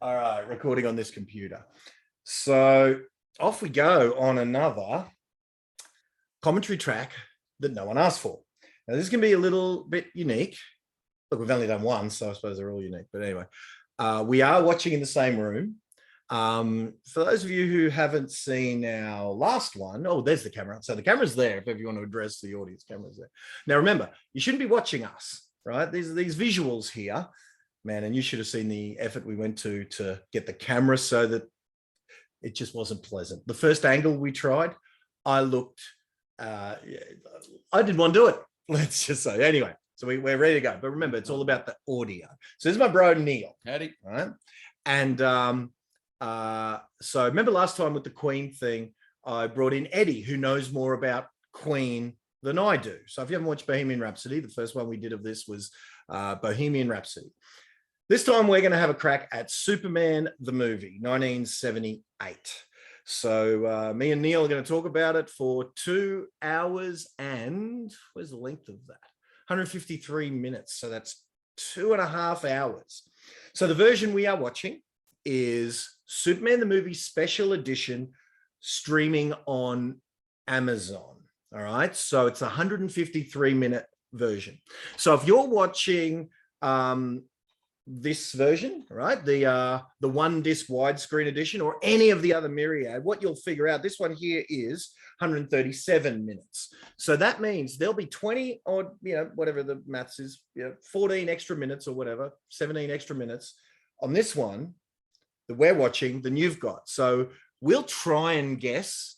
All right, recording on this computer. So off we go on another commentary track that no one asked for. Now, this is going to be a little bit unique. Look, we've only done one, so I suppose they're all unique. But anyway, we are watching in the same room. For those of you who haven't seen our last one, oh, there's the camera. So the camera's there if you want to address the audience, camera's there. Now, remember, you shouldn't be watching us, right? These visuals here, man, and you should have seen the effort we went to get the camera so that it just wasn't pleasant. The first angle we tried, I looked, I didn't want to do it. Let's just say, anyway, so we're ready to go. But remember, it's all about the audio. So this is my bro, Neil. Howdy. All right. And so remember last time with the Queen thing, I brought in Eddie, who knows more about Queen than I do. So if you haven't watched Bohemian Rhapsody, the first one we did of this was Bohemian Rhapsody. This time we're going to have a crack at Superman, the movie, 1978. So me and Neil are going to talk about it for 2 hours and, where's the length of that? 153 minutes. So that's 2.5 hours. So the version we are watching is Superman, the movie special edition, streaming on Amazon. All right. So it's a 153-minute version. So if you're watching this version, right, the one disc widescreen edition or any of the other myriad, what you'll figure out, this one here is 137 minutes. So that means there'll be 20 or, whatever the maths is, 14 extra minutes or whatever, 17 extra minutes on this one that we're watching than you've got. So we'll try and guess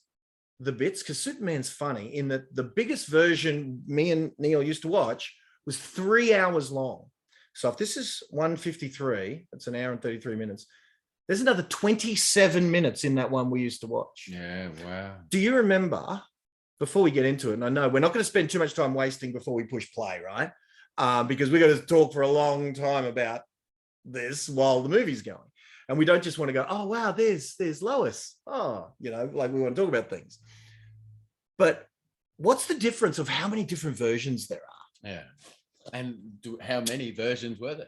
the bits, because Superman's funny in that the biggest version me and Neil used to watch was 3 hours long. So if this is 153, that's an hour and 33 minutes. There's another 27 minutes in that one we used to watch. Yeah, wow. Do you remember, before we get into it, and I know we're not going to spend too much time wasting before we push play, right? Because we're going to talk for a long time about this while the movie's going. And we don't just want to go, oh, wow, there's Lois. Oh, like we want to talk about things. But what's the difference of how many different versions there are? Yeah. And how many versions were there?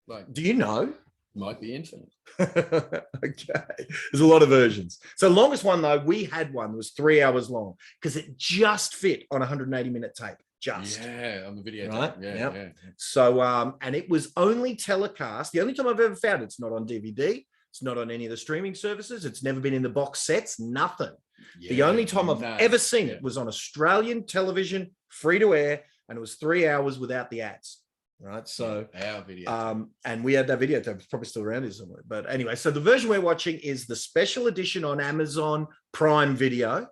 Like, do you know? Might be infinite. Okay. There's a lot of versions. So the longest one, though, we had one that was 3 hours long because it just fit on a 180-minute tape. Just. Yeah, on the video. Right? Yeah, yep. Yeah. So, and it was only telecast. The only time I've ever found it's not on DVD. It's not on any of the streaming services. It's never been in the box sets. Nothing. Yeah, the only time I've ever seen it was on Australian television, free to air, and it was 3 hours without the ads. Right. So our video. And we had that video tape. It's probably still around here somewhere. But anyway, so the version we're watching is the special edition on Amazon Prime Video.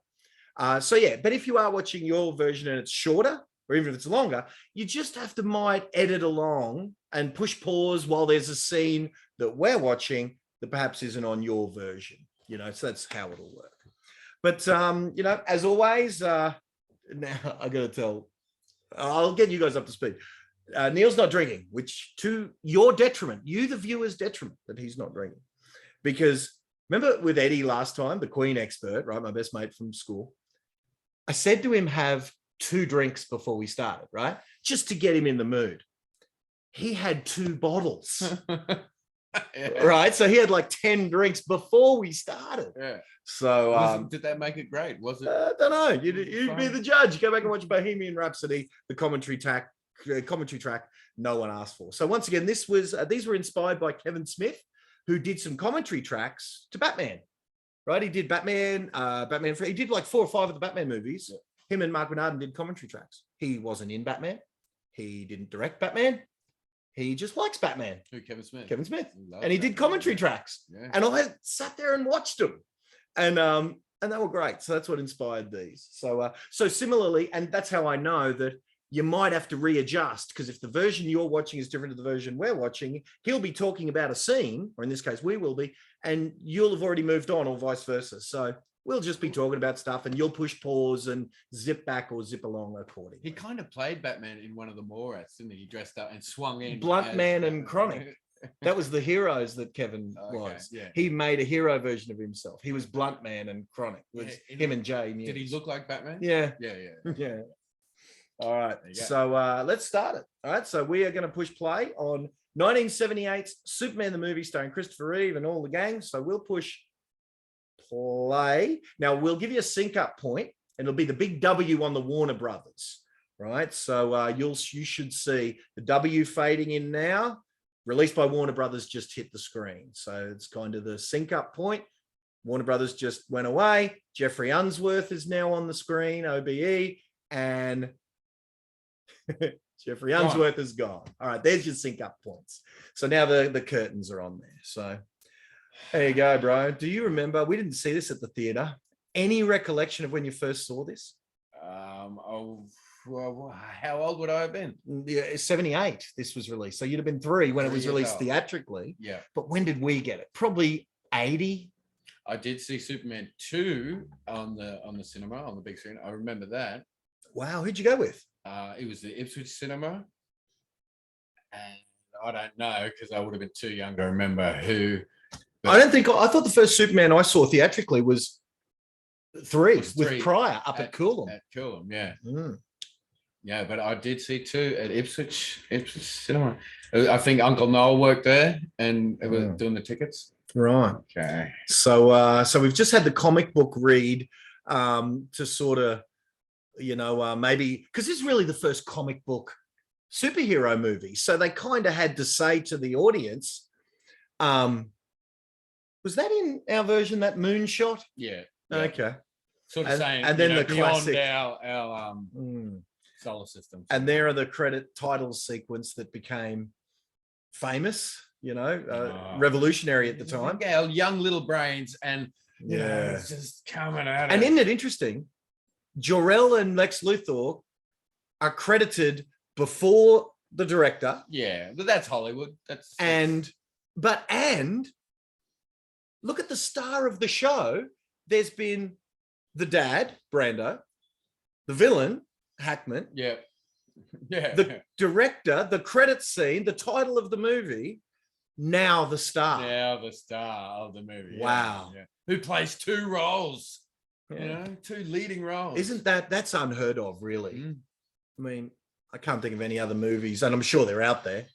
So yeah, but if you are watching your version and it's shorter, or even if it's longer, you just have to might edit along and push pause while there's a scene that we're watching that perhaps isn't on your version, so that's how it'll work. But, as always, now I got to tell, I'll get you guys up to speed. Neil's not drinking, which to your detriment, you, the viewer's detriment, that he's not drinking. Because remember with Eddie last time, the Queen expert, right, my best mate from school, I said to him, have 2 drinks before we started, right? Just to get him in the mood. He had 2 bottles. Yeah. Right, so he had like 10 drinks before we started. Yeah. So did that make it great? Was it? I don't know. You'd be the judge. Go back and watch Bohemian Rhapsody, the commentary track. No one asked for. So once again, these were inspired by Kevin Smith, who did some commentary tracks to Batman. Right, he did Batman. He did like 4 or 5 of the Batman movies. Yeah. Him and Mark Bernardin did commentary tracks. He wasn't in Batman. He didn't direct Batman. He just likes Batman. Who, Kevin Smith? Kevin Smith. And he did commentary tracks. Yeah. And I sat there and watched them. And they were great. So that's what inspired these. So similarly, and that's how I know that you might have to readjust, because if the version you're watching is different to the version we're watching, he'll be talking about a scene, or in this case, we will be, and you'll have already moved on, or vice versa. So we'll just be talking about stuff and you'll push pause and zip back or zip along accordingly. He kind of played Batman in one of the Morats, didn't he? He dressed up and swung in. Blunt Man and Chronic. That was the heroes that Kevin was. Yeah. He made a hero version of himself. He was Blunt Man and Chronic. It was him and Jay Mewes. Did he look like Batman? Yeah. Yeah. All right. So let's start it. All right. So we are going to push play on 1978 Superman the movie starring Christopher Reeve and all the gang. So we'll push play. Now we'll give you a sync up point, and it'll be the big W on the Warner Brothers, right? So you should see the W fading in now. Released by Warner Brothers just hit the screen. So it's kind of the sync up point. Warner Brothers just went away. Jeffrey Unsworth is now on the screen, OBE, and Jeffrey Unsworth is gone. All right, there's your sync up points. So now the curtains are on there. So there you go, bro. Do you remember? We didn't see this at the theater. Any recollection of when you first saw this? Well, how old would I have been? Yeah, 78. This was released. So you'd have been 3 when it was released theatrically. Yeah. But when did we get it? Probably 80. I did see Superman 2 on the cinema, on the big screen. I remember that. Wow. Who'd you go with? It was the Ipswich cinema. And I don't know, because I would have been too young to remember who. I thought the first Superman I saw theatrically was 3 with Pryor up at Coolum. At Coolum, yeah. Yeah, but I did see 2 at Ipswich cinema. I think Uncle Noel worked there and it was doing the tickets. Right. Okay. So we've just had the comic book read to sort of, maybe because this is really the first comic book superhero movie. So they kind of had to say to the audience, was that in our version, that moonshot? Yeah. Okay. Sort of saying, and then the classic, our solar system. And there are the credit title sequence that became famous, revolutionary at the time. Our young little brains, and it's just coming out. And isn't it interesting? Jor-el and Lex Luthor are credited before the director. Yeah, but that's Hollywood. And look at the star of the show. There's been the dad, Brando, the villain, Hackman. Yeah. Yeah. The director, the credit scene, the title of the movie, now the star. Now the star of the movie. Wow. Yeah. Who plays 2 roles, 2 leading roles. Isn't that's unheard of, really? I mean, I can't think of any other movies, and I'm sure they're out there.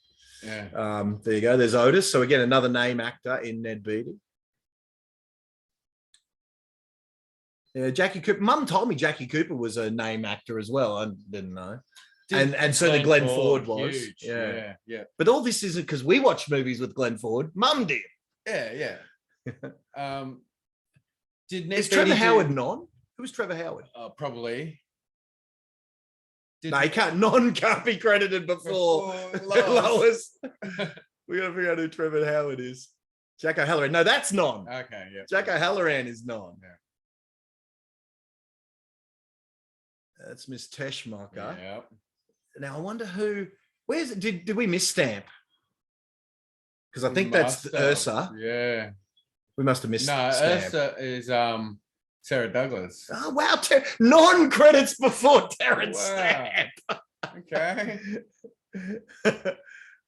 Yeah. There you go. There's Otis. So again, another name actor in Ned Beatty. Yeah, Jackie Cooper. Mum told me Jackie Cooper was a name actor as well. I didn't know. And certainly Glenn Ford was. Huge. Yeah. But all this isn't because we watched movies with Glenn Ford. Mum did. Yeah. Is Trevor Howard non? Who was Trevor Howard? Probably. No, non can't be credited before Lois. We gotta figure out who Trevor Howard is. Jack O'Halloran. No, that's non. Okay, yeah. Jack O'Halloran is non. Yeah. That's Miss Teschmacher. Yeah. Now I wonder who. Where's it? Did we miss Stamp? Because I think that's Ursa. Yeah. We must have missed. No, Stamp. Ursa is Sarah Douglas. Oh wow! Non-credits before Terrence Stamp. Okay.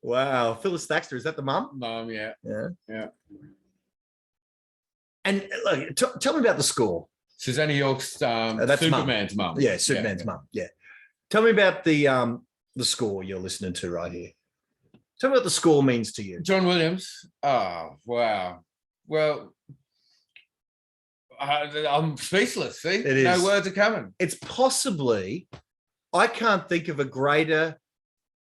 Wow, Phyllis Thaxter, is that the mum? Mum, yeah. And look, tell me about the score. Susanna York's Superman's mum. Yeah, Superman's mum. Yeah. Tell me about the score you're listening to right here. Tell me what the score means to you. John Williams. Oh, wow. Well, I'm speechless. See, it is. No words are coming. It's possibly, I can't think of a greater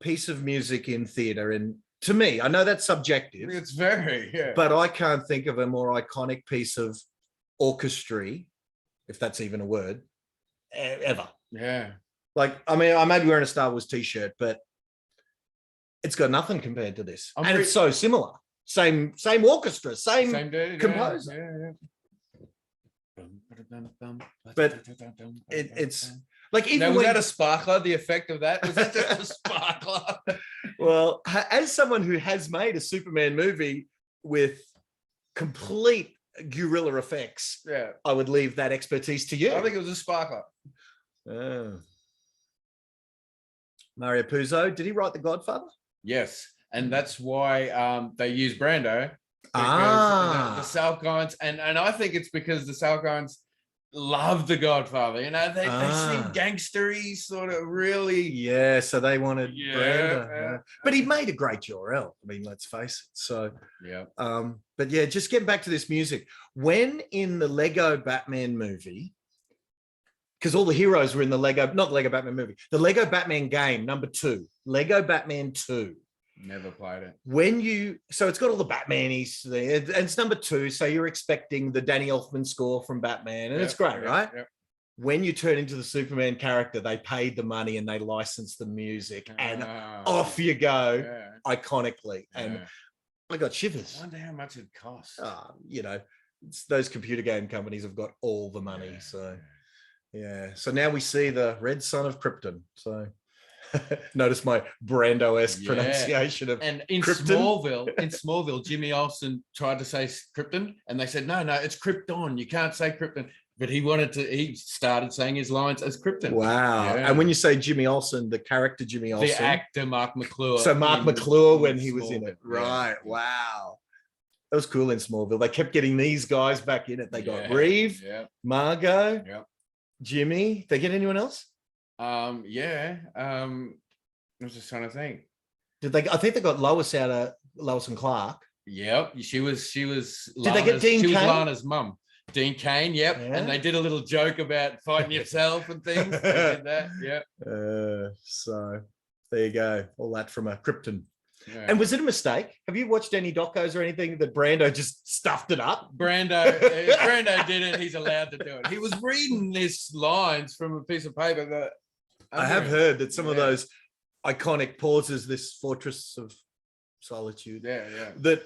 piece of music in theatre. And to me, I know that's subjective. It's very, but I can't think of a more iconic piece of orchestry, if that's even a word, ever. Yeah. Like, I mean, I may be wearing a Star Wars t-shirt, but it's got nothing compared to this. It's so similar. Same orchestra, same composer. But it's like, even was that a sparkler? The effect of that, was that just a sparkler? Well, as someone who has made a Superman movie with complete guerrilla effects, I would leave that expertise to you. I think it was a sparkler. Mario Puzo, did he write The Godfather? Yes, and that's why they use Brando. The Salkinds, and I think it's because the Salkinds love The Godfather. You know, they seem Ah. gangstery, sort of really. Yeah, so they wanted Yeah, Brando. yeah. But he made a great jor-el. I mean, let's face it. So, Yeah. but yeah, just getting back to this music. When in the Lego Batman movie, because all the heroes were in the not the Lego Batman movie, the Lego Batman game, number 2, Lego Batman 2. Never played it. So it's got all the Batmanies there, and it's number 2. So you're expecting the Danny Elfman score from Batman, and it's great, right? Yep. When you turn into the Superman character, they paid the money and they licensed the music, and off you go, iconically. And I got shivers. I wonder how much it costs. You know, those computer game companies have got all the money. So, yeah. So now we see the Red Son of Krypton. So notice my Brando-esque pronunciation of and in Krypton. Smallville, Jimmy Olsen tried to say Krypton, and they said, no, it's Krypton. You can't say Krypton. But he started saying his lines as Krypton. Wow. Yeah. And when you say Jimmy Olsen, the character Jimmy Olsen. The actor Mark McClure. So Mark McClure when he was in it. Yeah. Right. Wow. That was cool in Smallville. They kept getting these guys back in it. They got Reeve, Margot, Jimmy. Did they get anyone else? I was just trying to think. Did they? I think they got Lois out of Lois and Clark. Yep. She was. Did they get Dean Cain? She was Lana's mum. Dean Cain, yep. Yeah. And they did a little joke about fighting yourself and things. They did that, yeah. So there you go. All that from a Krypton. Yeah. And was it a mistake? Have you watched any docos or anything that Brando just stuffed it up? Brando did it. He's allowed to do it. He was reading these lines from a piece of paper. That I have heard that some of those iconic pauses, this Fortress of Solitude, that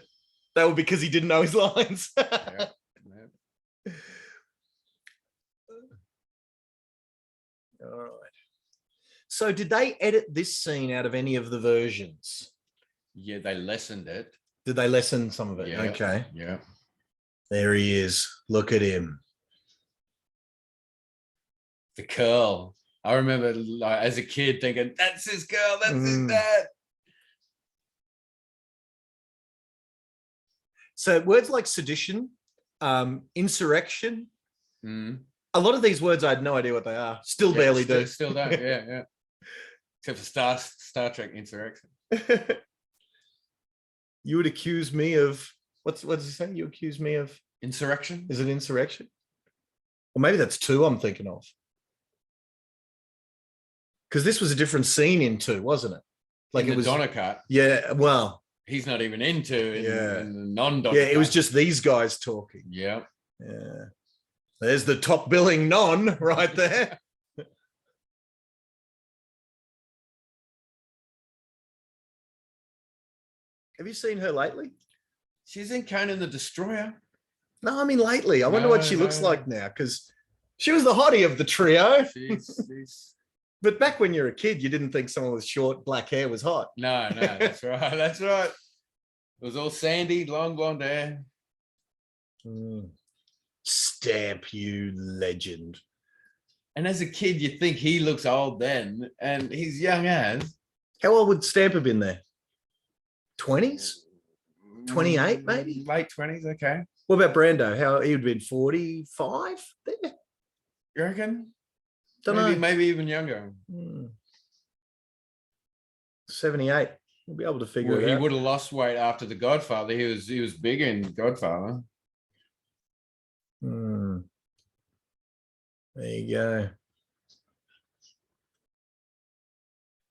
were because he didn't know his lines. All right. So did they edit this scene out of any of the versions? Yeah, they lessened it. Did they lessen some of it? Yeah. Okay. Yeah. There he is. Look at him. The curl. I remember as a kid thinking, that's his girl, that's his dad. So words like sedition, insurrection, a lot of these words I had no idea what they are. Still barely do. Still don't. Yeah. Except for Star Trek Insurrection. You would accuse me of what does he say? You accuse me of insurrection. Is it insurrection? Or maybe that's 2 I'm thinking of. Because this was a different scene in 2, wasn't it? Like it was Donner cut. Yeah. Well, he's not even into in the non-Donner. Yeah, it was just these guys talking. Yeah. Yeah. There's the top billing non right there. Have you seen her lately? She's in Conan the Destroyer. No, I mean lately. I wonder what she looks like now, because she was the hottie of the trio. She's... But back when you were a kid, you didn't think someone with short black hair was hot. No, that's right. That's right. It was all sandy, long blonde hair. Stamp, you legend. And as a kid, you think he looks old then, and he's young as. How old would Stamp have been there? 20s? 28, maybe? Late 20s, okay. What about Brando? How he would have been 45 there? You reckon? Don't know. Maybe even younger. 78. We'll be able to figure it out. He would have lost weight after The Godfather. He was big in Godfather. There you go.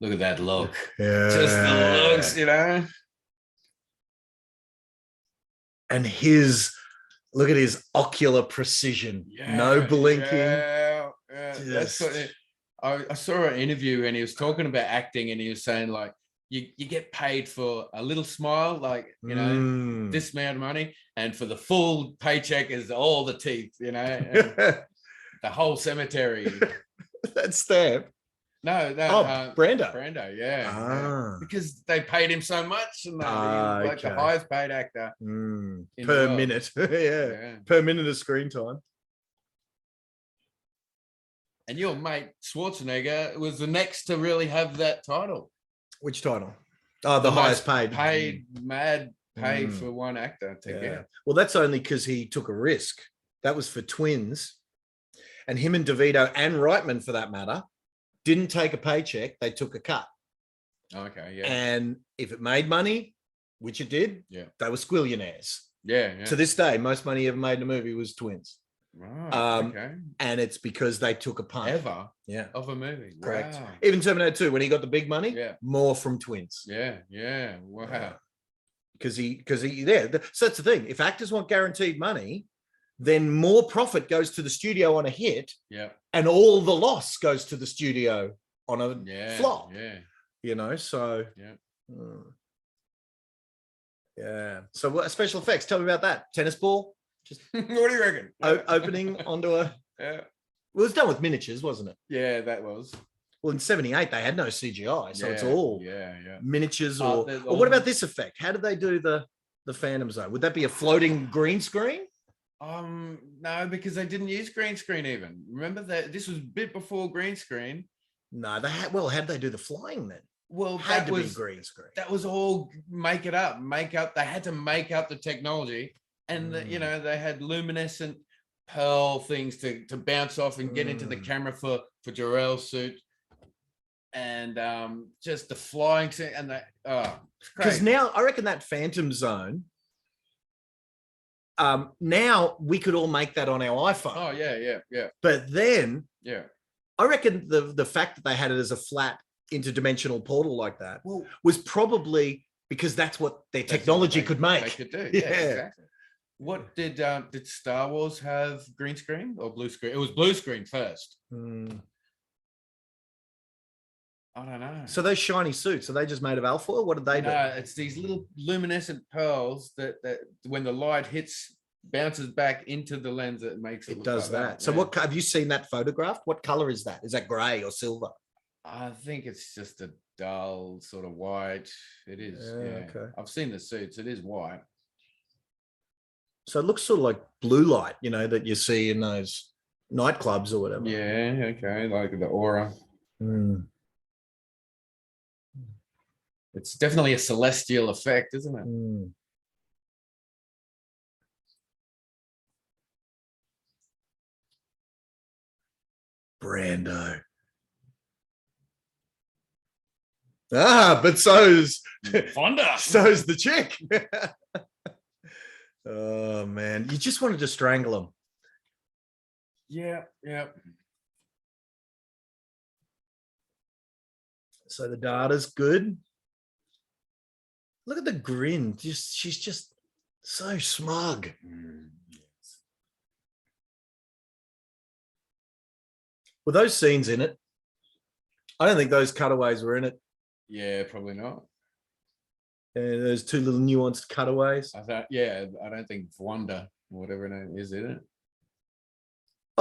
Look at that look. Yeah. Just the looks, you know. And look at his ocular precision. No blinking. That's what I saw an interview and he was talking about acting and he was saying like you get paid for a little smile, like you know, this amount of money, and for the full paycheck is all the teeth, you know, and the whole cemetery. That Stamp. No, Brando, yeah. Because they paid him so much, and he was like the highest paid actor per minute. Per minute of screen time. And your mate Schwarzenegger was the next to really have that title. Which title? Oh, the highest paid. Paid for one actor to get. Well, that's only because he took a risk. That was for Twins. And him and DeVito and Reitman, for that matter, didn't take a paycheck. They took a cut. Okay, yeah. And if it made money, which it did, they were squillionaires. Yeah. To this day, most money ever made in a movie was Twins. Right, okay. And it's because they took a punt. Of a movie. Correct. Wow. Even Terminator 2, when he got the big money, more from Twins. Yeah. Wow. Because he so that's the thing. If actors want guaranteed money, then more profit goes to the studio on a hit. And all the loss goes to the studio on a flop. So So what special effects? Tell me about that. Tennis ball? Just what do you reckon? Opening onto a Well, it was done with miniatures, wasn't it? Yeah, that was. Well, in 78, they had no CGI, so it's all miniatures or what about this effect? How did they do the Phantom Zone? Would that be a floating green screen? No, because they didn't use green screen even. Remember that this was a bit before green screen. No, they had. Well, how did they do the flying then? Well, had to be green screen. That was all make up. They had to make up the technology, and they had luminescent pearl things to bounce off and get into the camera for jor-el's suit, and just the flying scene and that. Because now I reckon that Phantom Zone. Now we could all make that on our iPhone. Oh yeah. But then, I reckon the fact that they had it as a flat interdimensional portal like that was probably because that's what their technology could make. They could do. Yeah, exactly. What did Star Wars have green screen or blue screen? It was blue screen first. I don't know. So those shiny suits, are they just made of alfoil? What did they do? No, it's these little luminescent pearls that when the light hits, bounces back into the lens, it makes it does like that. So what have you seen that photographed? What color is that? Is that gray or silver? I think it's just a dull sort of white. It is. Okay. I've seen the suits. It is white. So it looks sort of like blue light, that you see in those nightclubs or whatever. Yeah. Okay. Like the aura. It's definitely a celestial effect, isn't it? Brando. But so's Fonda. So's the chick. Oh man, you just wanted to strangle him. Yeah. So the data's good. Look at the grin. She's just so smug. Yes. Were those scenes in it? I don't think those cutaways were in it. Yeah, probably not. There's two little nuanced cutaways. I don't think Wanda, whatever her name is in it.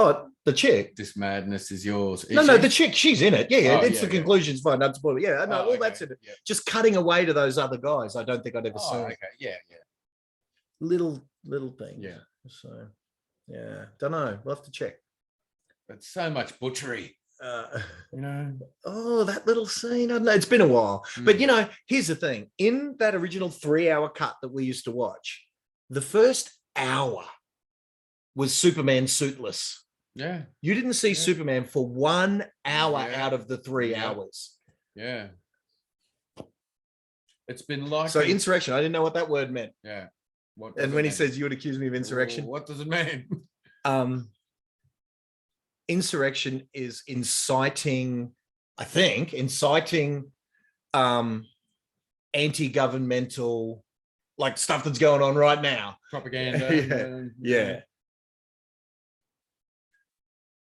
Oh, the chick. This madness is yours. No, the chick, she's in it. Yeah. It's the conclusion's fine. That's spoiler. Yeah, no, all that's in it. Yeah. Just cutting away to those other guys. I don't think I'd ever seen. Okay. Yeah. Little thing. Yeah. So, don't know. We'll have to check. But so much butchery. Oh, that little scene. I don't know. It's been a while. But here's the thing. In that original 3-hour cut that we used to watch, the first hour was Superman suitless. Yeah. You didn't see Superman for 1 hour out of the 3 hours. Yeah. It's been like so insurrection. I didn't know what that word meant. Yeah. And when he says you would accuse me of insurrection, what does it mean? Insurrection is inciting anti-governmental like stuff that's going on right now. Propaganda. Yeah.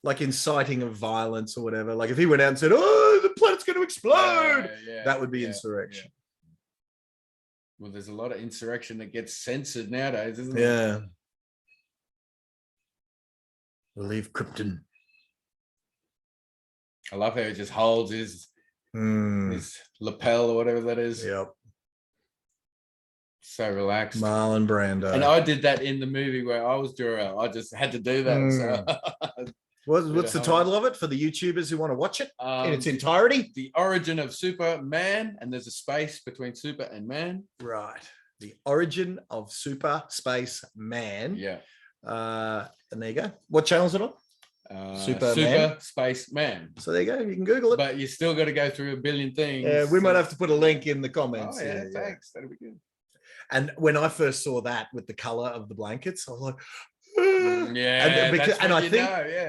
Like inciting of violence or whatever. Like if he went out and said, "Oh, the planet's going to explode," that would be insurrection. Yeah. Well, there's a lot of insurrection that gets censored nowadays, isn't it? Yeah. Relieve Krypton. I love how he just holds his lapel or whatever that is. Yep. So relaxed. Marlon Brando. And I did that in the movie where I was jor-el. I just had to do that. So. What's the title of it for the YouTubers who want to watch it in its entirety? The Origin of Superman, and there's a space between super and man. Right. The Origin of Super Space Man. Yeah. And there you go. What channel is it on? Superman? Super Space Man. So there you go. You can Google it. But you still got to go through a billion things. Yeah, we might have to put a link in the comments. Oh, yeah, thanks. That'll be good. And when I first saw that with the color of the blankets, I was like, yeah,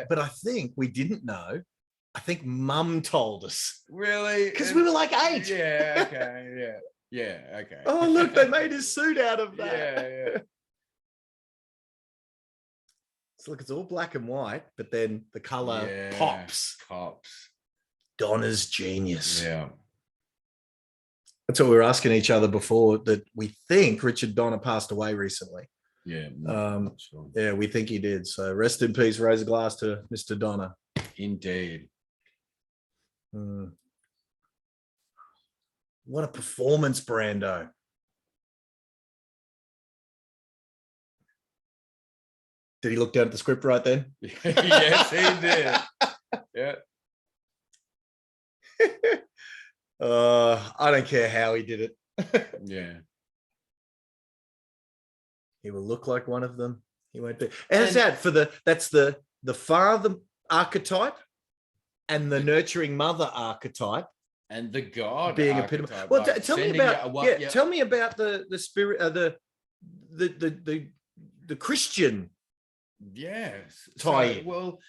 but I think we didn't know. I think Mum told us. Really? Because we were like 8. Yeah, okay, yeah, okay. Oh, look, they made his suit out of that. Yeah. So look, it's all black and white, but then the color pops. Donna's genius. Yeah. That's what we were asking each other before, that we think Richard Donner passed away recently. Yeah. Sure. Yeah, we think he did. So rest in peace, raise a glass to Mr. Donner. Indeed. What a performance, Brando. Did he look down at the script right then? Yes, he did. Yeah. I don't care how he did it. Yeah. He will look like one of them. He won't be. And it's that that's the father archetype and the nurturing mother archetype. And the God being archetype. A well, tell me about tell me about the spirit the Christian. Yes. Tie. Well,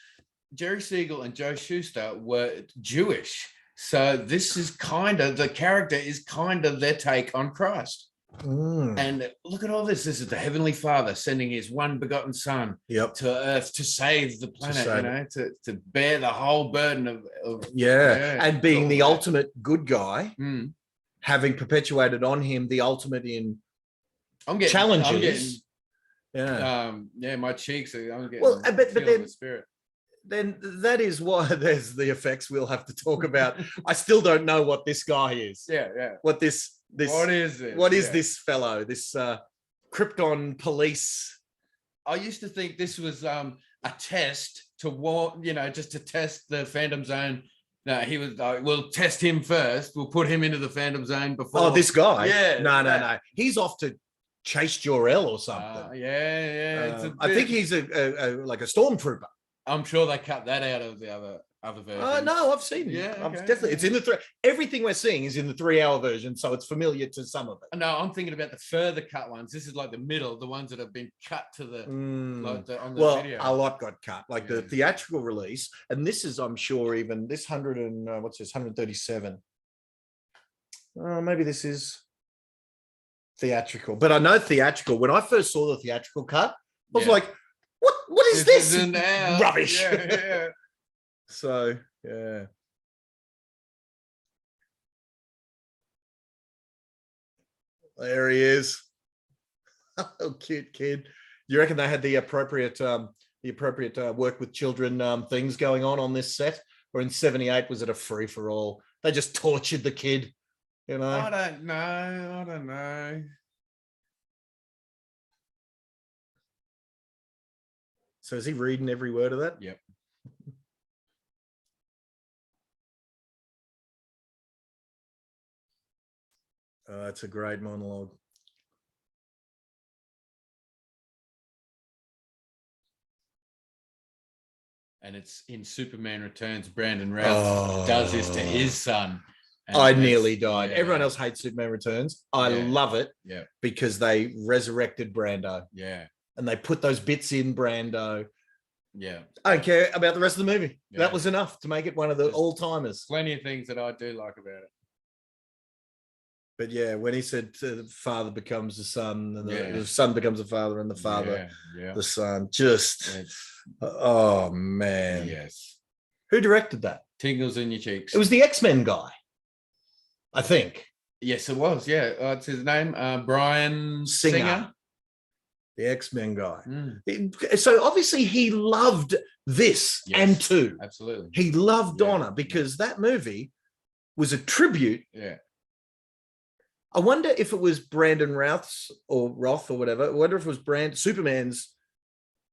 Jerry Siegel and Joe Shuster were Jewish. So this is the character is kind of their take on Christ. And look at all this. This is the Heavenly Father sending his one begotten son to Earth to save the planet, to bear the whole burden of and being the ultimate good guy, having perpetuated on him the ultimate in challenges. My cheeks are I'm getting but then the spirit. Then that is why there's the effects we'll have to talk about. I still don't know what this guy is. What this what is this? What is this fellow? This Krypton police. I used to think this was a test to warn, just to test the Phantom Zone. No, he was. We'll test him first. We'll put him into the Phantom Zone before. Oh, this guy. Yeah. No. He's off to chase Jor-el or something. I think he's a like a stormtrooper. I'm sure they cut that out of the other version. No, I've seen it. Yeah, definitely. It's in the everything we're seeing is in the 3-hour version, so it's familiar to some of it. No, I'm thinking about the further cut ones. This is like the middle, the ones that have been cut to the on the video. A lot got cut, like the theatrical release, and this is, I'm sure, even this 137. Maybe this is theatrical, but I know theatrical. When I first saw the theatrical cut, I was like, "What is this rubbish?" Yeah. So yeah. There he is. Oh, cute kid. You reckon they had the appropriate work with children things going on this set, or in '78 was it a free for all? They just tortured the kid, I don't know. So is he reading every word of that? Yep. It's a great monologue. And it's in Superman Returns. Brandon Routh does this to his son. I nearly died. Everyone else hates Superman Returns. I love it because they resurrected Brando. Yeah. And they put those bits in Brando. Yeah. I don't care about the rest of the movie. Yeah. That was enough to make it one of the all-timers. Plenty of things that I do like about it. But yeah, when he said the father becomes the son, and the son becomes the father, and the father, the son, oh man. Yes. Who directed that? Tingles in your cheeks. It was the X-Men guy, I think. Yes, it was. Yeah. What's his name? Brian Singer. The X-Men guy. So obviously he loved this and two. Absolutely. He loved Donna because that movie was a tribute. Yeah. I wonder if it was Brandon Routh's or Roth or whatever. I wonder if it was Superman's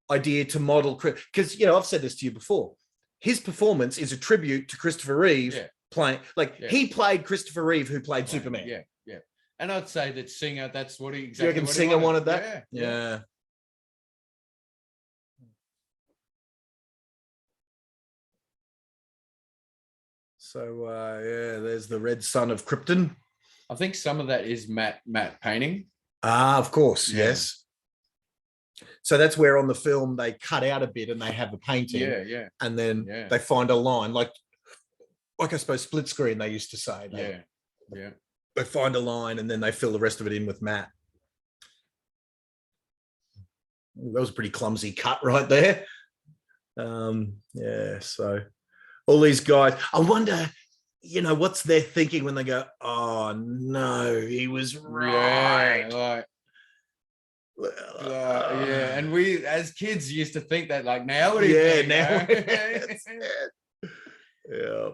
idea to model, because I've said this to you before. His performance is a tribute to Christopher Reeve playing, he played Christopher Reeve, who played Superman. Yeah. And I'd say that Singer, that's what he exactly. You reckon Singer wanted that? Yeah. So yeah, there's the red sun of Krypton. I think some of that is matte painting. Ah, of course, Yeah. yes. So that's where on the film they cut out a bit and they have a painting. Yeah. And then they find a line, like I suppose split screen, they used to say. Yeah. They find a line and then they fill the rest of it in with matte. That was a pretty clumsy cut right there. Yeah, so all these guys, I wonder, what's their thinking when they go, oh no, he was right. Yeah, yeah, and we as kids used to think that, like, now what do you think? Now yeah.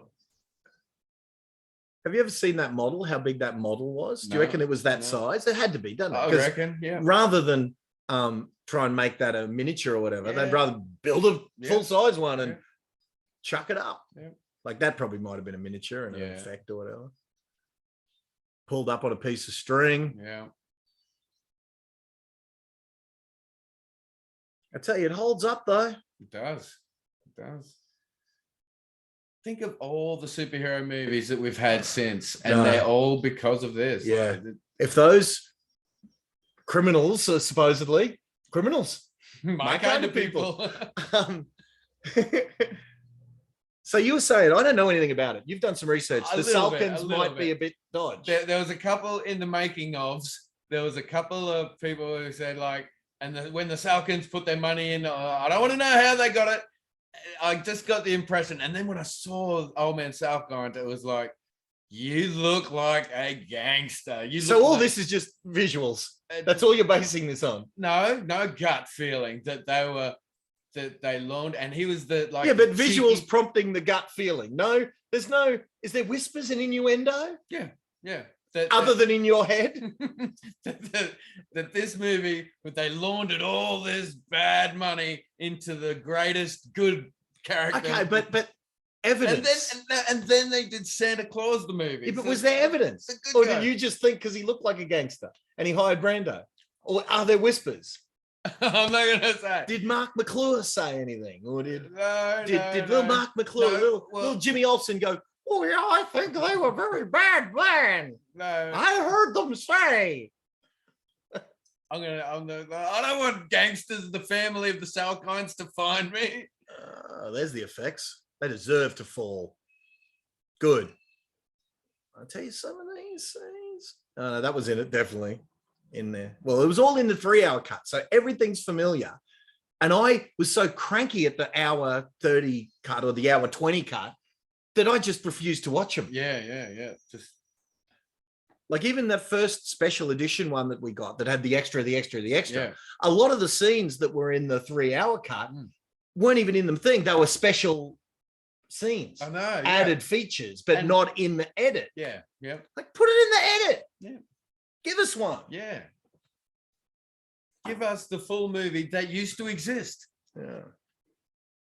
Have you ever seen that model? How big that model was? Do you reckon it was that size? It had to be, doesn't it? I reckon, yeah. Rather than try and make that a miniature or whatever, they'd rather build a full size one and chuck it up. Yeah. Like that probably might have been a miniature and an effect or whatever. Pulled up on a piece of string. Yeah. I tell you, it holds up though. It does. It does. Think of all the superhero movies that we've had since, and they're all because of this. Yeah. Like, if those criminals are supposedly criminals, my kind of people. So you were saying, I don't know anything about it. You've done some research. The Salkins might be a bit dodgy. There was a couple in the making ofs. There was a couple of people who said, like, when the Salkins put their money in, I don't want to know how they got it. I just got the impression. And then when I saw Old Man Salkind, it was like, you look like a gangster. So all this is just visuals. That's all you're basing this on. No gut feeling that they loaned, and he was the like. Yeah, but visuals prompting the gut feeling. No, there's no. Is there whispers and innuendo? Yeah. Other than in your head, that this movie, they laundered all this bad money into the greatest good character. Okay, but evidence. And then they did Santa Claus the movie. Yeah, but was there evidence, or did you just think because he looked like a gangster and he hired Brando, or are there whispers? I'm not gonna say. Did Mark McClure say anything, or did no, little Mark McClure, little Jimmy Olsen go? Oh yeah, I think they were very bad men. No, I heard them say. I don't want gangsters, the family of the Salkinds, to find me. There's the effects. They deserve to fall. Good. I'll tell you some of these scenes. No, that was in it, definitely in there. Well, it was all in the 3-hour cut, so everything's familiar. And I was so cranky at the hour 30 cut or the hour 20 cut that I just refused to watch them. Yeah. Just like even the first special edition one that we got that had the extra. Yeah. A lot of the scenes that were in the 3-hour cut weren't even in the thing. They were special scenes. I know. Added features, but not in the edit. Yeah. Like put it in the edit. Yeah. Give us one. Yeah. Give us the full movie that used to exist. Yeah.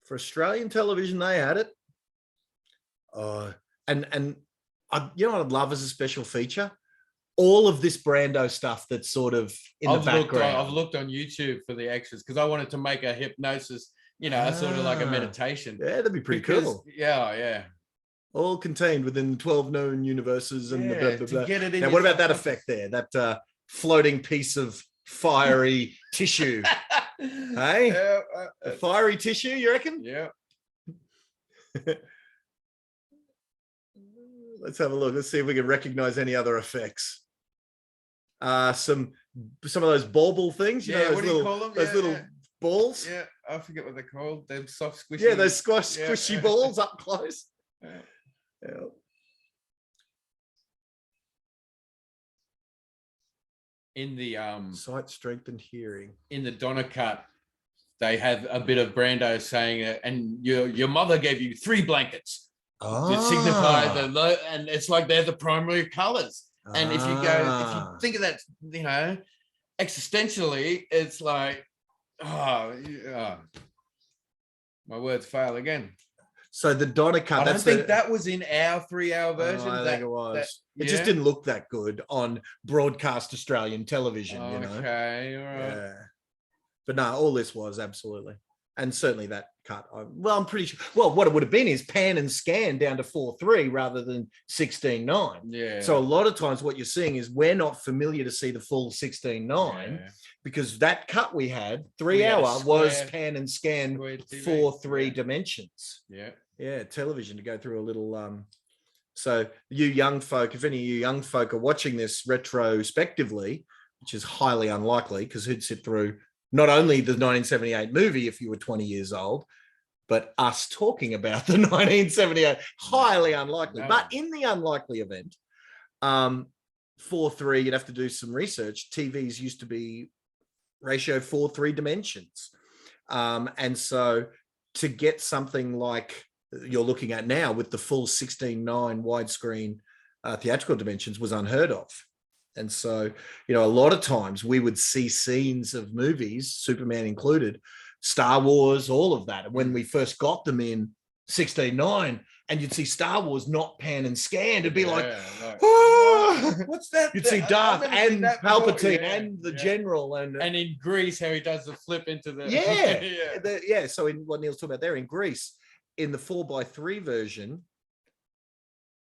For Australian television, they had it. And you know what I'd love as a special feature? All of this Brando stuff that's sort of in the background. I've looked on YouTube for the extras because I wanted to make a hypnosis, sort of like a meditation. Yeah, that'd be pretty cool. Yeah. All contained within 12 known universes and to get it in. Now, what about that effect there? That floating piece of fiery tissue. Hey? Fiery tissue, you reckon? Yeah. Let's have a look. Let's see if we can recognize any other effects. Some of those bauble things, you know, those little balls. Yeah, I forget what they're called. They're soft, squishy. Yeah, those squishy balls up close. Yeah. In the sight, strength, and hearing. In the Donna cut, they have a bit of Brando saying, and your mother gave you 3 blankets. To signify and it's like they're the primary colors. And if you think of that, existentially, it's like, my words fail again. So the Donna cut. I don't think that was in our 3-hour version. I think it was. It just didn't look that good on broadcast Australian television. Okay, all right. Yeah. But no, all this was absolutely. And certainly that cut, I'm pretty sure. Well, what it would have been is pan and scan down to 4:3 rather than 16:9. Yeah. So a lot of times what you're seeing is we're not familiar to see the full 16:9 because that cut we had 3-hour was pan and scan 4:3 dimensions. Yeah, television to go through a little. So you young folk, if any of you young folk are watching this retrospectively, which is highly unlikely because who'd sit through not only the 1978 movie if you were 20 years old, but us talking about the 1978, highly unlikely. No. But in the unlikely event, 4:3, you'd have to do some research. TVs used to be ratio 4:3 dimensions. And so to get something like you're looking at now with the full 16:9 widescreen theatrical dimensions was unheard of. And so, a lot of times we would see scenes of movies, Superman included, Star Wars, all of that. And when we first got them in 16:9, and you'd see Star Wars not pan and scanned, it'd be like, oh, what's that? You'd see Darth and Palpatine and the General. And in Greece, how he does the flip into the... So in what Neil's talking about there, in Greece, in the 4:3 version,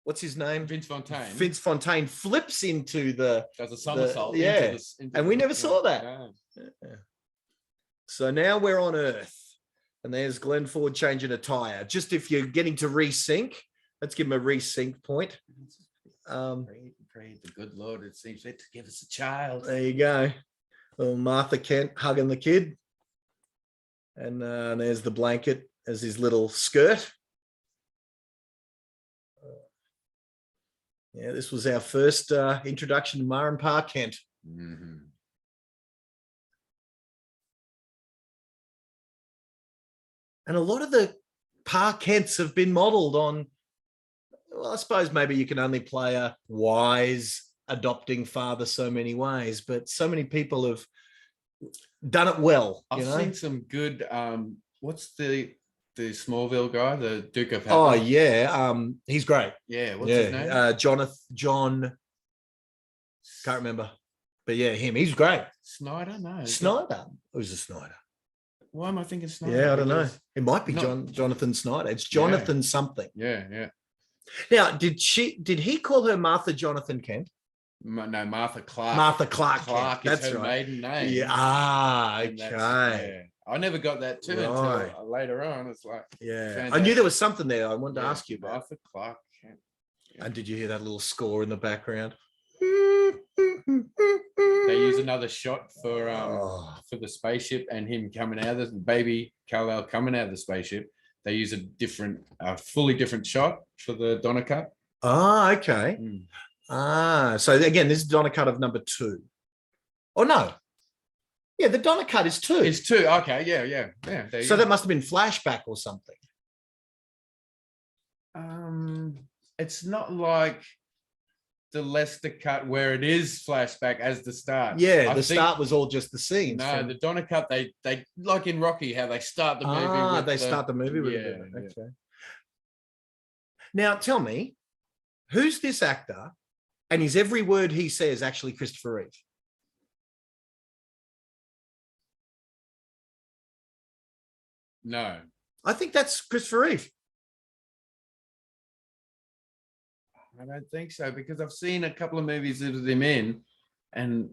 what's his name? Vince Fontaine. Vince Fontaine flips into the... Does a somersault. And we never saw that. No. Yeah. So now we're on Earth. And there's Glenn Ford changing a tire. Just if you're getting to resync, let's give him a resync point. Pray the good Lord, it seems fit to give us a child. There you go. Little Martha Kent hugging the kid. And there's the blanket as his little skirt. Yeah, this was our first introduction to Ma and Pa Kent. Mm-hmm. And a lot of the Pa Kents have been modelled on, well, I suppose maybe you can only play a wise adopting father so many ways, but so many people have done it well. I've seen some good, what's the Smallville guy, the Duke of Hazzard? Oh, yeah. He's great. Yeah, what's his name? John, can't remember. But yeah, him. He's great. Snyder? No. Snyder. Who's a Snyder? Why am I thinking Snyder? Yeah, I don't know. It might be Jonathan Snyder. It's Jonathan something. Yeah. Now, did he call her Martha Jonathan Kent? No, Martha Clark. Martha Clark. Clark is her maiden name. Yeah. Okay. I never got that too until later on. It's like, fantastic. I knew there was something there. I wanted to ask you about Martha Clark Kent. Yeah. And did you hear that little score in the background? They use another shot for the spaceship and him coming out, the baby kal-el coming out of the spaceship. They use a fully different shot for the Donner cut. Ah, okay. So again, this is Donner cut of number 2. Oh no. Yeah, the Donner cut is 2. It's 2. Okay, yeah. So that must have been flashback or something. It's not like the Lester cut where it is flashback as the start. Yeah, the start was all just the scenes. No, the Donner cut, they like in Rocky, how they start the movie. Start the movie with it. Okay. Now tell me, who's this actor? And is every word he says actually Christopher Reeve? No. I think that's Christopher Reeve. I don't think so, because I've seen a couple of movies with him in, and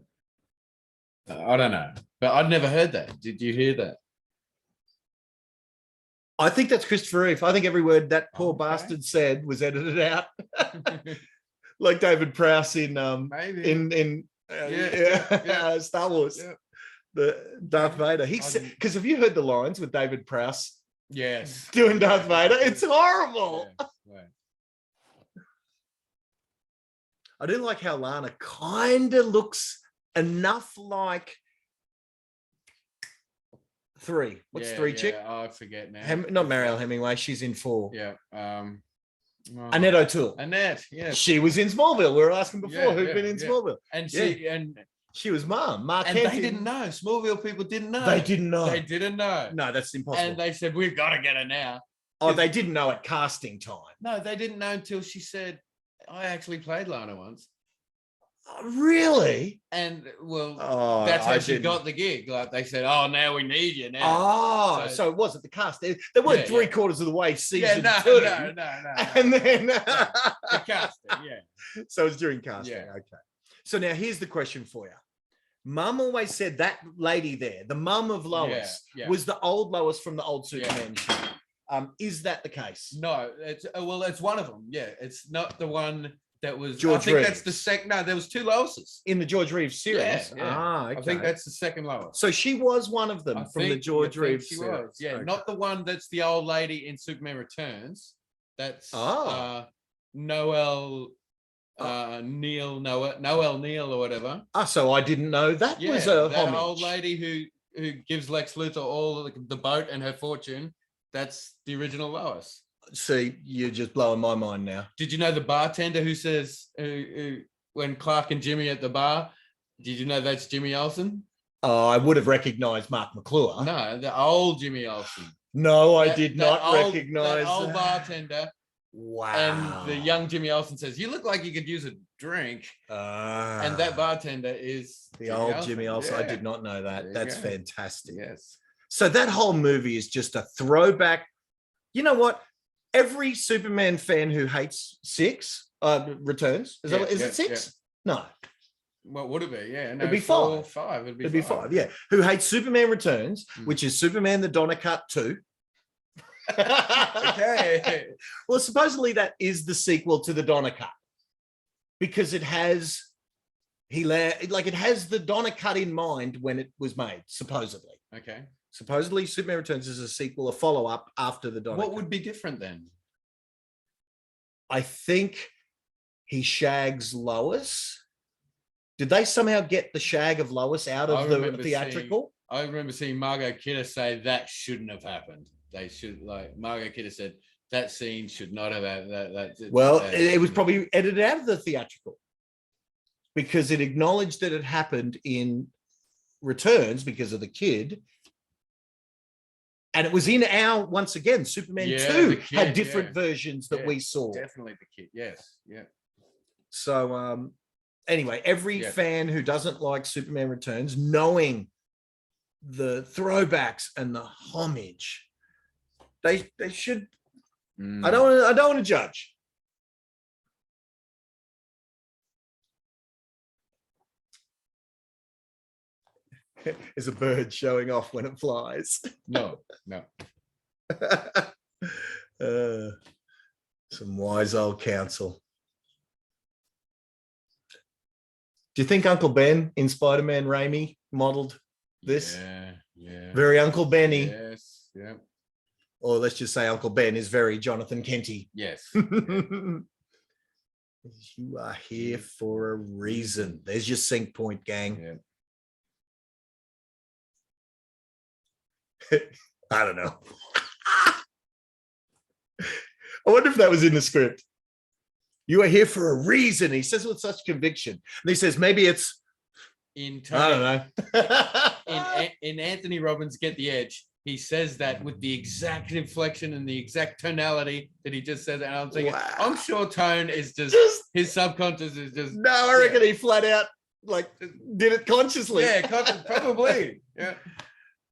I don't know. But I'd never heard that. Did you hear that? I think that's Christopher Reeve. I think every word that poor bastard said was edited out. Like David Prowse in Star Wars. Yeah. The Darth Vader. He said, because have you heard the lines with David Prowse? Yes. Doing Darth Vader? It's horrible. Yeah. I do like how Lana kind of looks enough like 3. What's 3 chick? I forget now. Not Marielle Hemingway. She's in 4. Yeah. Annette O'Toole. Annette, yeah. She was in Smallville. We were asking before who'd been in Smallville. And she was Mom. Mark and they didn't know. Smallville people didn't know. They didn't know. They didn't know. No, that's impossible. And they said, we've got to get her now. Oh, they didn't know at casting time. No, they didn't know until she said, I actually played Lana once. Oh, really? And well, Oh, that's how I she didn't. got the gig. Like they said, "Oh, now we need you now." Oh, so it wasn't the cast. They weren't Yeah, three quarters of the way yeah, season no, two. no. And then The casting, yeah. So it's during casting. Yeah. Okay. So now here's the question for you. Mum always said that lady there, the mum of Lois, Yeah. was the old Lois from the old Superman show. Is that the case? No, it's one of them. Yeah, it's not the one that was. George I think Reeves. that's the second. No, there was two Loises In the George Reeves series. Yeah. Ah, okay. I think that's the second Lois. So she was one of them from the George Reeves she series. was. Yeah, Okay. not the one that's the old lady in Superman Returns. That's Noel Noel Neal or whatever. So I didn't know that was a that homage. old lady who gives Lex Luthor all the boat and her fortune. That's the original Lois. See, you're just blowing my mind now. Did you know the bartender who says when Clark and Jimmy at the bar? Did you know that's Jimmy Olsen? I would have recognized Mark McClure. No, the old Jimmy Olsen. No, I did not recognize that old bartender. Wow. And the young Jimmy Olsen says, "You look like you could use a drink." And that bartender is the old Jimmy Olsen. Yeah. I did not know that. That's fantastic. Yes. So that whole movie is just a throwback. You know what? Every Superman fan who hates Returns, is it 6? Yeah. No. What would it be? Yeah, no, it'd be 5. 5. It'd be 5. Yeah. Who hates Superman Returns, which is Superman the Donner Cut 2. Okay. Well, supposedly that is the sequel to the Donner Cut because it has it has the Donner Cut in mind when it was made. Supposedly. Okay. Supposedly, Superman Returns is a sequel, a follow-up after the Donner Cut. What would be different then? I think he shags Lois. Did they somehow get the shag of Lois out of the theatrical? I remember seeing Margot Kidder say that shouldn't have happened. They should, Margot Kidder said that scene should not have happened. It was probably edited out of the theatrical because it acknowledged that it happened in Returns because of the kid. And it was in once again, Superman 2 had different versions that we saw. Definitely the kid, yes. Yeah. So anyway, every fan who doesn't like Superman Returns, knowing the throwbacks and the homage, they should. I don't want to judge. Is a bird showing off when it flies? No. Some wise old counsel. Do you think Uncle Ben in Spider-Man Raimi modeled this? Yeah. Very Uncle Benny. Yes, yeah. Or let's just say Uncle Ben is very Jonathan Kenty. Yes. You are here for a reason. There's your sync point, gang. Yeah. I don't know. I wonder if that was in the script. You are here for a reason. He says it with such conviction. And he says, maybe it's I don't know. in Anthony Robbins' Get the Edge, he says that with the exact inflection and the exact tonality that he just says. And I'm thinking, I'm sure tone is just his subconscious is just. No, I reckon he flat out did it consciously. Yeah, probably. Yeah.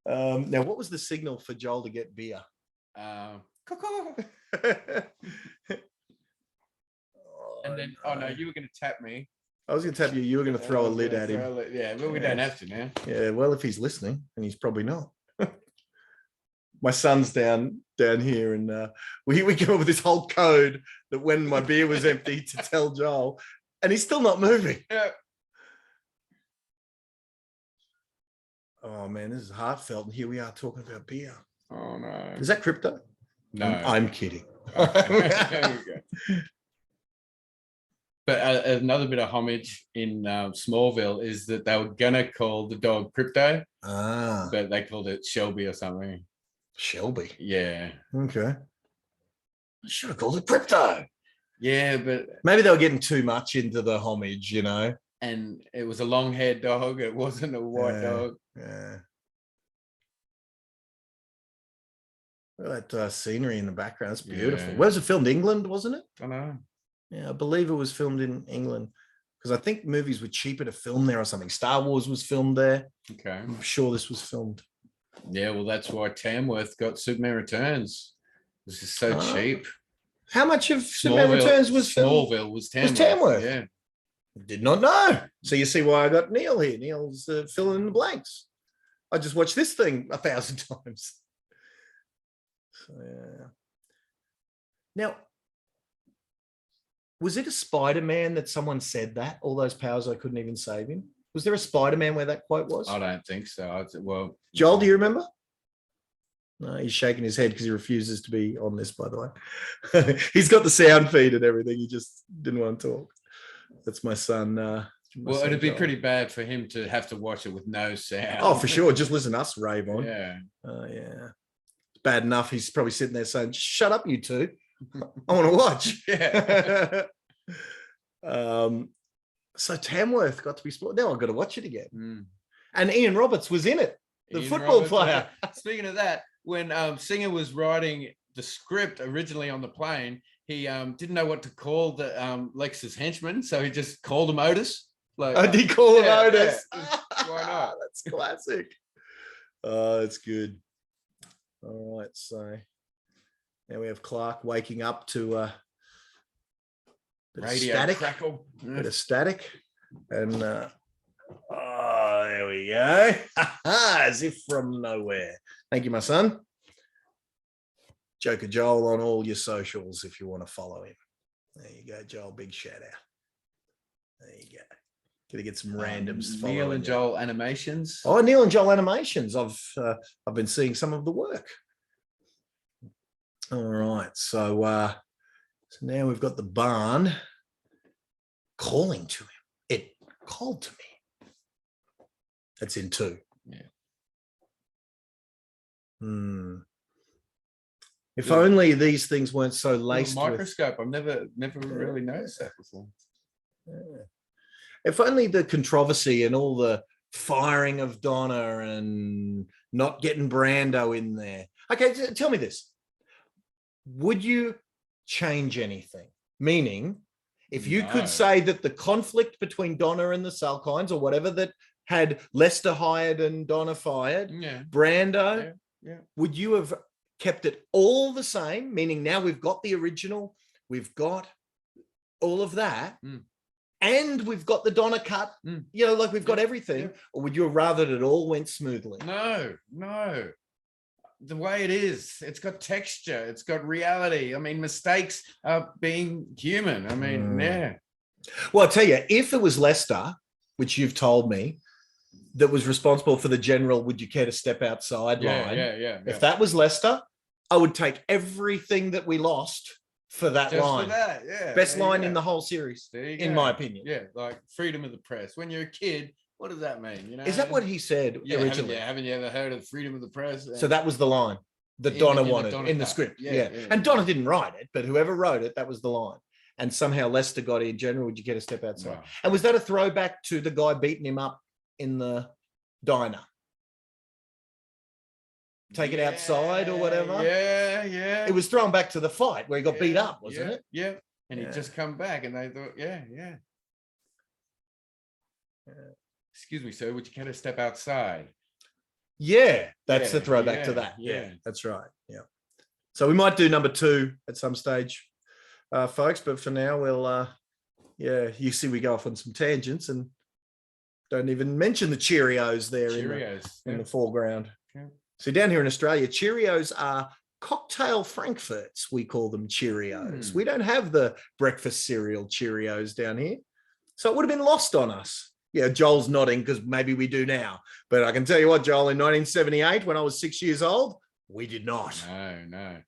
Now, what was the signal for Joel to get beer? And then, no, you were going to tap me. I was going to tap you. You were going to throw a lid at him. Yeah, but we don't have to now. Yeah, well, if he's listening, and he's probably not. My son's down here, and we came up with this whole code that when my beer was empty to tell Joel, and he's still not moving. Yeah. Oh man, this is heartfelt, and here we are talking about beer. Oh no! Is that crypto? No, I'm kidding. There you go. But another bit of homage in Smallville is that they were gonna call the dog Crypto, but they called it Shelby or something. Shelby. Yeah. Okay. I should have called it Crypto. Yeah, but maybe they were getting too much into the homage, you know. And it was a long-haired dog. It wasn't a white dog. Yeah. Look at that scenery in the background. It's beautiful. Where was it filmed? England, wasn't it? I know. Yeah, I believe it was filmed in England because I think movies were cheaper to film there or something. Star Wars was filmed there. Okay. I'm sure this was filmed. Yeah, well, that's why Tamworth got Superman Returns. This is so cheap. How much of Superman Returns was filmed? Smallville was Tamworth. Yeah. Did not know. So you see why I got Neil here. Neil's filling in the blanks. I just watched this thing 1,000 times. So, yeah. Now, was it a Spider-Man that someone said that? All those powers, I couldn't even save him. Was there a Spider-Man where that quote was? I don't think so. Well, Joel, do you remember? No, he's shaking his head because he refuses to be on this, by the way. He's got the sound feed and everything. He just didn't want to talk. That's my son. Well, it'd be pretty bad for him to have to watch it with no sound. Oh, for sure. Just listen to us rave on. Yeah. Yeah. It's bad enough. He's probably sitting there saying, shut up, you two. I want to watch. Yeah. So Tamworth got to be split. Now I've got to watch it again. Mm. And Ian Roberts was in it, the Ian football Roberts, player. Speaking of that, when Singer was writing the script originally on the plane, he didn't know what to call the Lex's henchman, so he just called him Otis. Like, I did call him Otis. Yeah. Why not? That's classic. Oh, that's good. All right, so now we have Clark waking up to a bit Radio of static. crackle. Bit of static. And oh, there we go. As if from nowhere. Thank you, my son. Joker Joel on all your socials if you want to follow him. There you go, Joel. Big shout out. There you go. Gonna get some randoms. Neil and Joel Animations. Oh, Neil and Joel Animations. I've been seeing some of the work. All right, so now we've got the barn calling to him. It called to me. That's in 2. Yeah. If only these things weren't so laced microscope. I've never really noticed that before. Yeah. If only the controversy and all the firing of Donna and not getting Brando in there. Okay, tell me this. Would you change anything? Meaning, if you could say that the conflict between Donna and the Salkinds or whatever that had Lester hired and Donna fired, Brando, would you have kept it all the same? Meaning now we've got the original, we've got all of that, and we've got the Donna cut, you know, like we've got everything. Or would you have rather it all went smoothly? No. The way it is, it's got texture, it's got reality. I mean, mistakes are being human. I mean, Well, I'll tell you, if it was Lester, which you've told me, that was responsible for the general, would you care to step outside line? If that was Lester, I would take everything that we lost for that just line. For that, Best line in the whole series, in my opinion. Yeah, like freedom of the press. When you're a kid, what does that mean? You know, is that what he said originally? Haven't you ever heard of freedom of the press? So that was the line that Donna wanted in the script. Yeah. And Donna didn't write it, but whoever wrote it, that was the line. And somehow Lester got in general. Would you get a step outside? Wow. And was that a throwback to the guy beating him up in the diner? Take it outside or whatever. Yeah. It was thrown back to the fight where he got beat up, wasn't it? Yeah. And he'd just come back and they thought, excuse me, sir, would you care to step outside? Yeah, that's the throwback to that. Yeah, that's right. Yeah. So we might do number 2 at some stage, folks. But for now, we'll, you see we go off on some tangents and don't even mention the Cheerios there in the foreground. Okay. So down here in Australia, Cheerios are cocktail frankfurts. We call them Cheerios. We don't have the breakfast cereal Cheerios down here. So it would have been lost on us. Yeah, Joel's nodding because maybe we do now. But I can tell you what, Joel, in 1978, when I was 6 years old, we did not. No.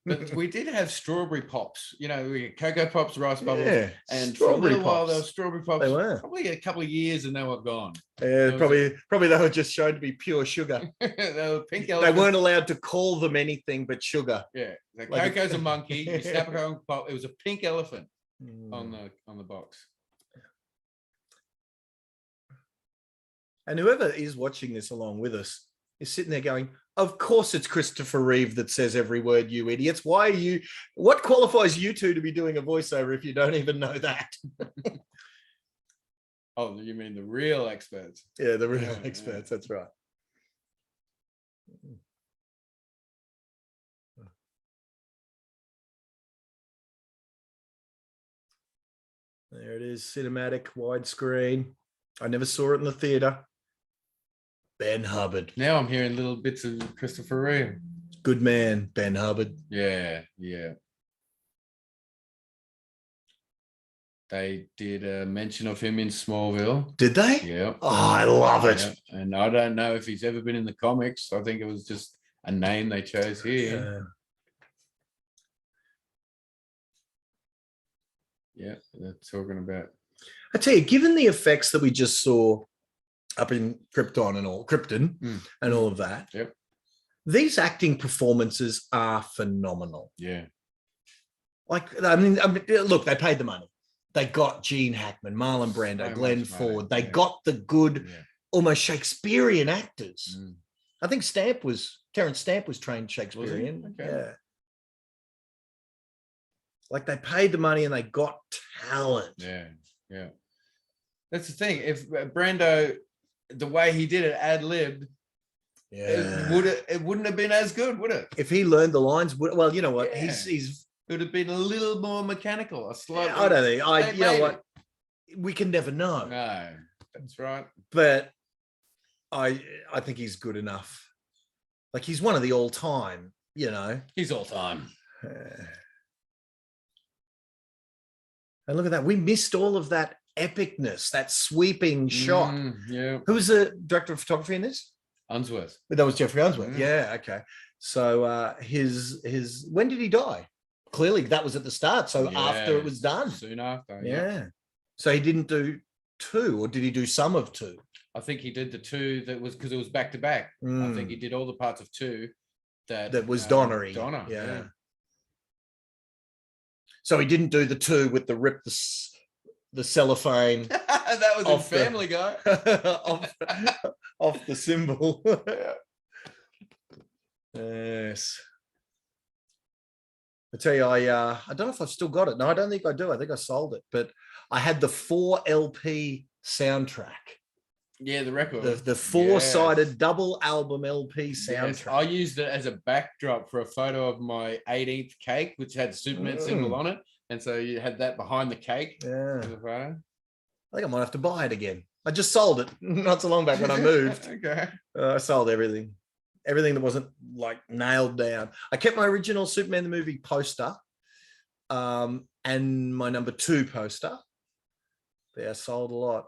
But we did have strawberry pops. You know, we had Cocoa Pops, Rice Bubbles. And for a little while, there were strawberry pops. They were. Probably a couple of years and they were gone. Probably they were just shown to be pure sugar. They were pink elephants. They weren't allowed to call them anything but sugar. Yeah. The Coco's a monkey. You snap a Cocoa Pop. It was a pink elephant on the box. And whoever is watching this along with us is sitting there going, of course it's Christopher Reeve that says every word, you idiots. What qualifies you two to be doing a voiceover if you don't even know that? Oh, you mean the real experts? Yeah, the real Yeah, experts. That's right. There it is, cinematic widescreen. I never saw it in the theater. Ben Hubbard. Now I'm hearing little bits of Christopher Reeve. Good man, Ben Hubbard. Yeah, yeah. They did a mention of him in Smallville. Did they? Yeah. Oh, I love it. Yeah. And I don't know if he's ever been in the comics. I think it was just a name they chose here. Yeah, they're talking about. I tell you, given the effects that we just saw up in Krypton and all of that, yep, these acting performances are phenomenal. Yeah. Like, I mean, look, they paid the money. They got Gene Hackman, Marlon Brando, Glenn Ford. They got the good, almost Shakespearean actors. I think Terrence Stamp was trained Shakespearean. Okay. Yeah. Like, they paid the money and they got talent. Yeah, yeah. That's the thing. If Brando, the way he did it, ad-libbed, it wouldn't have been as good, would it? If he learned the lines, well, you know what? Yeah. He's it would have been a little more mechanical. I don't think. You know what? We can never know. No, that's right. But I think he's good enough. Like, he's one of the all-time. You know, he's all-time. And look at that. We missed all of that epicness, that sweeping shot. Yeah. Who was the director of photography in this? Unsworth. That was Jeffrey Unsworth. Yeah. Okay. So his when did he die? Clearly that was at the start. So after it was done. Soon after. Yeah. So he didn't do 2, or did he do some of 2? I think he did the 2 that was because it was back to back. I think he did all the parts of 2 that was Donnery. Donner. Yeah. So he didn't do the 2 with the cellophane. That was in Family Guy. off the symbol. Yes. I tell you, I don't know if I've still got it. No, I don't think I do. I think I sold it. But I had the 4 LP soundtrack. Yeah, the record. The 4-sided double album LP soundtrack. Yes, I used it as a backdrop for a photo of my 18th cake, which had Superman symbol on it. And so you had that behind the cake. Yeah. The photo. I think I might have to buy it again. I just sold it not so long back when I moved. Okay. I sold everything. Everything that wasn't like nailed down. I kept my original Superman the movie poster and my number 2 poster. Yeah, I sold a lot.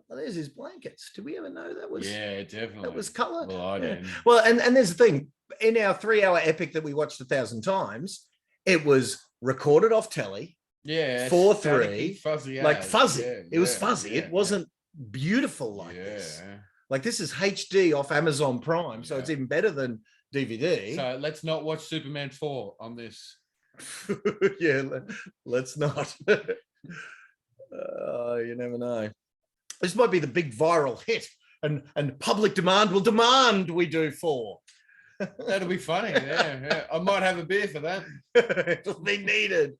Well, there's his blankets. Did we ever know that was? Yeah, definitely. That was colored. Well, I didn't. Well, and there's the thing. In our 3-hour epic that we watched 1,000 times, it was recorded off telly. Yeah. 4:3. Fuzzy. Like fuzzy. Yeah, it was fuzzy. It wasn't beautiful like this. Like, this is HD off Amazon Prime, so it's even better than DVD. So let's not watch Superman 4 on this. Yeah, let's not. You never know. This might be the big viral hit, and public demand will demand we do 4. That'll be funny. Yeah. I might have a beer for that. It'll be needed.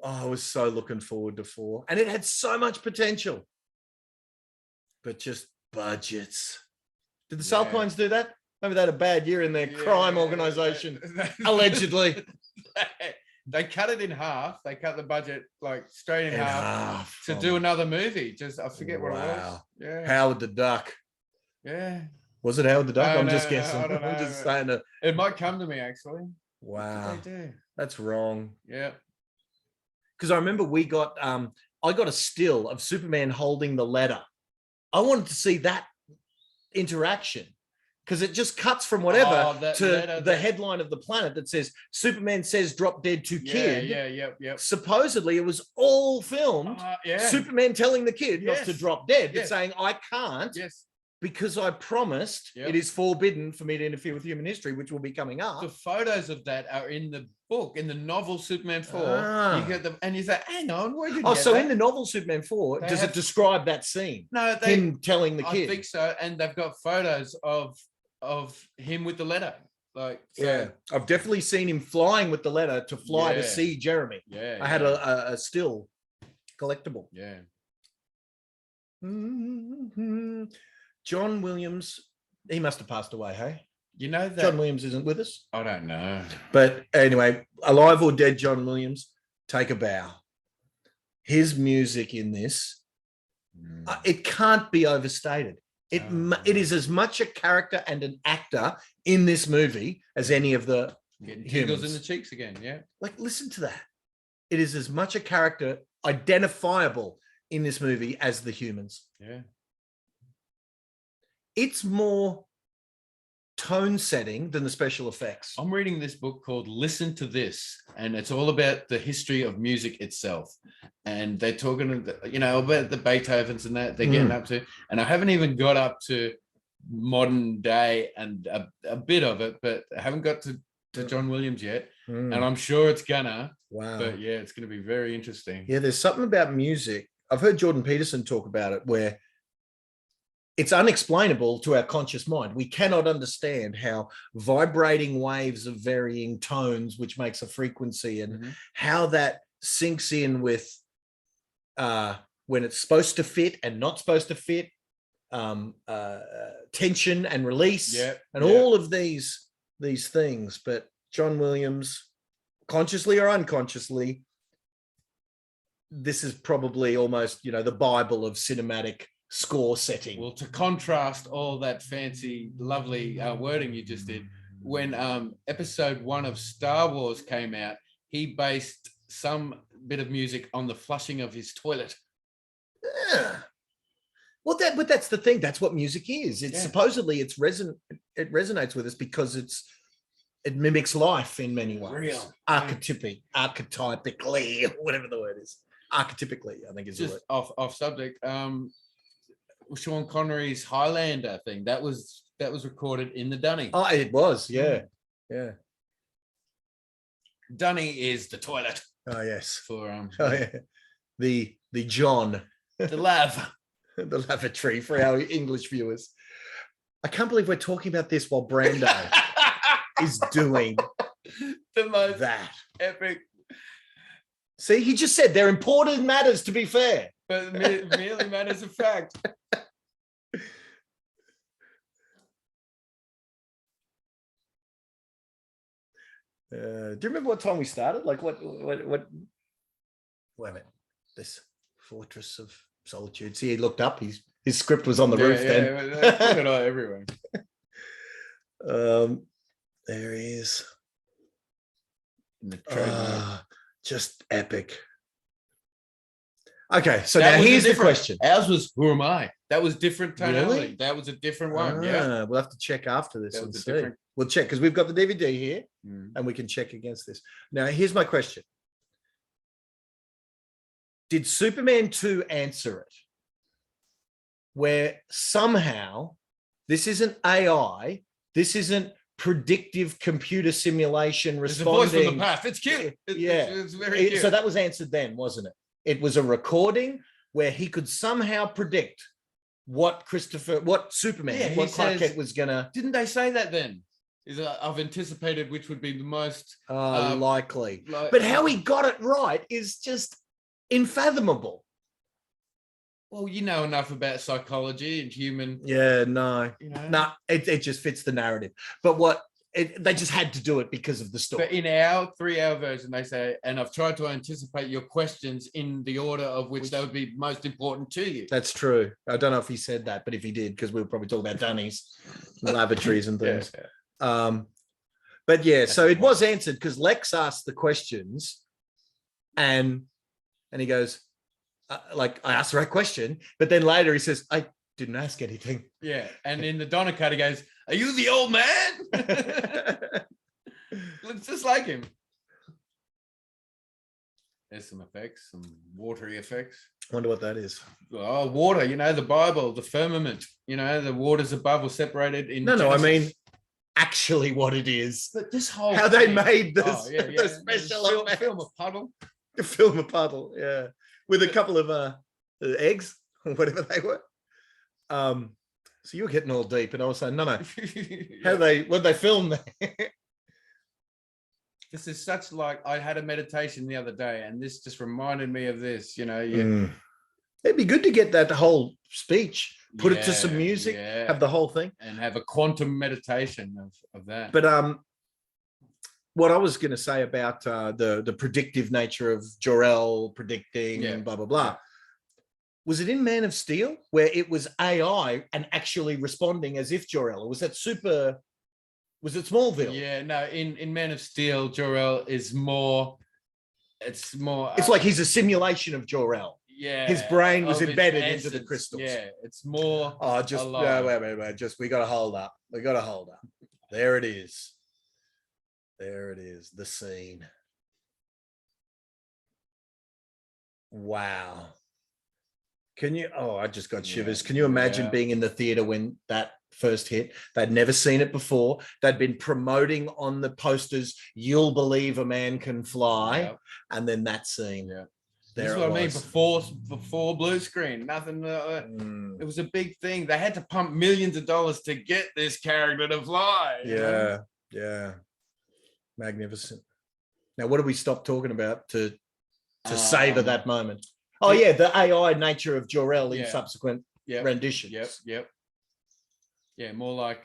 I was so looking forward to 4, and it had so much potential, but just budgets. Did the Salkinds do that? Maybe they had a bad year in their crime organization, allegedly. They cut it in half. They cut the budget like straight in half to do another movie. Just I forget what it was. Yeah, Howard the Duck. Yeah, was it Howard the Duck? I'm just guessing. I don't know. I'm just saying it. It might come to me actually. Wow, what did they do? That's wrong. Yeah, because I remember we got I got a still of Superman holding the letter. I wanted to see that interaction, because it just cuts from whatever to the headline of the Planet that says Superman says drop dead to kid. Yeah. Supposedly it was all filmed. Superman telling the kid not to drop dead, but saying I can't because I promised it is forbidden for me to interfere with human history, which will be coming up. The photos of that are in the book, in the novel Superman 4. You get them, and you say, hang on, where did you get that? In the novel Superman 4, does it describe that scene? No, him telling the kid. I think so, and they've got photos of him with the letter. Like, I've definitely seen him flying with the letter to fly to see Jeremy. Yeah, I had a still collectible. Yeah. Mhm. John Williams, he must have passed away, hey? You know that John Williams isn't with us. I don't know. But anyway, alive or dead John Williams, take a bow. His music in this, it can't be overstated. It is as much a character and an actor in this movie as any of the Getting humans. tingles in the cheeks again. Yeah. Like, listen to that. It is as much a character identifiable in this movie as the humans. Yeah. It's more tone setting than the special effects. I'm reading this book called Listen to This, and it's all about the history of music itself. And they're talking, you know, about the Beethovens and that they're getting up to. And I haven't even got up to modern day and a bit of it, but I haven't got to John Williams yet. And I'm sure it's gonna. Wow. But yeah, it's going to be very interesting. Yeah, there's something about music. I've heard Jordan Peterson talk about it where it's unexplainable to our conscious mind. We cannot understand how vibrating waves of varying tones, which makes a frequency, and how that sinks in with when it's supposed to fit and not supposed to fit, tension and release, and all of these things. But John Williams, consciously or unconsciously, this is probably almost, you know, the Bible of cinematic score setting. Well, to contrast all that fancy, lovely wording you just did, when episode 1 of Star Wars came out, he based some bit of music on the flushing of his toilet. Yeah. Well, but that's the thing. That's what music is. It's supposedly it resonates with us because it mimics life in many ways. Real. Archetypically, whatever the word is. Archetypically, I think is just the word. Off subject. Sean Connery's Highlander thing that was recorded in the Dunny. Oh, it was, yeah. Dunny is the toilet. Oh yes. For the John, the lav. The lavatory for our English viewers. I can't believe we're talking about this while Brando is doing the most that epic. See, he just said they're important matters, to be fair. But merely matters of fact. Do you remember what time we started? Like what? Wait a minute. This Fortress of Solitude. See, he looked up. His script was on the roof then. Put it all everywhere. There he is. In the trademark. Just epic. Okay, so now here's the question. Ours was Who Am I? That was different tonality. Really? That was a different one. Yeah. We'll have to check after this and see. Different... We'll check because we've got the DVD here and we can check against this. Now, here's my question. Did Superman 2 answer it? Where somehow this isn't AI, this isn't predictive computer simulation responding. It's a voice from the past. It's cute. It's very cute. So that was answered then, wasn't it? It was a recording where he could somehow predict what Superman, what Clark Kent was gonna. Didn't they say that then? I've anticipated which would be the most likely. But how he got it right is just unfathomable. Well, you know enough about psychology and human. Yeah, no, it just fits the narrative. But they just had to do it because of the story. But in our 3-hour version, they say, and I've tried to anticipate your questions in the order of which they would be most important to you. That's true. I don't know if he said that, but if he did, because we were probably talking about dunnies, lavatories and things. But yeah, so it was answered because Lex asked the questions and he goes, I asked the right question, but then later he says, I didn't ask anything. Yeah, and in the Donna cut, he goes, "Are you the old man?" Looks just like him. There's some effects, some watery effects. I wonder what that is. Oh, water, the Bible, the firmament, the waters above were separated in No, I mean actually what it is. But this whole how they made this the special film a puddle. Film a puddle, yeah. With a couple of eggs or whatever they were. So you were getting all deep, and I was saying, no. What they filmed there? this is such like, I had a meditation the other day, and this just reminded me of this. You know, it'd be good to get that whole speech, put it to some music, yeah. have the whole thing, and have a quantum meditation of that. But what I was going to say about the predictive nature of Jor-el predicting, blah blah blah. Yeah. Was it in Man of Steel where it was AI and actually responding as if Jor-el? Or was that super? Was it Smallville? Yeah, no. In Man of Steel, Jor-el is more. It's more. It's like he's a simulation of Jor-el. Yeah, his brain was embedded into the crystals. Yeah, it's more. Oh, just wait. Just we got to hold up. We got to hold up. There it is. There it is. The scene. Wow. Can you? Oh, I just got shivers. Can you imagine being in the theater when that first hit? They'd never seen it before. They'd been promoting on the posters, "You'll believe a man can fly," and then that scene. Yeah. That's what I mean. Before blue screen, nothing. It was a big thing. They had to pump millions of dollars to get this character to fly. Yeah. Magnificent. Now, what do we stop talking about to savor that moment? Oh yeah, the AI nature of Jor-el in subsequent renditions. Yep. Yeah, more like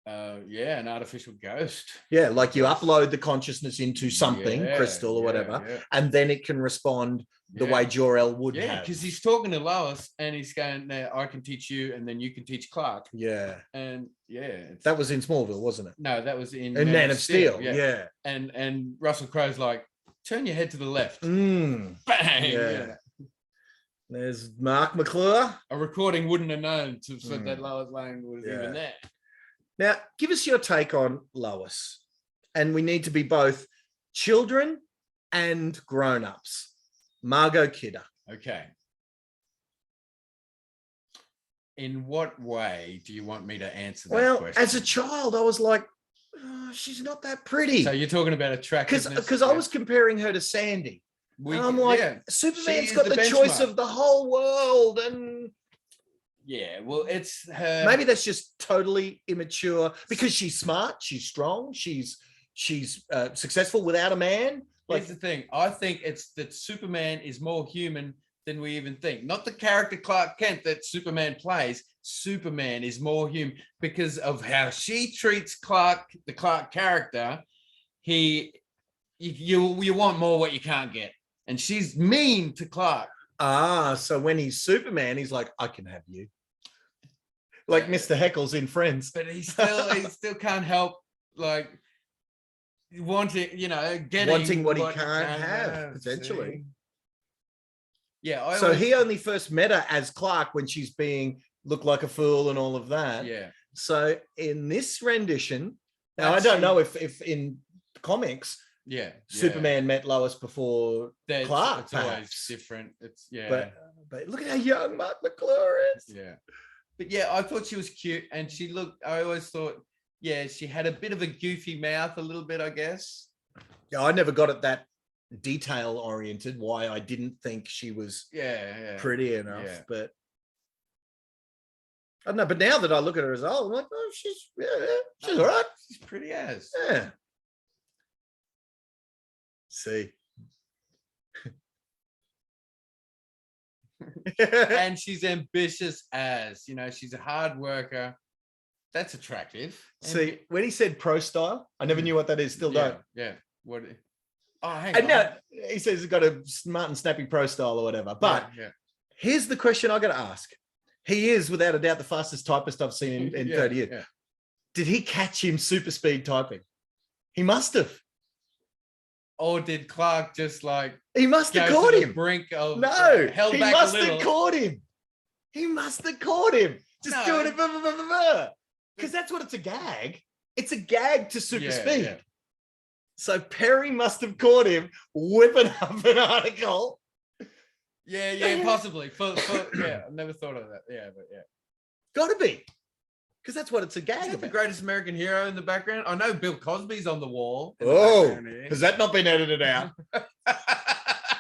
an artificial ghost. Yeah, like you upload the consciousness into something, crystal or whatever, and then it can respond the way Jor-el would have. Yeah, because he's talking to Lois and he's going, "Now I can teach you, and then you can teach Clark." Yeah. And that was in Smallville, wasn't it? No, that was in Man of Steel. Yeah. And Russell Crowe's like, "Turn your head to the left." Bang. Yeah. There's Mark McClure. A recording wouldn't have known that Lois Lane was even there. Now, give us your take on Lois. And we need to be both children and grown-ups. Margot Kidder. Okay. In what way do you want me to answer that question? Well, as a child, I was like, oh, she's not that pretty. So you're talking about attractiveness? Because I was comparing her to Sandy. And I'm like, Superman's got the choice of the whole world. And yeah, well, it's her. Maybe that's just totally immature because she's smart, she's strong, she's successful without a man. Here's the thing. I think it's that Superman is more human than we even think. Not the character Clark Kent that Superman plays. Superman is more human because of how she treats the Clark character. You want more what you can't get. And she's mean to Clark. So when he's Superman, he's like, I can have you. Like Mr. Heckles in Friends. But he still can't help like wanting what he can't have potentially. Yeah. So he only first met her as Clark when she's looked like a fool and all of that. Yeah. So in this rendition, now I don't know if in comics, Superman met Lois before Clark. It's always different. It's but look at how young Mark McClure is. Yeah. But yeah, I thought she was cute, and I always thought, she had a bit of a goofy mouth, a little bit, I guess. Yeah, I never got it that detail oriented. Why I didn't think she was pretty enough, but I don't know. But now that I look at her as old, I'm like, oh, she's all right. She's pretty as. Yeah. See. And she's ambitious as, she's a hard worker. That's attractive. See, when he said pro style, I never knew what that is. Still don't. Yeah. What? Oh, hang on. Now he says he's got a smart and snappy pro style or whatever. But here's the question I got to ask. He is, without a doubt, the fastest typist I've seen in 30 years. Yeah. Did he catch him super speed typing? He must have. Or did Clark just he must have caught him? Brink of held back must have caught him. He must have caught him. Just doing it because that's what it's a gag. It's a gag to super speed. Yeah. So Perry must have caught him whipping up an article. Yeah, possibly. I've never thought of that. Yeah, but gotta be. Because that's what it's a gag about. The greatest American hero in the background. I know Bill Cosby's on the wall. Has that not been edited out?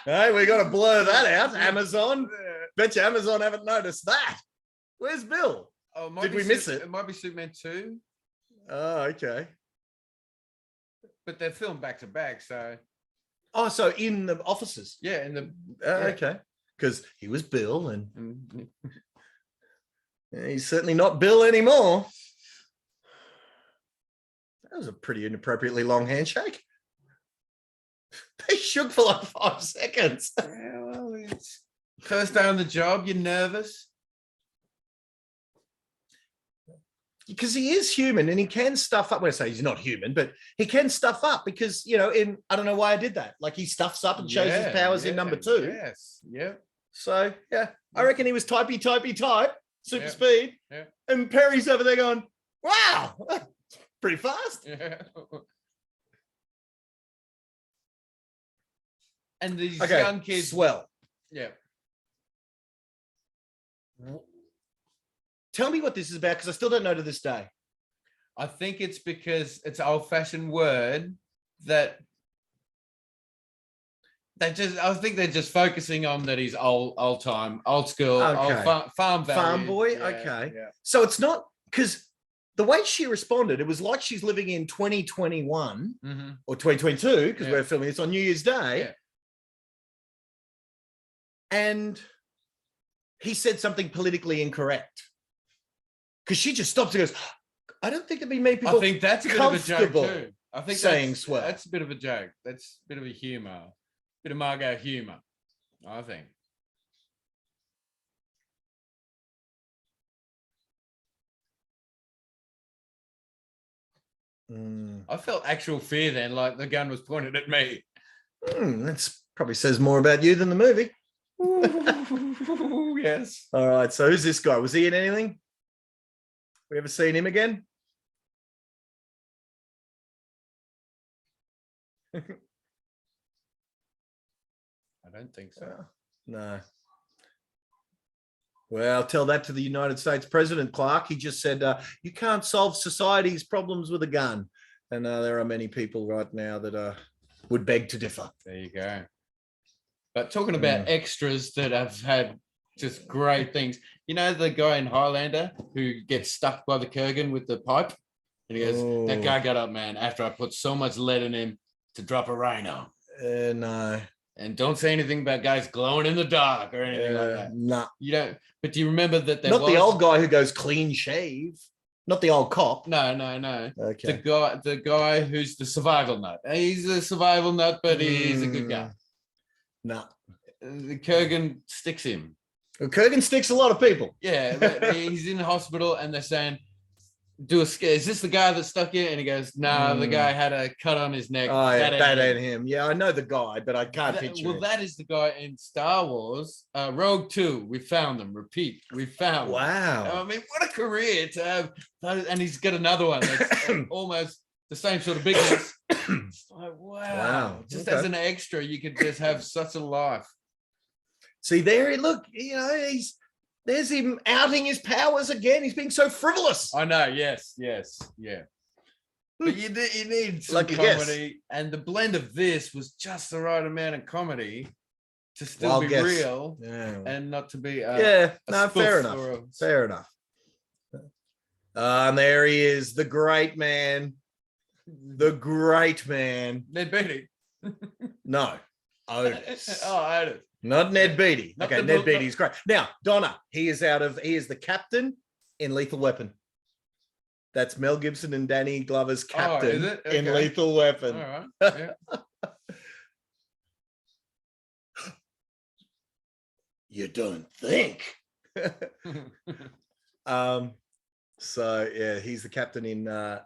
Hey, we got to blur that out. Amazon. Bet you Amazon haven't noticed that. Where's Bill? Did we miss it? It might be Superman 2. Oh, okay. but they're filmed back to back. So, oh, so in the offices. yeah, in the Okay, because he was Bill, and Mm. he's certainly not Bill anymore. That was a pretty inappropriately long handshake. They shook for like 5 seconds. Yeah, well, it's first day on the job. You're nervous. Because he is human and he can stuff up. When I say he's not human, but he can stuff up because, you know, I don't know why I did that. Like he stuffs up and shows his powers in number 2. Yes. Yep. So, yeah, I reckon he was type, super Yeah. speed. Yeah. And Perry's over there going, wow, pretty fast. Yeah. And these young kids. Swell. Yeah. Tell me what this is about, because I still don't know to this day. I think it's because it's an old-fashioned word that I think they're just focusing on that he's old time, old school, old farm values. Farm boy, Yeah, okay. Yeah. So it's not, because the way she responded, it was like she's living in 2021 or 2022, because we're filming this on New Year's Day. Yeah. And he said something politically incorrect. Because she just stops and goes, I don't think there'd be many people. I think that's a bit of a joke too. I think saying swell. That's a bit of a joke. That's a bit of a humor, bit of Margot humor, I think. I felt actual fear then, like the gun was pointed at me. That probably says more about you than the movie. Yes. All right. So who's this guy? Was he in anything? We ever seen him again? I don't think so. No. Well, tell that to the United States President, Clark. He just said, you can't solve society's problems with a gun. And there are many people right now that would beg to differ. There you go. But talking about extras that have had just great things. You know, the guy in Highlander who gets stuck by the Kurgan with the pipe? And he goes, that guy got up, man, after I put so much lead in him to drop a rhino. No. And don't say anything about guys glowing in the dark or anything like that. No. You don't, but do you remember that there Not was... the old guy who goes clean shave. Not the old cop. No. Okay. The guy who's the survival nut. He's a survival nut, but he's a good guy. No. The Kurgan sticks him. Well, Kurgan sticks a lot of people. Yeah, he's in the hospital and they're saying, is this the guy that stuck you? And he goes, no, the guy had a cut on his neck. Oh, yeah, that ain't him. Yeah, I know the guy, but I can't picture him. Well, that is the guy in Star Wars. Rogue 2, we found them. Repeat, we found them. Wow. I mean, what a career to have. And he's got another one that's almost the same sort of bigness. It's like, wow. Just as an extra, you could just have such a life. See, there, look, you know, there's him outing his powers again. He's being so frivolous. I know, yes, yeah. But you need some comedy, and the blend of this was just the right amount of comedy to still be real and not to be fair enough. Fair enough. And there he is, the great man. Ned Beatty. No, Otis. Otis. Not Ned Beatty. Not okay, Ned Beatty's great. Now, Donna, he is the captain in Lethal Weapon. That's Mel Gibson and Danny Glover's captain in Lethal Weapon. All right. Yeah. You don't think. So yeah, he's the captain in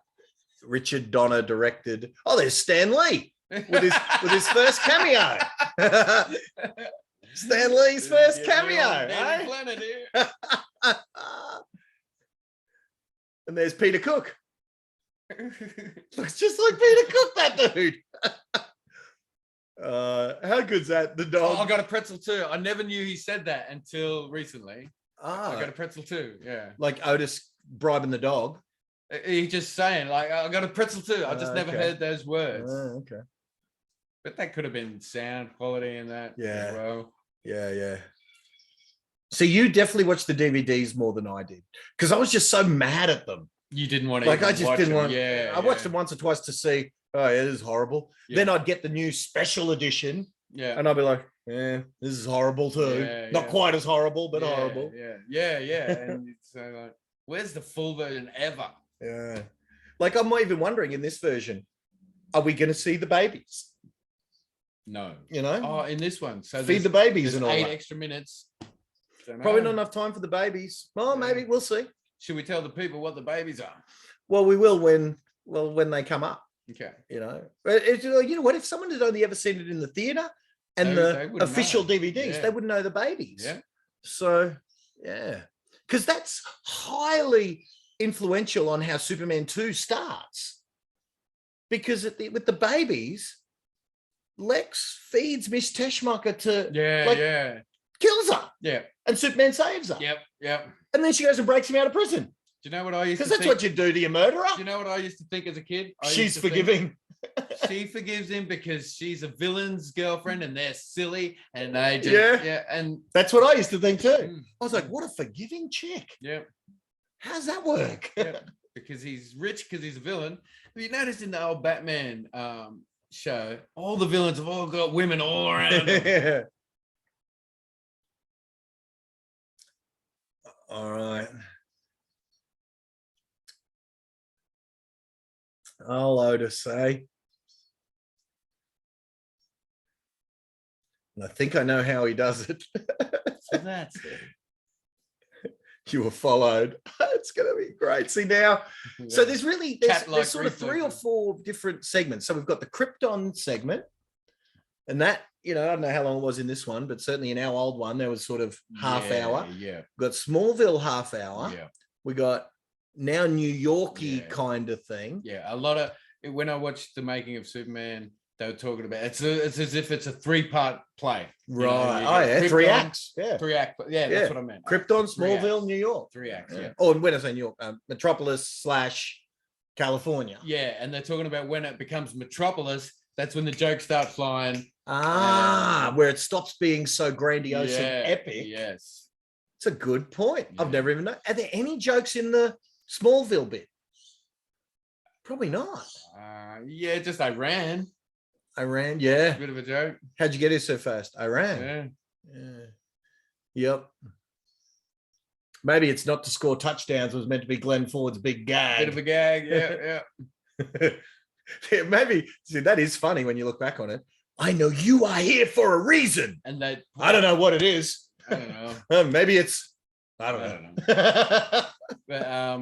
Richard Donner directed. Oh, there's Stan Lee with his first cameo. Stan Lee's first cameo. Eh? Planet here. And there's Peter Cook. Looks just like Peter Cook, that dude. How good's that? The dog. Oh, I got a pretzel too. I never knew he said that until recently. I got a pretzel too. Yeah. Like Otis bribing the dog. He's just saying, like, I got a pretzel too. I just never heard those words. Okay. But that could have been sound quality in that as well. Yeah. So you definitely watched the DVDs more than I did, because I was just so mad at them. You didn't want to I just didn't want. Yeah. I watched them once or twice to see oh yeah, this is horrible. Yeah. Then I'd get the new special edition, Yeah. and I'd be like, yeah, this is horrible too. Yeah, Not yeah. quite as horrible, but Yeah, horrible. Yeah. And it's like, where's the full version ever? Yeah. Like I'm even wondering in this version, are we going to see the babies? No. You know? Oh, in this one. So feed the babies and all 8 that. extra minutes. Probably not enough time for the babies. Well, maybe we'll see. Should we tell the people what the babies are? Well, we will when they come up. Okay. You know, you know what? If someone had only ever seen it in the theater and They the wouldn't official know. DVDs, Yeah. they wouldn't know the babies. Yeah. So, yeah, because that's highly influential on how Superman 2 starts. Because with the babies, Lex feeds Miss Teschmacher to kills her. Yeah. And Superman saves her. Yep. And then she goes and breaks him out of prison. Do you know what I used to Because think? that's what you do to your murderer. Do you know what I used to think as a kid? She's forgiving. She forgives him because she's a villain's girlfriend and they're silly and they just and that's what I used to think too. Mm. I was like, what a forgiving chick. Yeah. How's that work? Yeah. Because he's rich because he's a villain. Have you noticed in the old Batman show, all the villains have all got women all around them. All right. I'll Otis say. And I think I know how he does it. So that's it. You were followed. It's going to be great. See now, so there's sort of 3 or 4 different segments. So we've got the Krypton segment, and that, you know, I don't know how long it was in this one, but certainly in our old one, there was sort of half hour. Yeah. We've got Smallville half hour. Yeah. We got now New York-y kind of thing. Yeah. A lot of when I watched the making of Superman, they were talking about it's as if it's a 3-part play. Right. You know, Krypton, 3 acts. Yeah. 3 acts. Yeah, that's what I meant. Krypton, 3 Smallville, acts. New York. 3 acts. Yeah. Or when I say New York, Metropolis / California. Yeah, and they're talking about when it becomes Metropolis. That's when the jokes start flying. Where it stops being so grandiose and epic. Yes. It's a good point. Yeah. I've never even known. Are there any jokes in the Smallville bit? Probably not. Yeah, just Iran. Iran, yeah. Bit of a joke. How'd you get here so fast? Iran. Yeah. Yep. Maybe it's not to score touchdowns. It was meant to be Glenn Ford's big gag. Bit of a gag. Yeah. Yeah, maybe. See, that is funny when you look back on it. I know you are here for a reason. And they. I don't know what it is. I don't know. Maybe it's. I don't know. But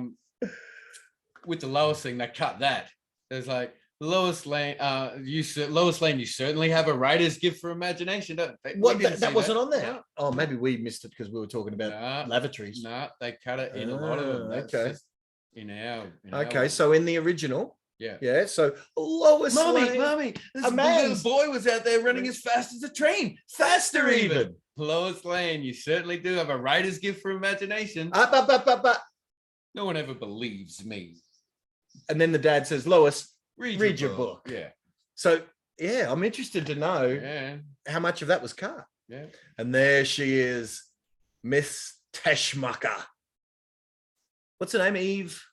with the Lois thing, they cut that. There's like Lois Lane. Lois Lane. You certainly have a writer's gift for imagination, don't they? What? That wasn't on there. No. Oh, maybe we missed it because we were talking about lavatories. No, they cut it in a lot of them. That's okay. just in our. Okay, so in the original. Yeah. Yeah. So Lois Lane. Mommy, this little boy was out there running as fast as a train. Faster even. Lois Lane, you certainly do have a writer's gift for imagination. Up. No one ever believes me. And then the dad says, Lois, read your book. Yeah. So, yeah, I'm interested to know how much of that was cut. Yeah. And there she is, Miss Teschmacher. What's her name? Eve.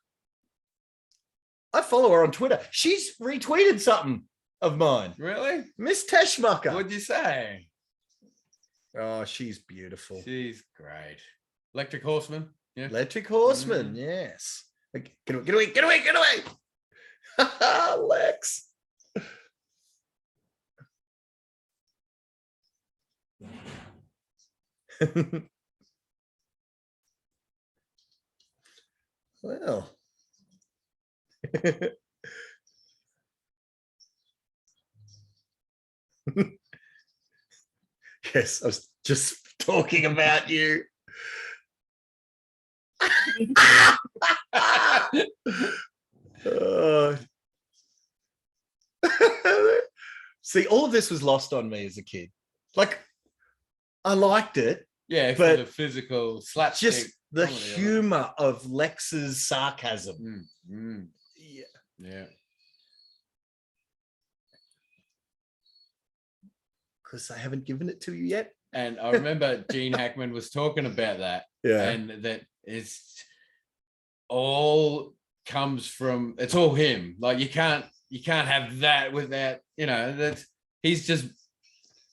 I follow her on Twitter. She's retweeted something of mine. Really? Miss Teschmacher. What'd you say? Oh, she's beautiful. She's great. Electric Horseman. Yeah. Electric Horseman. Yes. Get away. Lex. Well. Yes, I was just talking about you. See, all of this was lost on me as a kid. Like, I liked it. Yeah, but for the physical slapstick. Just the humor of Lex's sarcasm. Yeah. Because I haven't given it to you yet. And I remember Gene Hackman was talking about that. Yeah. And that it's all comes from, it's all him. Like you can't you can't have that without, he's just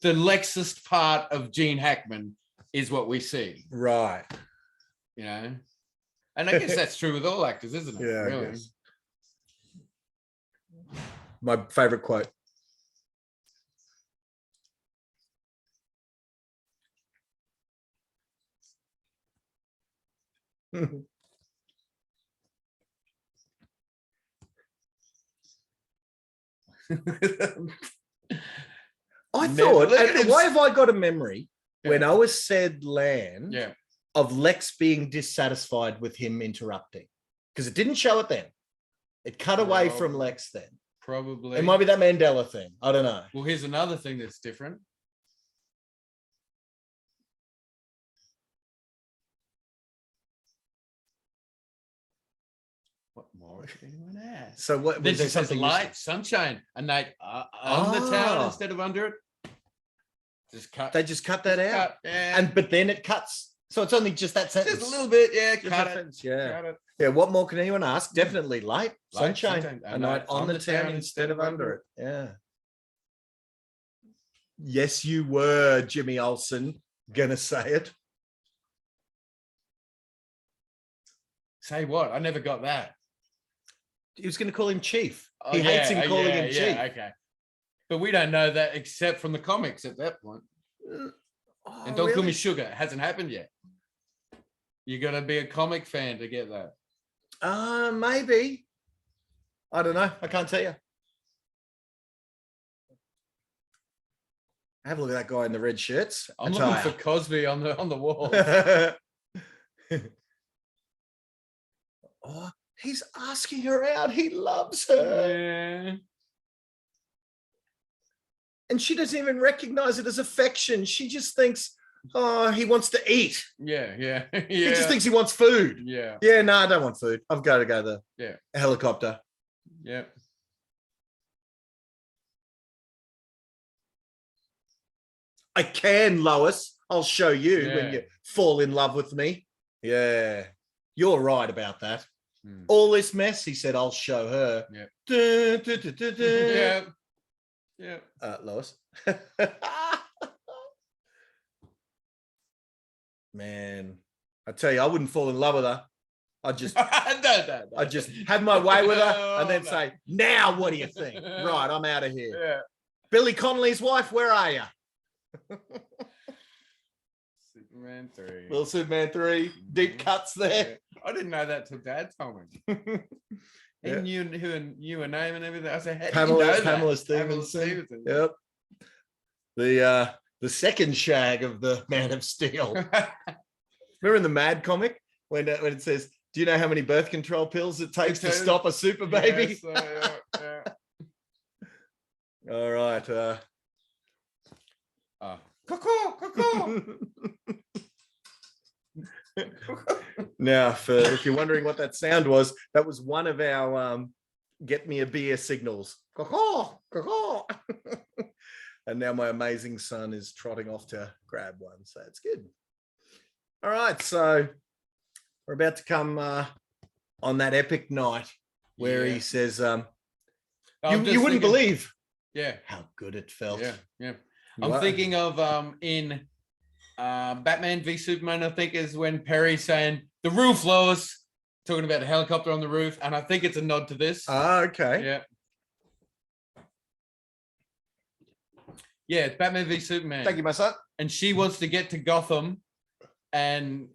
the Lexus part of Gene Hackman is what we see. Right. And I guess that's true with all actors, isn't it? Yeah, really. My favorite quote. I thought, why have I got a memory when Otis said land of Lex being dissatisfied with him interrupting? Because it didn't show it then. It cut away from Lex then. Probably. It might be that Mandela thing. I don't know. Well, here's another thing that's different. What more could anyone ask? So what? Then she says light, sunshine, and they on the town instead of under it. They just cut that out, but then it cuts. So it's only just that sentence. Just a little bit, cut it. Cut it. What more can anyone ask? Definitely light, sunshine, a night on the town instead of under it. Yeah. Yes, you were, Jimmy Olsen, gonna say it. Say what? I never got that. He was going to call him Chief. He hates him calling him Chief. Okay. But we don't know that except from the comics at that point. And don't call me Sugar. It hasn't happened yet. You got to be a comic fan to get that. Maybe. I don't know. I can't tell you. Have a look at that guy in the red shirts. I'm looking for Cosby on the wall. Oh, he's asking her out. He loves her. Yeah. And she doesn't even recognize it as affection. She just thinks, oh, he wants to eat. Yeah. He just thinks he wants food. Yeah. Yeah, no, I don't want food. I've got to go to the helicopter. Yeah. I can, Lois. I'll show you when you fall in love with me. Yeah. You're right about that. All this mess, he said, I'll show her. Yeah. Lois. Man, I tell you, I wouldn't fall in love with her. I'd just, I'd just have my way with her and then say, now what do you think? Right, I'm out of here. Yeah. Billy Connolly's wife, where are you? Superman 3. Little Superman 3. Deep cuts there. Yeah. I didn't know that till Dad told me. He knew who a name and everything. I said, Pamela Stevenson. Yep. The second shag of the Man of Steel. Remember in the Mad comic when it says, do you know how many birth control pills it takes to stop a super baby? Yes, All right. Cuckoo. Now, if you're wondering what that sound was, that was one of our get me a beer signals. And now my amazing son is trotting off to grab one. So it's good. All right. So we're about to come on that epic night where he says, you wouldn't believe how good it felt. Yeah. I'm thinking of in Batman v Superman, I think, is when Perry's saying the roof, Lois, talking about the helicopter on the roof, and I think it's a nod to this. Okay. Yeah, it's Batman v Superman. Thank you, my son. And she wants to get to Gotham, and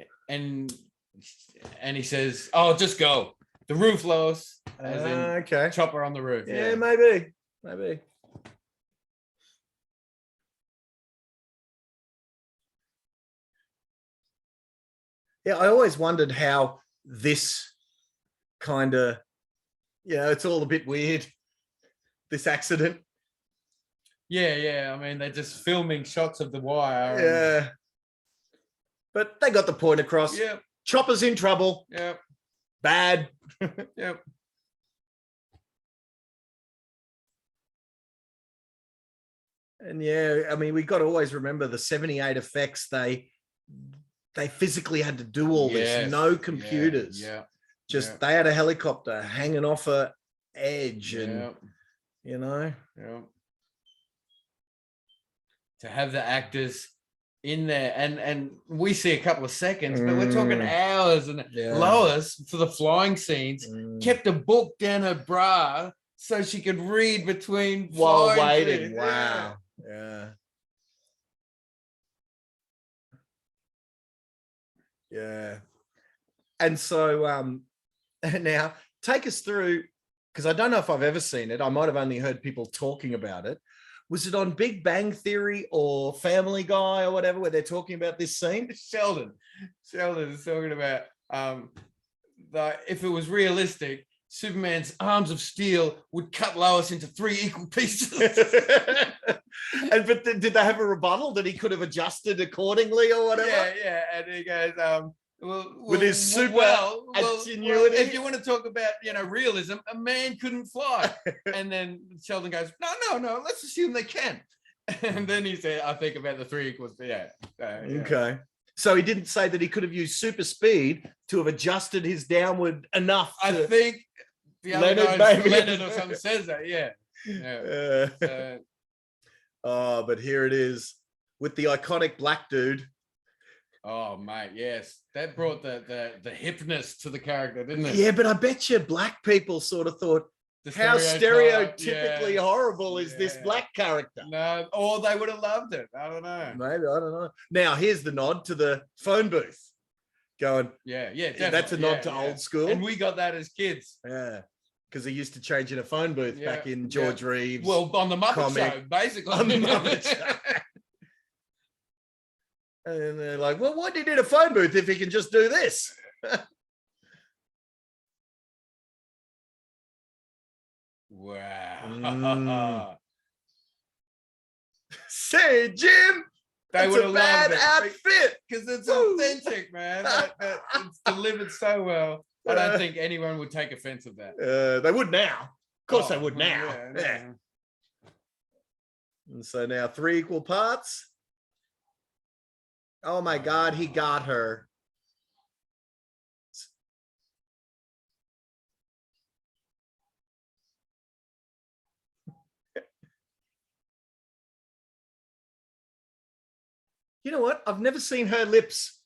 he says, "Oh, just go the roof, Lois." As in chopper on the roof. Yeah, maybe. Yeah, I always wondered how this kind of, it's all a bit weird, this accident. Yeah. I mean, they're just filming shots of the wire. Yeah. But they got the point across. Yeah. Chopper's in trouble. Yeah. Bad. Yep. And I mean, we got to always remember the 78 effects. They physically had to do all this. No computers. Yeah. They had a helicopter hanging off a edge and you know. Yeah. To have the actors in there, and we see a couple of seconds, but we're talking hours. And Lois, for the flying scenes, kept a book down her bra so she could read between while flying waiting. scenes. Wow. Yeah. Yeah. And so now take us through, because I don't know if I've ever seen it. I might have only heard people talking about it. Was it on Big Bang Theory or Family Guy or whatever, where they're talking about this scene? Sheldon is talking about if it was realistic, Superman's arms of steel would cut Lois into 3 equal pieces. But did they have a rebuttal that he could have adjusted accordingly or whatever? Yeah. And he goes, with his super ingenuity. If you want to talk about, realism, a man couldn't fly. And then Sheldon goes, no, let's assume they can. And then he said, I think about the 3 equals. Yeah. Okay. So he didn't say that he could have used super speed to have adjusted his downward enough. I think the other Leonard or something says that. Yeah. But here it is with the iconic black dude. Oh, mate, yes. That brought the hipness to the character, didn't it? Yeah, but I bet you black people sort of thought, how stereotypically horrible is this black character? No, or they would have loved it. I don't know. Maybe, I don't know. Now, here's the nod to the phone booth. Going, definitely. That's a nod to old school. And we got that as kids. Yeah. Because he used to change in a phone booth back in George Reeves. Well, on the Muppet Show, basically. On the Muppet Show. And they're like, well, why do you need a phone booth if he can just do this? Wow. Say, Jim, that's a bad outfit. Because it's authentic, man. It's delivered so well. I don't think anyone would take offense of that. They would now. Of course they would now. Yeah. And so now 3 equal parts. Oh my God, he got her. You know what? I've never seen her lips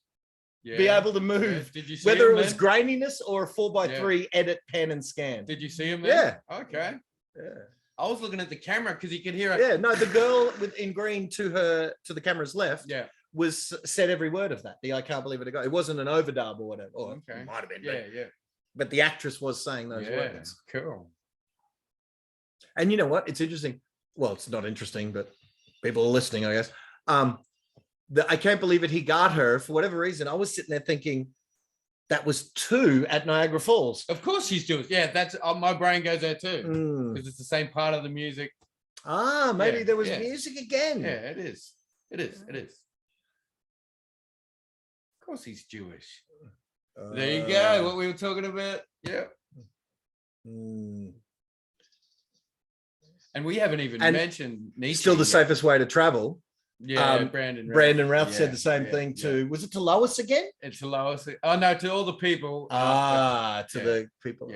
be able to move. Did you see whether it was graininess or a 4x3 edit, pan and scan? Did you see him there? Yeah. Okay. Yeah. I was looking at the camera because you could hear it. Yeah, no, the girl in green to the camera's left said every word of that. I can't believe it. It wasn't an overdub or whatever. Or it might have been. Yeah. But the actress was saying those words. Cool. And you know what? It's interesting. Well, it's not interesting, but people are listening, I guess. I can't believe it. He got her for whatever reason. I was sitting there thinking that was 2 at Niagara Falls. Of course he's doing. Yeah, that's my brain goes there too because it's the same part of the music. Maybe there was music again. Yeah, it is. Of course he's Jewish. There you go. What we were talking about. Yeah. And we haven't even mentioned Nietzsche. Still the safest way to travel. Yeah, Brandon Routh said the same thing too. Was it to Lois again? It's to Lois. Oh no, to all the people. The people.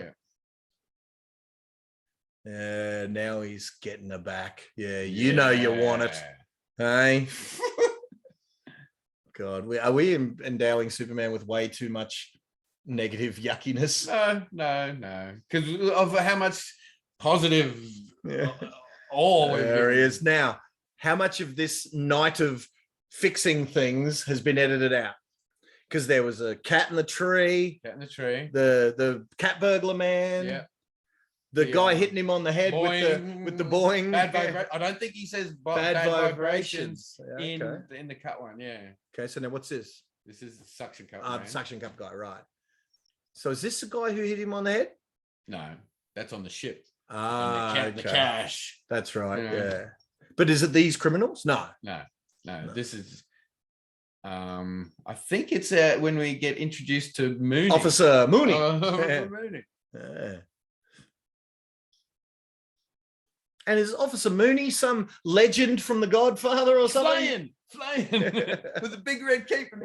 Yeah. Now he's getting her back. Yeah, you know you want it. Hey. God, are we endowing Superman with way too much negative yuckiness? No. Because of how much positive there he is. Now, how much of this night of fixing things has been edited out? Because there was a cat in the tree. The cat burglar man. The guy hitting him on the head with the boing. I don't think he says bad vibrations in the cut one. Yeah. Okay, so now what's this? This is the suction cup. The suction cup guy, right? So is this the guy who hit him on the head? No, that's on the ship. The cash. That's right. Yeah. But is it these criminals? No. This is. I think it's when we get introduced to Mooney. Officer Mooney. Mooney. Yeah. And is Officer Mooney some legend from The Godfather or something? Flying with a big red cape and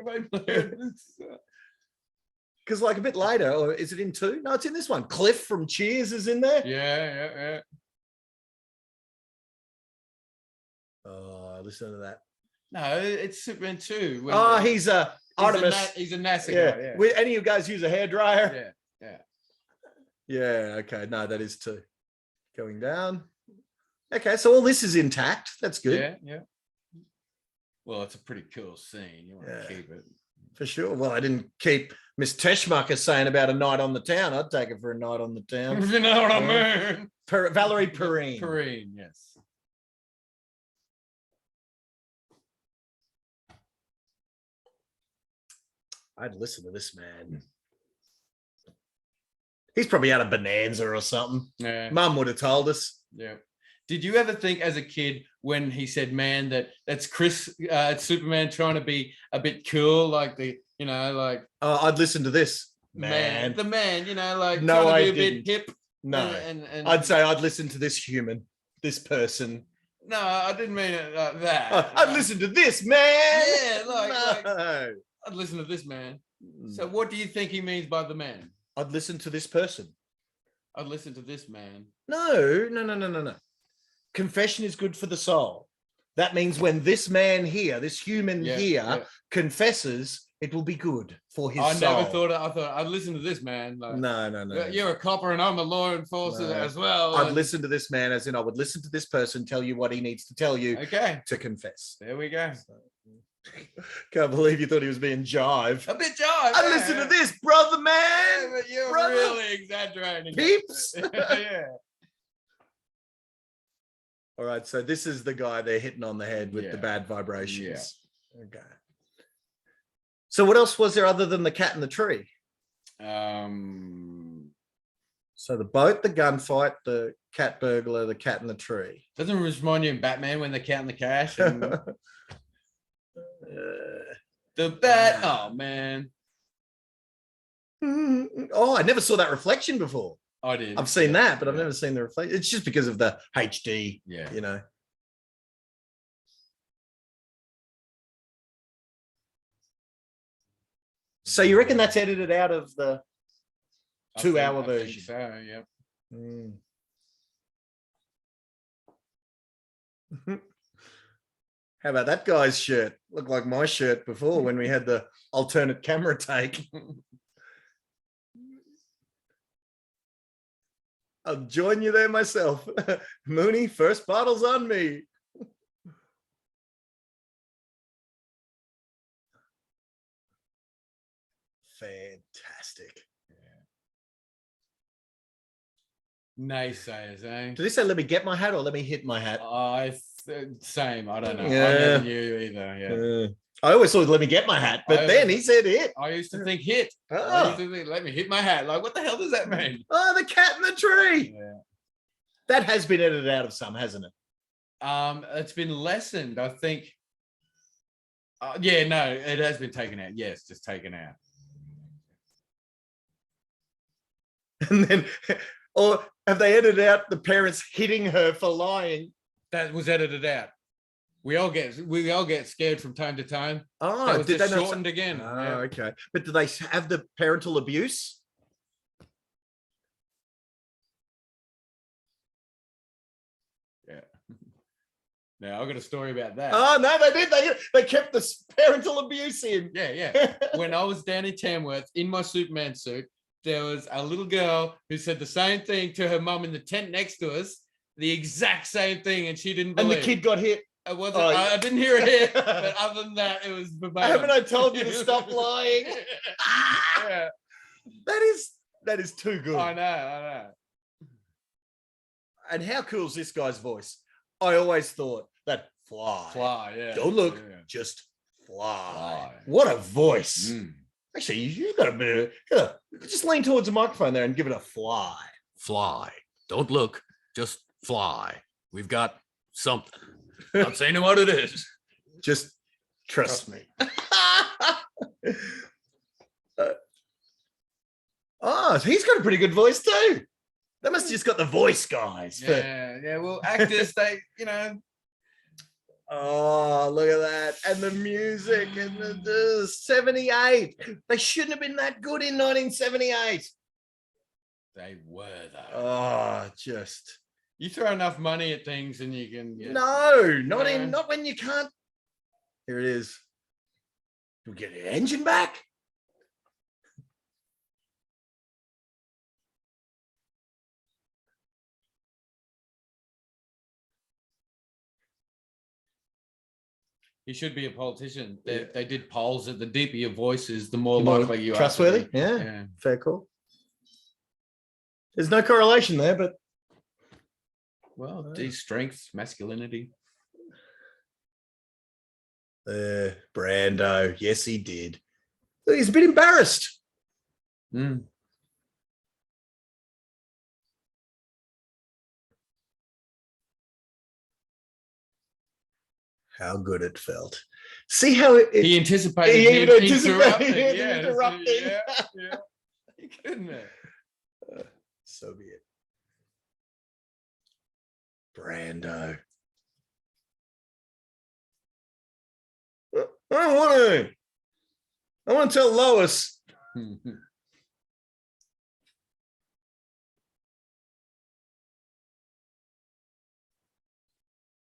because like a bit later, or is it in 2? No, it's in this one. Cliff from Cheers is in there. Yeah. Oh, listen to that. No, it's Superman 2. Oh, he's Artemis. He's a NASA Yeah. guy. Yeah. Will any of you guys use a hairdryer? Yeah. Yeah. Yeah. Okay. No, that is 2. Going down. Okay, so all this is intact. That's good. Yeah. Yeah. Well, it's a pretty cool scene. You want to keep it. For sure. Well, I didn't keep Miss Teschmacher saying about a night on the town. I'd take it for a night on the town. You know what I mean? Valerie Perrine. Perrine, yes. I'd listen to this man. He's probably out of Bonanza or something. Yeah. Mum would have told us. Yeah. Did you ever think as a kid when he said man that's Chris Superman trying to be a bit cool, like I'd listen to this man. The man, like no, trying I to be a didn't. bit hip. No, and I'd say I'd listen to this human, this person. No, I didn't mean it like that. I'd listen to this man. Yeah, like no. I'd listen to this man. So what do you think he means by the man? I'd listen to this person. I'd listen to this man. No. Confession is good for the soul. That means when this man here, this human confesses, it will be good for his soul. I thought I'd listen to this man. Like, no. You're a copper and I'm a law enforcer as well. I'd listen to this man as in I would listen to this person tell you what he needs to tell you to confess. There we go. Can't believe you thought he was being jive. A bit jive. I listen to this, brother man. Yeah, but you're really exaggerating. Peeps. Yeah. All right, so this is the guy they're hitting on the head with the bad vibrations. Yeah. Okay. So what else was there other than the cat in the tree? So the boat, the gunfight, the cat burglar, the cat in the tree. Doesn't it remind you of Batman when they're counting the cash? And the bat. Oh man. Oh, I never saw that reflection before. I did. I've seen that, but I've never seen the reflection. It's just because of the HD. Yeah. So you reckon that's edited out of the 2-hour version? So, yeah. How about that guy's shirt? Looked like my shirt before when we had the alternate camera take. I'll join you there myself. Mooney, first bottle's on me. Fantastic. Naysayers, eh? Did he say, let me get my hat or let me hit my hat? Same. I don't know. Yeah. I never knew either. Yeah. I always thought, let me get my hat, but then he said hit. I used to think hit. Oh. I used to think, let me hit my hat. Like, what the hell does that mean? Oh, the cat in the tree. Yeah. That has been edited out of some, hasn't it? It's been lessened, I think. Yeah, no, it has been taken out. Yes, just taken out. And then, or have they edited out the parents hitting her for lying? That was edited out. We all get scared from time to time. Oh, that was did just they not shortened again? Oh, Yeah. okay. But do they have the parental abuse? Yeah. Now I've got a story about that. Oh no, they did. They kept the parental abuse in. Yeah. When I was down in Tamworth in my Superman suit, there was a little girl who said the same thing to her mum in the tent next to us, the exact same thing, and she didn't believe. And the kid got hit. It wasn't. I didn't hear a hit, but other than that, it was verbatim. Haven't I told you to stop lying? Yeah. That is too good. I know. And how cool is this guy's voice? I always thought that fly. Yeah. Don't look, just fly. What a voice. Mm. Actually, you've got a bit of, just lean towards the microphone there and give it a fly. Fly. Don't look, just fly. We've got something. Not saying what it is. Just trust me. He's got a pretty good voice too. They must have just got the voice guys. Yeah. Well, actors, Oh, look at that. And the music and the 78. They shouldn't have been that good in 1978. They were though. Oh, You throw enough money at things and you can. No, not when you can't. Here it is. Do we get the engine back? You should be a politician. They did polls that the deeper your voice is, the more More likely you trustworthy. are. Yeah, fair call. There's no correlation there, but well, these strengths, masculinity. Brando, yes, he did. He's a bit embarrassed. Mm. How good it felt. See how he anticipated. He even anticipated interrupting. Yeah. He couldn't it? So be it. Brando. I want to tell Lois.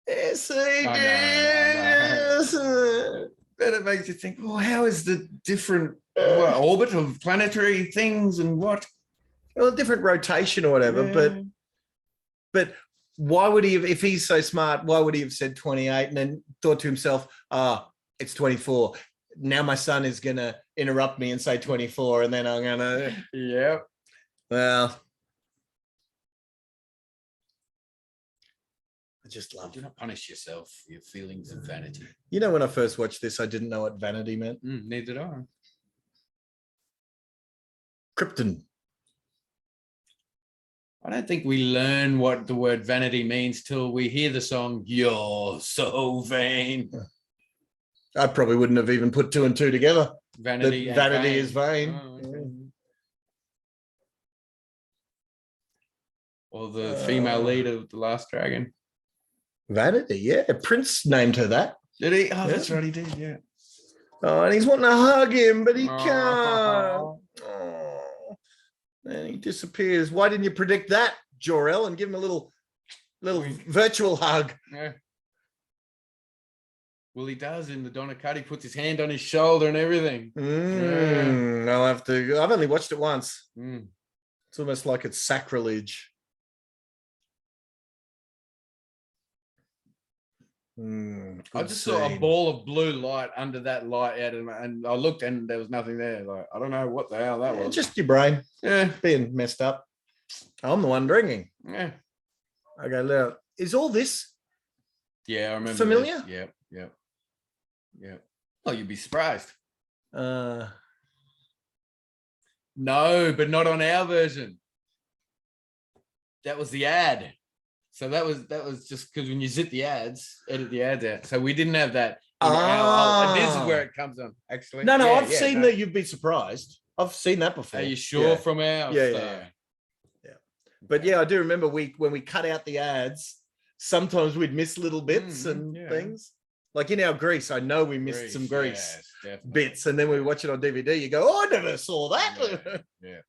Yes, he did. But it makes you think, well, how is the different orbit of planetary things and what? Well, different rotation or whatever, but why would he have, if he's so smart, why would he have said 28 and then thought to himself, it's 24. Now my son is going to interrupt me and say 24 and then I'm going to. Yeah. Well, I just love Do not punish yourself for your feelings of vanity. You know, when I first watched this, I didn't know what vanity meant. Neither did I. Krypton. I don't think we learn what the word vanity means till we hear the song, You're So Vain. I probably wouldn't have even put two and two together. Vanity is vain. Oh, okay. Or the female lead of The Last Dragon. Vanity, yeah. Prince named her that. Did he? Oh, that's right, he did, yeah. Oh, and he's wanting to hug him, but he can't. Oh. And he disappears. Why didn't you predict that, Jor-el, and give him a little virtual hug? Yeah. Well, he does in the Donna Cut. He puts his hand on his shoulder and everything. I'll have to. I've only watched it once. Mm. It's almost like it's sacrilege. I just saw a ball of blue light under that light out, and I looked and there was nothing there. Like, I don't know what the hell that was. Just your brain, yeah, being messed up. I'm the one wringing. Yeah. Okay, now is all this? Yeah, I remember. Familiar? This. Yeah. Oh, you'd be surprised. No, but not on our version. That was the ad. So that was just because when you edit the ads out. So we didn't have that. And this is where it comes on, actually. No, I've seen that. You'd be surprised. I've seen that before. Are you sure from our yeah. But yeah, I do remember when we cut out the ads, sometimes we'd miss little bits and things. Like in our Grease, I know we missed some Grease bits, and then we watch it on DVD. You go, I never saw that. Yeah.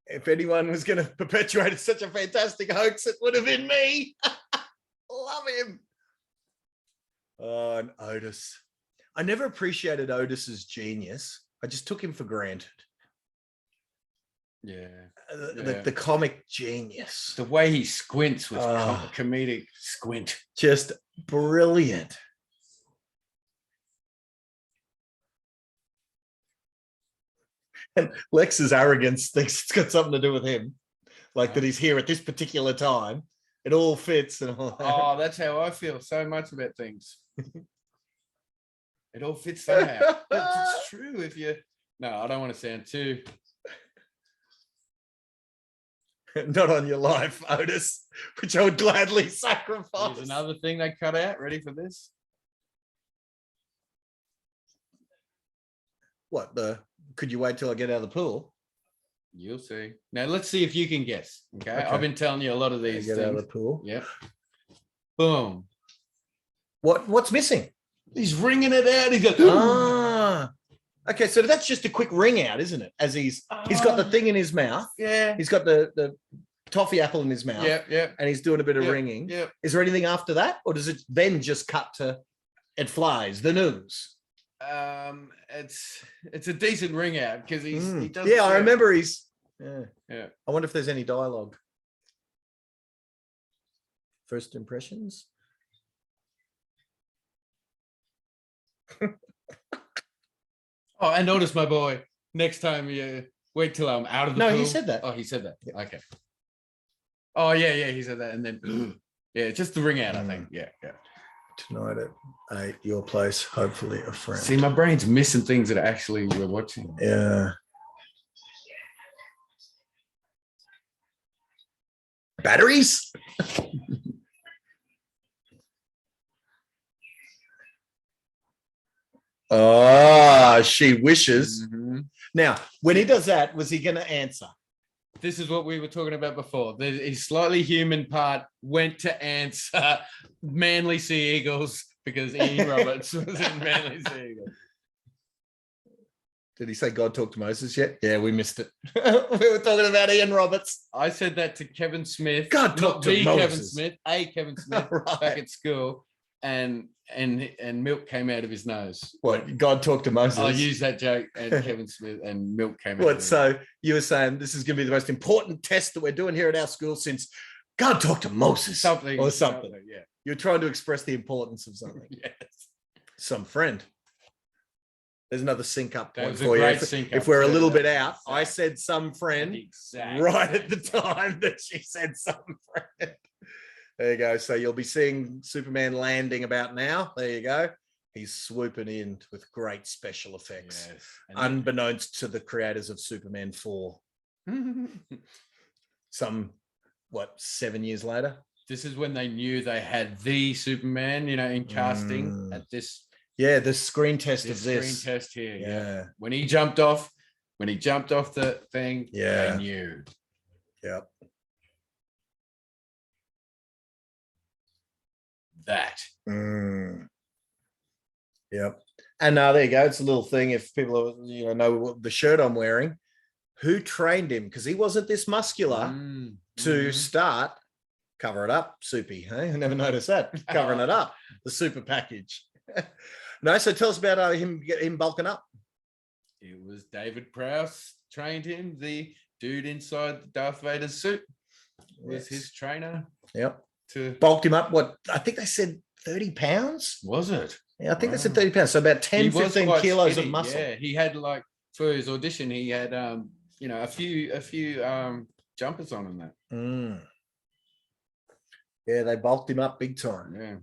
If anyone was going to perpetuate such a fantastic hoax, it would have been me. Love him. Oh, and Otis. I never appreciated Otis's genius. I just took him for granted. Yeah. The comic genius. The way he squints with comedic squint. Just brilliant. And Lex's arrogance thinks it's got something to do with him. Like that he's here at this particular time. It all fits. And all that. Oh, that's how I feel so much about things. It all fits somehow. It's true if you... No, I don't want to sound too... Not on your life, Otis, which I would gladly sacrifice. Here's another thing they cut out. Ready for this? What, could you wait till I get out of the pool? You'll see. Now let's see if you can guess. Okay. I've been telling you a lot of these get things. Out of the pool. Yep. Boom. What's missing? He's wringing it out. He goes, Okay, so that's just a quick ring out, isn't it? As he's got the thing in his mouth. Yeah. He's got the toffee apple in his mouth. Yeah. And he's doing a bit of ringing. Yeah. Is there anything after that, or does it then just cut to it flies the news? It's a decent ring out because he does. Yeah, I remember he's. Yeah. I wonder if there's any dialogue. First impressions. Oh, and Otis, my boy. Next time you wait till I'm out of the pool. No, he said that. Oh, he said that. Yeah. Okay. Oh yeah, he said that, and then yeah, just the ring out. I think. Yeah. Tonight at 8, your place. Hopefully, a friend. See, my brain's missing things that actually we're watching. Yeah. Batteries. Oh, she wishes. Mm-hmm. Now, when he does that, was he going to answer? This is what we were talking about before. His slightly human part went to answer Manly Sea Eagles because Ian Roberts was in Manly Sea Eagles. Did he say God talked to Moses yet? Yeah, we missed it. We were talking about Ian Roberts. I said that to Kevin Smith. God talked to Moses. Kevin Smith, Kevin Smith Right. back at school, and milk came out of his nose. What? God talked to Moses. I used that joke, and Kevin Smith and milk came out. What? So you were saying this is going to be the most important test that we're doing here at our school since God talked to Moses, something. Yeah, you're trying to express the importance of something. Yes. Some friend. There's another sync up That point was a for you. great sync up If we're a too. little bit That's out, exact- I said some friend Exactly. right at the time that she said some friend. There you go. So you'll be seeing Superman landing about now. There you go. He's swooping in with great special effects, Yes. unbeknownst to the creators of Superman 4. Some, 7 years later? This is when they knew they had the Superman, in casting at this. Yeah, the screen test of Screen this. test here. Yeah. When he jumped off the thing, Yeah. they knew. Yep. That. Yep. And there you go. It's a little thing. If people know what the shirt I'm wearing, who trained him? Because he wasn't this muscular to start. Cover it up, Soupy. Hey, I never noticed that. Covering it up, the super package. No, so tell us about him bulking up. It was David Prowse trained him. The dude inside Darth Vader's suit was his trainer. Yep. To bulked him up. What I think they said 30 pounds. Was it? Yeah, I think they said 30 pounds. So about 10, 15 kilos skinny. of muscle. Yeah, he had for his audition, he had a few jumpers on and that. Yeah, they bulked him up big time. Yeah.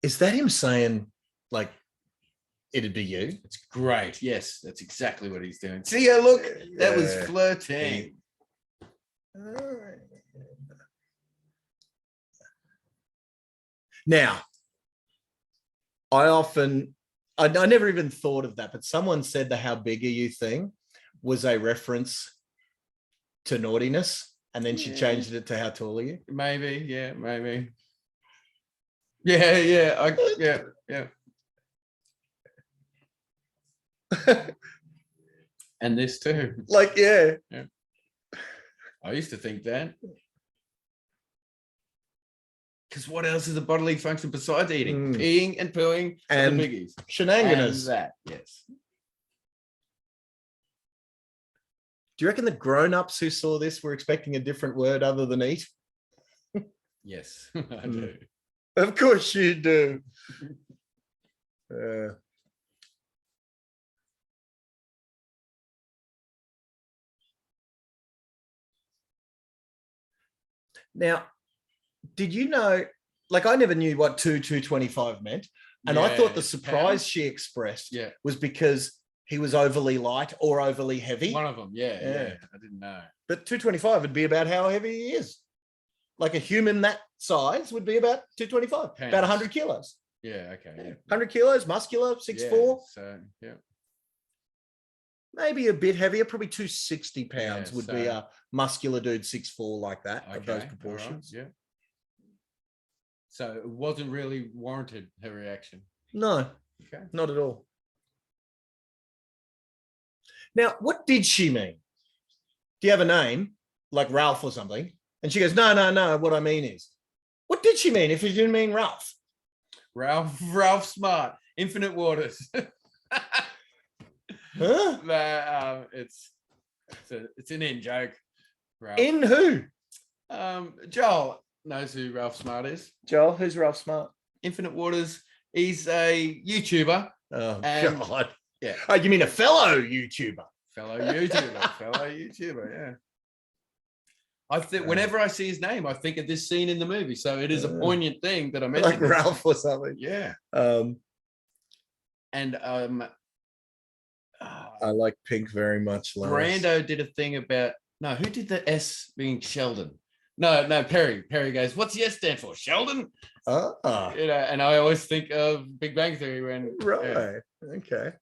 Is that him saying, it'd be you? It's great. Yes, that's exactly what he's doing. See, yeah, look. That was flirting. Now, I never even thought of that, but someone said the "how big are you" thing was a reference to naughtiness, and then she changed it to "how tall are you." Maybe, yeah, maybe. Yeah. And this too. Yeah. I used to think that. Because what else is a bodily function besides eating? Peeing and pooing and the biggies. Shenanigans. And that, yes. Do you reckon the grown-ups who saw this were expecting a different word other than eat? Yes, I do. Of course you do. Now, did you know, I never knew what 225 meant. And I thought the surprise she expressed was because he was overly light or overly heavy. One of them, yeah. I didn't know. But 225 would be about how heavy he is. Like a human that size would be about 225, about 100 kilos. Yeah, okay. Yeah. 100 kilos, muscular, 6'4". So, yeah. maybe a bit heavier, probably 260 pounds Yeah, would be so- a muscular dude, 6'4", like that, of those all right, proportions. yeah. So it wasn't really warranted, her reaction. No, Okay. not at all. Now, what did she mean? Do you have a name, like Ralph or something? And she goes, no, what I mean is, what did she mean if she didn't mean Ralph? Ralph Smart, Infinite Waters. Huh? It's an in joke. Ralph. In who? Joel knows who Ralph Smart is. Joel, who's Ralph Smart? Infinite Waters. He's a YouTuber. Oh, And- God. Yeah. Oh, you mean a fellow YouTuber? Fellow YouTuber, yeah. I think whenever I see his name, I think of this scene in the movie. So it is a poignant thing that I mentioned. Like Ralph or something. Yeah. And I like pink very much. Lois. Brando did a thing about who did the S being Sheldon? No, Perry. Perry goes, what's the S stand for? Sheldon? Ah. You know, and I always think of Big Bang Theory when Right. Okay.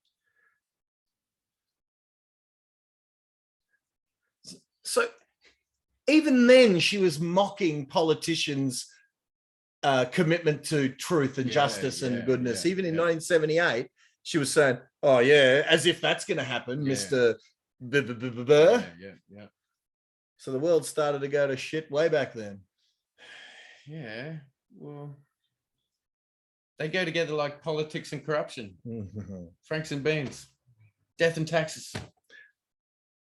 So even then she was mocking politicians' commitment to truth and justice and goodness. Even in 1978, she was saying, oh, yeah, as if that's going to happen, Mr. Yeah. So the world started to go to shit way back then. Yeah. Well, they go together like politics and corruption. Franks and beans. Death and taxes.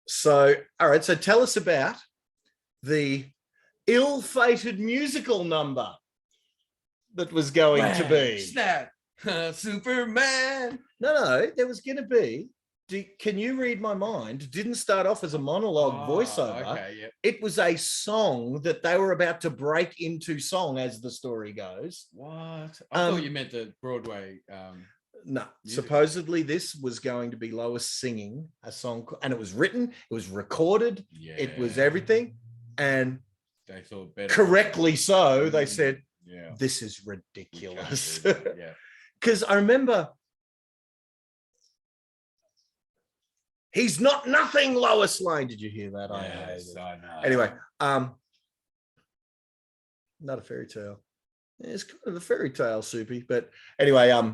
So, all right. So tell us about the ill-fated musical number that was going to be. Snap. Superman. No, there was going to be. Can you read my mind? Didn't start off as a monologue voiceover. Okay, yeah. It was a song that they were about to break into song, as the story goes. What? I thought you meant the Broadway. No, music. supposedly this was going to be Lois singing a song, and it was written, it was recorded, it was everything, and they thought better. correctly so. They said, yeah, "This is ridiculous." Yeah. Because I remember. He's not nothing, Lois Lane. Did you hear that? Yes, I know. Anyway, not a fairy tale. It's kind of a fairy tale, Soupy. But anyway, I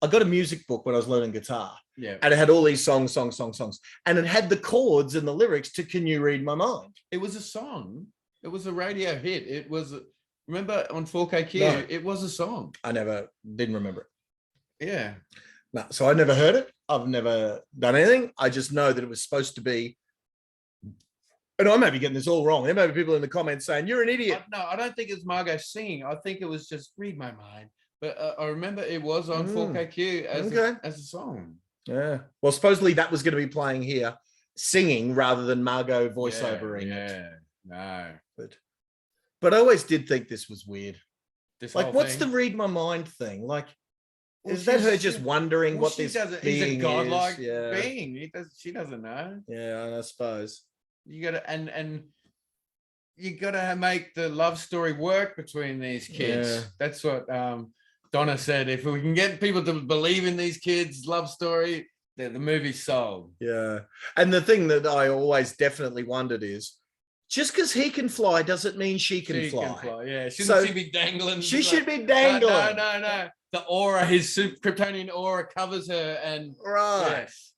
got a music book when I was learning guitar. Yeah. And it had all these songs. And it had the chords and the lyrics to Can You Read My Mind? It was a song. It was a radio hit. It was, remember on 4KQ, No. it was a song. I didn't remember it. Yeah. No, so I never heard it. I've never done anything. I just know that it was supposed to be, and I may be getting this all wrong. There may be people in the comments saying, you're an idiot. No, I don't think it's Margot singing. I think it was just Read My Mind. But I remember it was on 4KQ as a song. Yeah. Well, supposedly that was going to be playing here, singing rather than Margot voiceovering it. Yeah, no. But I always did think this was weird. This Like, whole what's thing. the read my mind thing? Like, Well, is that her she's- just wondering Well, what she this doesn't. being He's a godlike is? Yeah. being. She doesn't know. Yeah, I suppose. You gotta and you gotta make the love story work between these kids. Yeah. That's what Donna said. If we can get people to believe in these kids' love story, the movie's sold. Yeah. And the thing that I always definitely wondered is, just because he can fly doesn't mean she can fly. Yeah. Shouldn't So she be dangling? She should be dangling. No. The aura, his Kryptonian aura covers her, and Right. yes.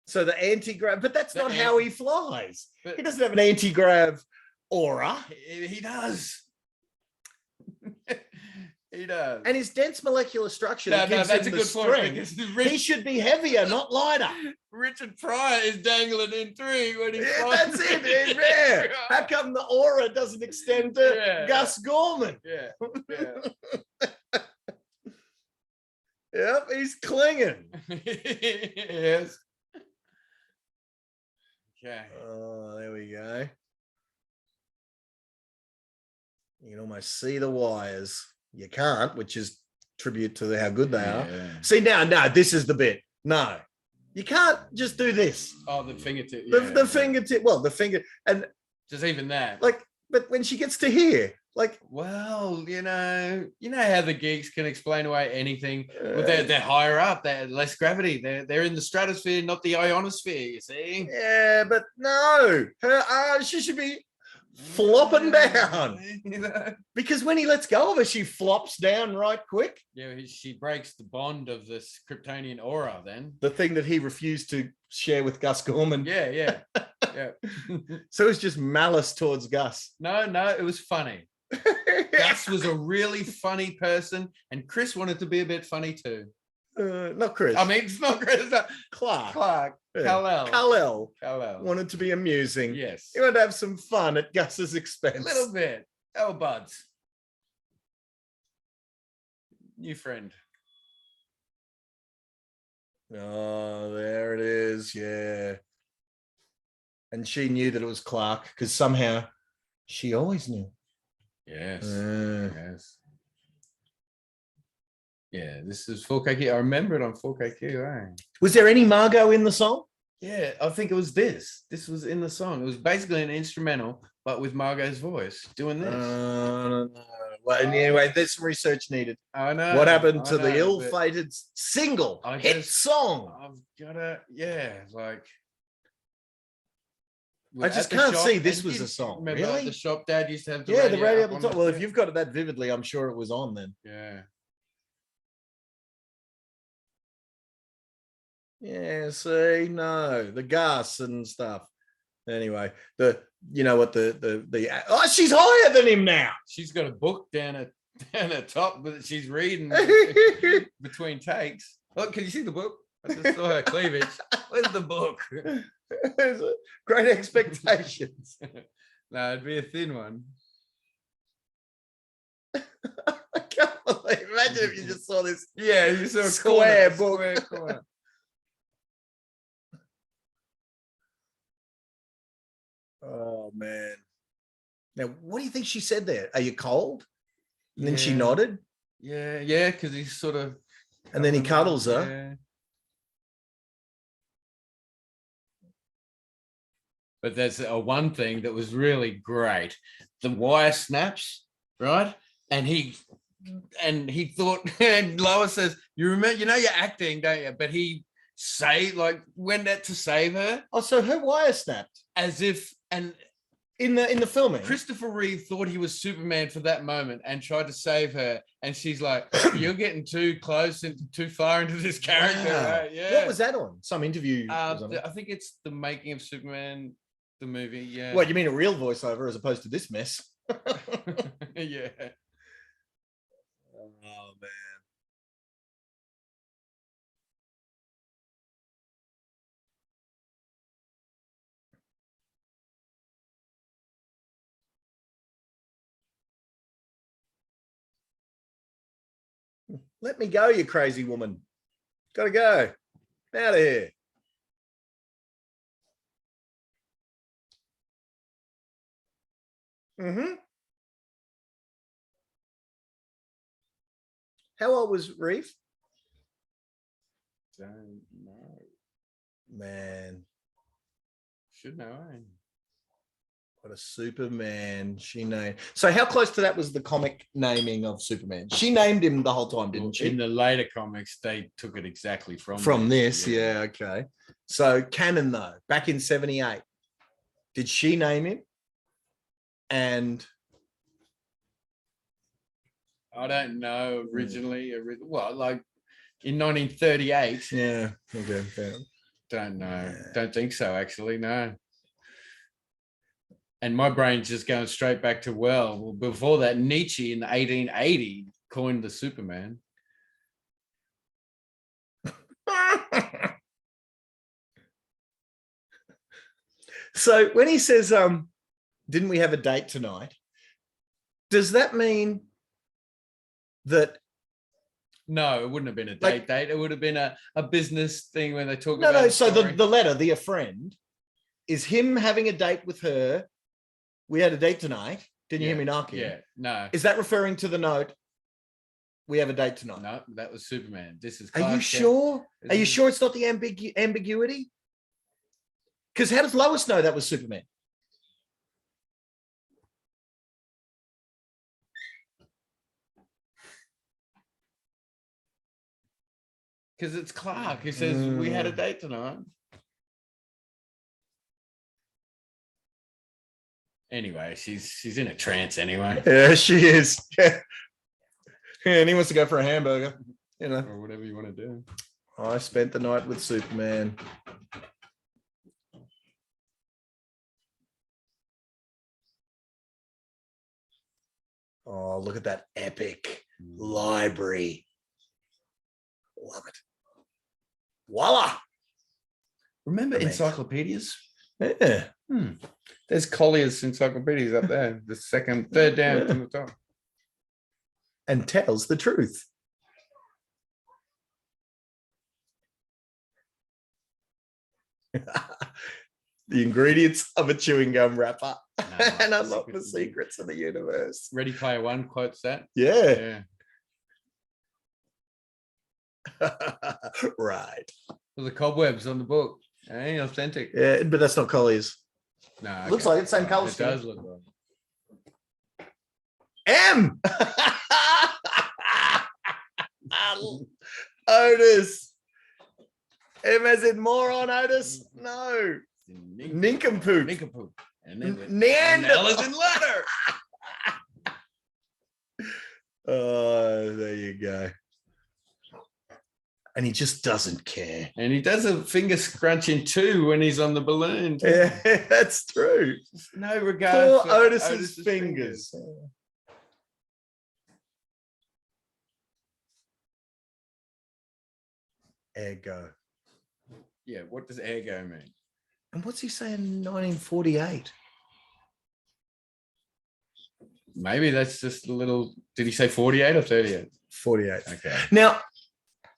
So the anti-grav, but that's The not how he flies. But- He doesn't have an anti-grav aura. He does. He does. And his dense molecular structure No, that gives that's a him the good point. strength, Because he should be heavier, not lighter. Richard Pryor is dangling in three when he's Yeah, flying. that's it. Yeah. How come the aura doesn't extend to Yeah. Gus Gorman? Yeah. Yep, he's clinging. Yes. Okay. Oh, there we go. You can almost see the wires. You can't, which is tribute to how good they are. Yeah. See, now, this is the bit. No, you can't just do this. Oh, the fingertip. The fingertip, well, the finger, and Just even that. like, but when she gets to here, Like, well, you know how the geeks can explain away anything. Well, they're higher up, they're less gravity. They're in the stratosphere, not the ionosphere. You see? yeah, but no, she should be flopping down. You know? Because when he lets go of her, she flops down right quick. Yeah, she breaks the bond of this Kryptonian aura. Then The thing that he refused to share with Gus Gorman. yeah, yeah. So it's just malice towards Gus. No, it was funny. Gus was a really funny person, and Chris wanted to be a bit funny too. Not Chris. I mean, it's not Chris. Clark. Yeah. Kal-el. Kal-el wanted to be amusing. Yes. He wanted to have some fun at Gus's expense. A little bit. Oh, buds. New friend. Oh, there it is. Yeah. And she knew that it was Clark because somehow she always knew. Yes. Yes. Yeah, this is 4KQ. I remember it on 4KQ. Eh? Was there any Margot in the song? Yeah, I think it was this. This was in the song. It was basically an instrumental, but with Margot's voice doing this. No. Well, anyway, there's some research needed. I know. What happened to the ill-fated single hit song? I've got to, like. I just can't see this was a song. Remember, really? The shop dad used to have the radio up on top. Well, if you've got it that vividly, I'm sure it was on then. Yeah. Yeah, see, no, the gas and stuff. Anyway, oh, she's higher than him now. She's got a book down at top, but she's reading between takes. Look, can you see the book? I just saw her cleavage. Where's the book? Great Expectations. No, it'd be a thin one. I can't believe. Imagine if you just saw this. Yeah, you saw a square book. Square corner. Oh man. Now, what do you think she said there? Are you cold? And then she nodded. Yeah, because he's sort of. And then he cuddles her. Yeah. But there's one thing that was really great. The wire snaps, right? And he thought, and Lois says, you remember, you're acting, don't you? But he went out to save her. Oh, so her wire snapped. As if, and in the filming, Christopher Reeve thought he was Superman for that moment and tried to save her. And she's like, you're getting too close and too far into this character. Wow. Right? Yeah. What was that on? Some interview? I think it's the making of Superman, the movie. Yeah. What, you mean a real voiceover as opposed to this mess? Yeah. Oh man. Let me go, you crazy woman. Gotta go. Out of here. How old was Reeve? Don't know. Man. Should know. Eh? What a Superman she named. So how close to that was the comic naming of Superman? She named him the whole time, didn't she? In the later comics, they took it exactly from this. Yeah, okay. So canon though, back in 78, did she name him? And I don't know originally. Well, like in 1938. Yeah. Okay. Fair. Don't know. Don't think so, actually. No. And my brain's just going straight back to, well, before that, Nietzsche in 1880 coined the Superman. So when he says, didn't we have a date tonight? Does that mean that? No, it wouldn't have been a date. It would have been a business thing when they talk about. No. So the letter, dear friend, is him having a date with her. We had a date tonight. Didn't you hear me knocking? Yeah, no. Is that referring to the note? We have a date tonight. No, that was Superman. This is. Are you sure? Are you sure it's not the ambiguity? Because how does Lois know that was Superman? Because it's Clark who says we had a date tonight. Anyway, she's in a trance anyway. Yeah, she is. Yeah. And he wants to go for a hamburger, you know. Or whatever you want to do. I spent the night with Superman. Oh, look at that epic library. Love it. Voila. Remember Amazing. encyclopedias? Yeah. There's Collier's encyclopedias up there. The third down Yeah. from the top. And tells the truth. The ingredients of a chewing gum wrapper. And unlock the secrets of the universe. Ready Player One quotes that. Yeah. Yeah. Right. The cobwebs on the book. Hey, authentic. Yeah, but that's not Collier's. No, Looks like it's same colour It scheme. does look like. M. Otis. M as in moron, Otis? No. Nincompoop. Nincompoop. And then Neanderthal. L is in letter. Oh, there you go. And he just doesn't care. And he does a finger scrunching too when he's on the balloon. Yeah, that's true. No regard Poor for Otis's fingers. Ergo. Yeah, what does ergo mean? And what's he saying? 1948. Maybe that's just a little. Did he say 48 or 38? 48. Okay. Now,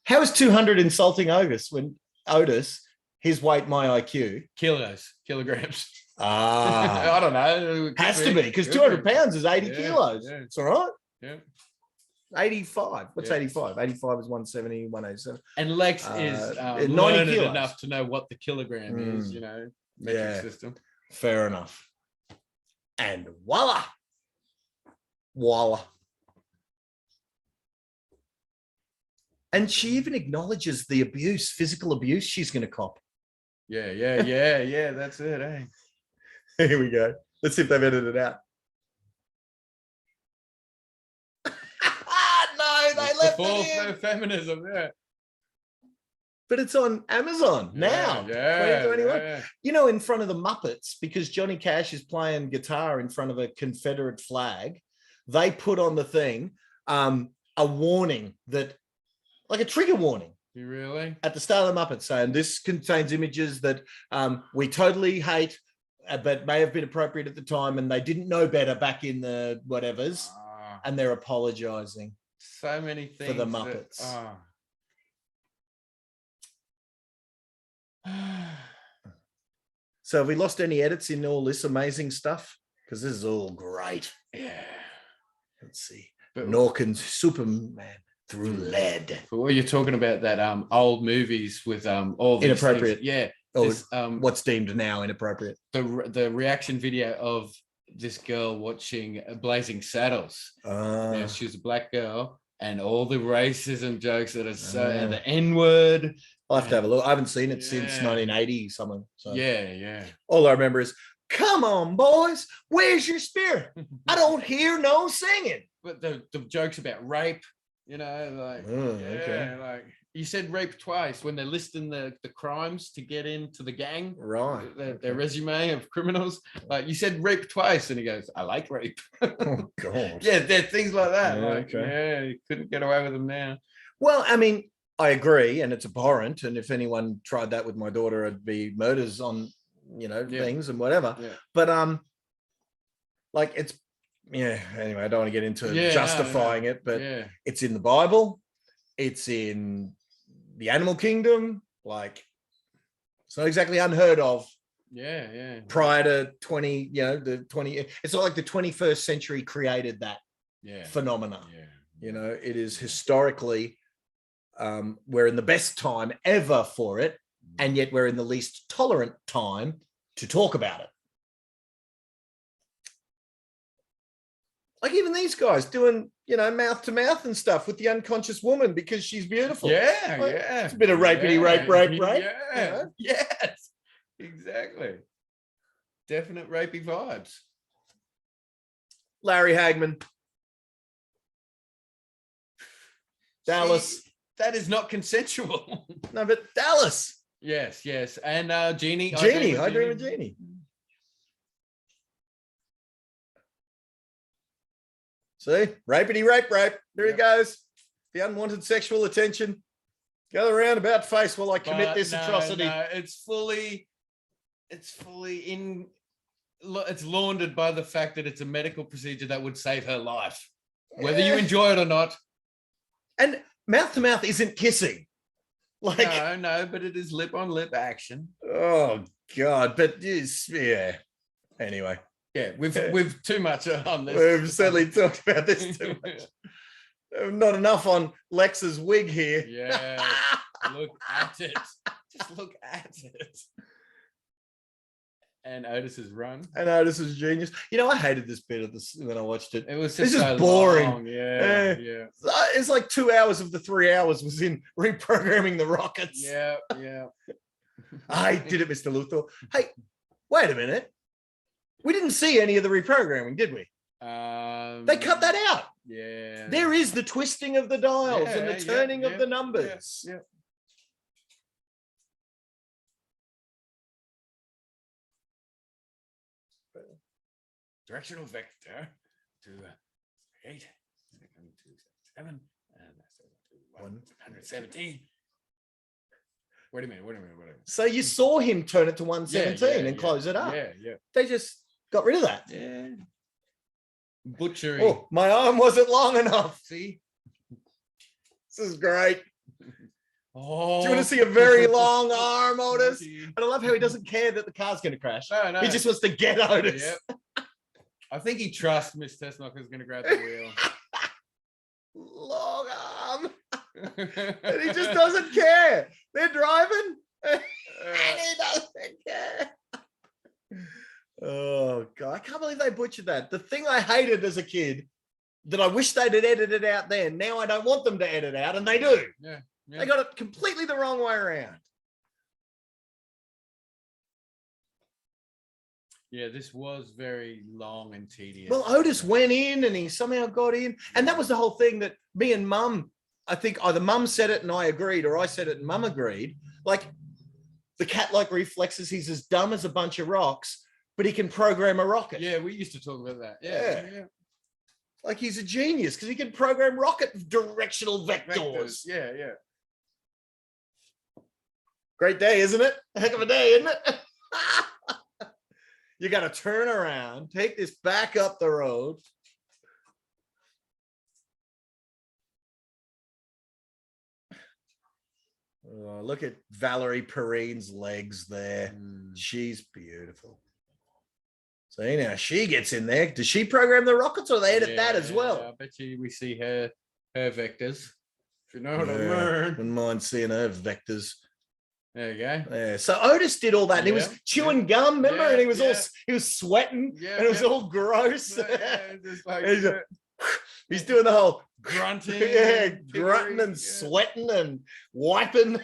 how is 200 insulting Otis when Otis, his weight, my IQ? Kilograms. Ah, I don't know. has to be because 200 pounds is 80 kilos. Yeah. It's all right. Yeah. 85. What's Yeah. 85? 85 is 170, 187. And Lex is 90 learned kilos. enough to know what the kilogram is, you know, metric Yeah. system. Fair enough. And voila. Voila. And she even acknowledges the abuse, physical abuse she's going to cop. Yeah. That's it, eh? Here we go. Let's see if they've edited it out. No, they left it in. Feminism, yeah. But it's on Amazon now. Yeah. 2021. Yeah. You know, in front of the Muppets, because Johnny Cash is playing guitar in front of a Confederate flag, they put on the thing a warning that, like a trigger warning. You really? At the start of the Muppets, saying this contains images that we totally hate, but may have been appropriate at the time, and they didn't know better back in the whatevers, and they're apologizing. So many things for the Muppets. So have we lost any edits in all this amazing stuff? Because this is all great. Yeah. Let's see. But Norkin's Superman through lead. But what you're talking about, that old movies with all these Inappropriate. things, yeah. Or This, what's deemed now inappropriate. the reaction video of this girl watching Blazing Saddles. Yeah, she was a black girl, and all the racism jokes that are so, and the N-word. I'll have to have a look. I haven't seen it since Yeah. 1980 something. So Yeah. all I remember is, come on, boys, where's your spirit? I don't hear no singing. But the jokes about rape, you know, like, okay. like you said rape twice when they're listing the crimes to get into the gang. Right. Their resume of criminals. Like, you said rape twice, and he goes, I like rape. Oh, God. Yeah, there are things like that. Yeah, Like, okay. you couldn't get away with them now. Well, I mean, I agree, and it's abhorrent. And if anyone tried that with my daughter, it'd be murders on, things and whatever. Yeah. But like it's anyway, I don't want to get into justifying it, but it's in the Bible, it's in the animal kingdom. Like, it's not exactly unheard of. Yeah. Prior to 20, the 20, it's not like the 21st century created that phenomena. Yeah. It is historically, we're in the best time ever for it, and yet we're in the least tolerant time to talk about it. Like even these guys doing, mouth to mouth and stuff with the unconscious woman because she's beautiful. Yeah, Like, yeah. it's a bit of rapey, rape. Yeah, yes, exactly. Definite rapey vibes. Larry Hagman. Dallas. See, that is not consensual. No, but Dallas. Yes, yes. And Jeannie. I dream of Jeannie. See, rapey, rape. There he goes. The unwanted sexual attention. Go the roundabout face while I commit this atrocity. No, it's laundered by the fact that it's a medical procedure that would save her life, whether you enjoy it or not. And mouth to mouth isn't kissing. Like No, but it is lip on lip action. Oh God! But yeah. Anyway, yeah, we've too much on this. We've certainly talked about this too much. Not enough on Lex's wig here. Yeah, look at it. Just look at it. And Otis's run. And Otis is genius. I hated this bit of this when I watched it. It was just this so is boring. Long. Yeah. It's like 2 hours of the 3 hours was in reprogramming the rockets. Yeah. I did it, Mr. Luthor. Hey, wait a minute. We didn't see any of the reprogramming, did we? They cut that out. Yeah. There is the twisting of the dials and the turning of the numbers. Yeah. Directional vector to 8, to 7, and that's to 117. Wait a minute. So you saw him turn it to 117 and close it up. Yeah. They just got rid of that. Yeah. Butchery. Oh, my arm wasn't long enough. See? This is great. Oh. Do you want to see a very long arm, Otis? And I love how he doesn't care that the car's going to crash. No. He just wants to get Otis. Yep. I think he trusts Miss Tessmacher's going to grab the wheel. Long arm. And he just doesn't care. They're driving. And he doesn't care. Oh, God. I can't believe they butchered that. The thing I hated as a kid that I wish they'd edited out then, now I don't want them to edit out, and they do. Yeah. They got it completely the wrong way around. Yeah, this was very long and tedious. Well, Otis went in and he somehow got in. And that was the whole thing that me and Mum, I think either Mum said it and I agreed, or I said it and Mum agreed. Like the cat-like reflexes, he's as dumb as a bunch of rocks, but he can program a rocket. Yeah, we used to talk about that. Yeah. Like he's a genius because he can program rocket directional vectors. Yeah. Great day, isn't it? A heck of a day, isn't it? You got to turn around, take this back up the road. Oh, look at Valerie Perrine's legs there. She's beautiful. See, now she gets in there. Does she program the rockets or they edit that as well? I bet you we see her vectors. If you know what I mean. Wouldn't mind seeing her vectors. There you go. Yeah. So Otis did all that, and he was chewing gum, remember? And he was he was sweating, and it was all gross. Just like, he's doing the whole grunting, grunting and sweating and wiping.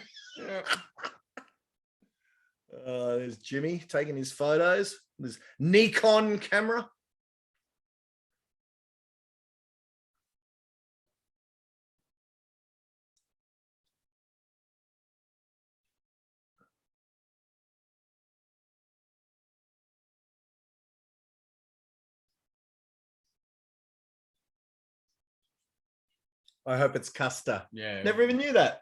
There's Jimmy taking his photos. There's Nikon camera. I hope it's Custer. Yeah. Never even knew that.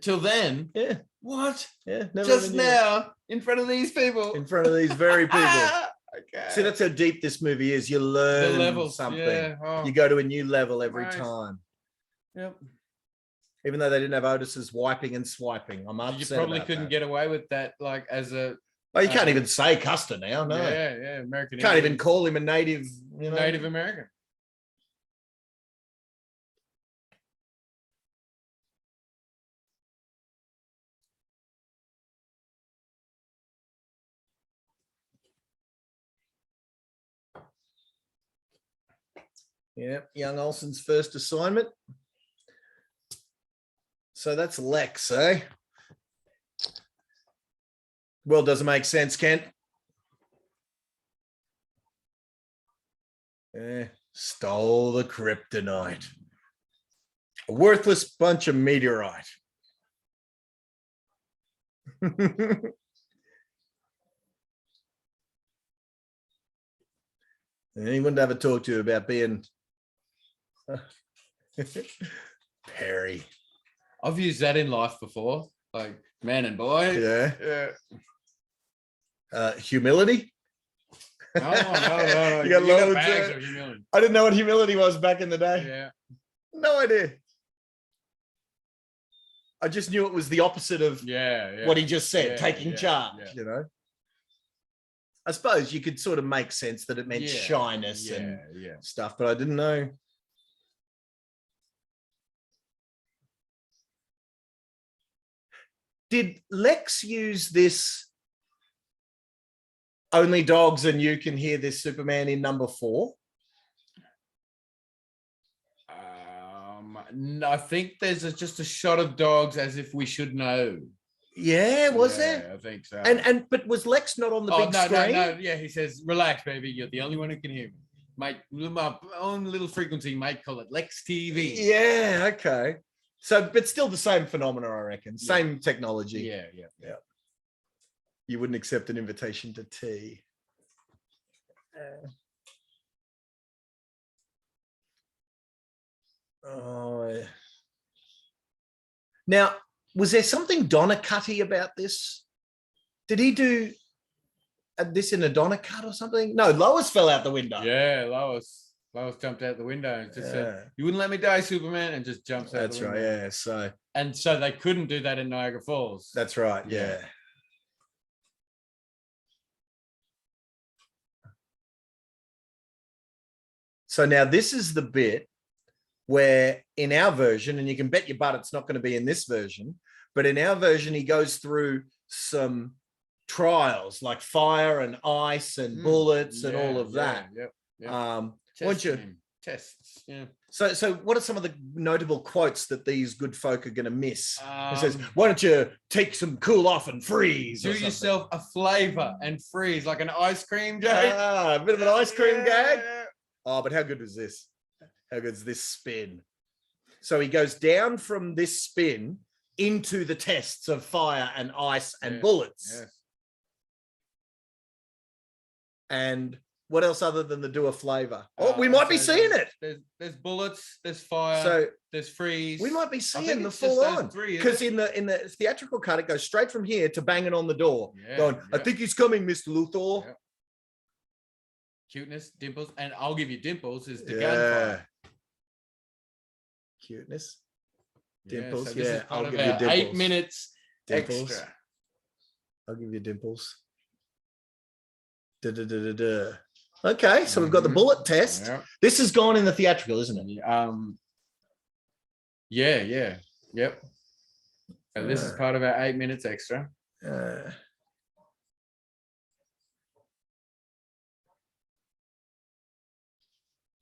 Till then. Yeah. What? Yeah. Never Just now, in front of these people. In front of these very people. Okay. See, that's how deep this movie is. You learn the levels, something. Yeah. Oh. You go to a new level every time. Yep. Even though they didn't have Otis's wiping and swiping. I'm upset. You probably couldn't get away with that, like as a. Well, you can't even say Custer now. No. Yeah. American. Can't even call him a native. Native American. Yeah, young Olsen's first assignment. So that's Lex, eh? Well, does it make sense, Kent? Yeah, stole the kryptonite. A worthless bunch of meteorite. Anyone to ever talk to you about being Perry? I've used that in life before, like man and boy. Yeah. Humility. No. You got loads bags of of humility. I didn't know what humility was back in the day. Yeah. No idea. I just knew it was the opposite of what he just said, taking charge, you know. I suppose you could sort of make sense that it meant shyness and stuff, but I didn't know. Did Lex use this only dogs and you can hear this Superman in number 4? No, I think there's just a shot of dogs as if we should know. Yeah, was there? I think so. And but was Lex not on the big screen? No. Yeah, he says, "Relax, baby. You're the only one who can hear me. My own little frequency might call it Lex TV." Yeah, okay. So, but still the same phenomena, I reckon. Same technology. Yeah. You wouldn't accept an invitation to tea. Oh. Now, was there something Donnacutty about this? Did he do this in a Donnacut or something? No, Lois fell out the window. Yeah, Lois jumped out the window and just said, "You wouldn't let me die, Superman," and just jumps out the window. That's right, yeah. So they couldn't do that in Niagara Falls. That's right, yeah. So now this is the bit where in our version, and you can bet your butt it's not going to be in this version, but in our version, he goes through some trials like fire and ice and bullets and all of that. Tests. Yeah. So what are some of the notable quotes that these good folk are going to miss? He says, "Why don't you take some cool off and freeze? Do yourself a flavor and freeze like an ice cream gag." A bit of an ice cream gag. Oh, but how good was this? How good is this spin? So he goes down from this spin into the tests of fire and ice and bullets. Yes. And what else other than the do a flavor? Oh, we might be seeing it. There's bullets, there's fire, so there's freeze. We might be seeing the full on, because in the theatrical cut, it goes straight from here to banging on the door, going, "I think he's coming, Mr. Luthor." Yeah. Cuteness, dimples, and I'll give you dimples is the gunfire. Cuteness, dimples. So this is I'll give you about dimples. 8 minutes Dimples. extra. I'll give you dimples. Okay, so we've got the bullet test. Yeah. This has gone in the theatrical, isn't it? Yep. So this is part of our 8 minutes extra.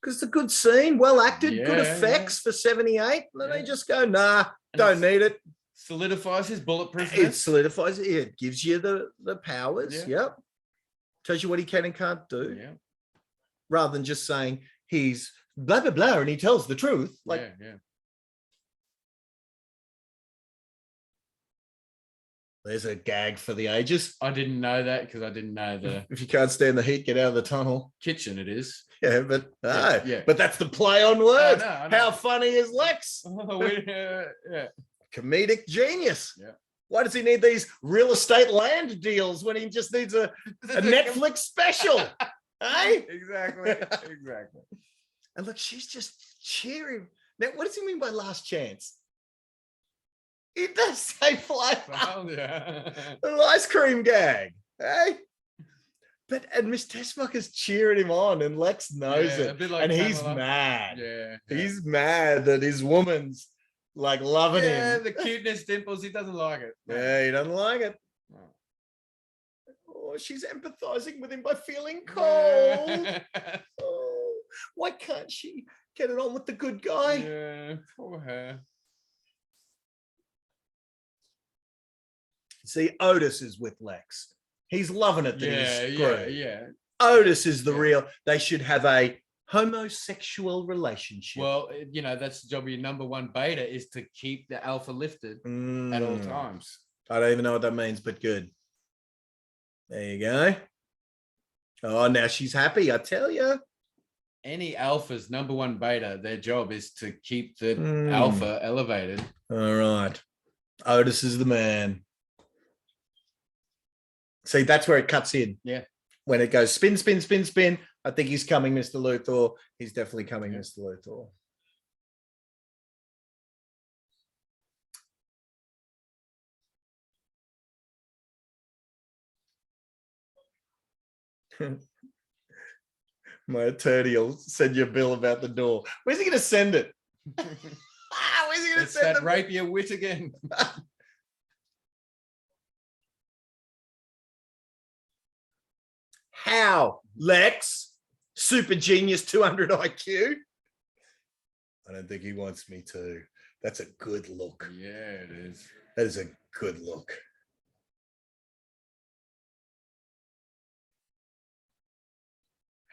Because it's a good scene, well acted, good effects for 78. Then they just go, "Nah, don't need it." Solidifies his bulletproof. It solidifies it. It gives you the powers. Yep. Tells you what he can and can't do. Yeah. Rather than just saying he's blah, blah, blah, and he tells the truth. Like, there's a gag for the ages. I didn't know that because I didn't know the If you can't stand the heat, get out of the tunnel. kitchen it is. Yeah, but but that's the play on words. I know. How funny is Lex? Comedic genius. Yeah. Why does he need these real estate land deals when he just needs a Netflix special? Hey? Exactly. And look, she's just cheering. Now, what does he mean by last chance? It does say flavor. An ice cream gag. Hey? And Miss Tessmacher's cheering him on, and Lex knows it. Like and he's mad. He's mad that his woman's like loving him. Yeah, the cuteness, dimples, he doesn't like it. Yeah, he doesn't like it. Oh, she's empathizing with him by feeling cold. Oh, why can't she Get it on with the good guy. Yeah, poor her. See, Otis is with Lex. He's loving it that he's screwed. Yeah. Otis is the Yeah. real. They should have a homosexual relationship. Well, that's the job of your number one beta is to keep the alpha lifted at all times. I don't even know what that means, but good. There you go. Oh, now she's happy, I tell you. Any alpha's number one beta, their job is to keep the alpha elevated. All right. Otis is the man. See, that's where it cuts in. Yeah. When it goes spin, spin, spin, spin, I think he's coming, Mr. Luthor. He's definitely coming, Mr. Luthor. My attorney will send you a bill about the door. Where's he going to send it? Where's he going to It's send that it? rapier wit again. How, Lex? Super genius, 200 IQ. I don't think he wants me to. That's a good look. Yeah, it is. That is a good look.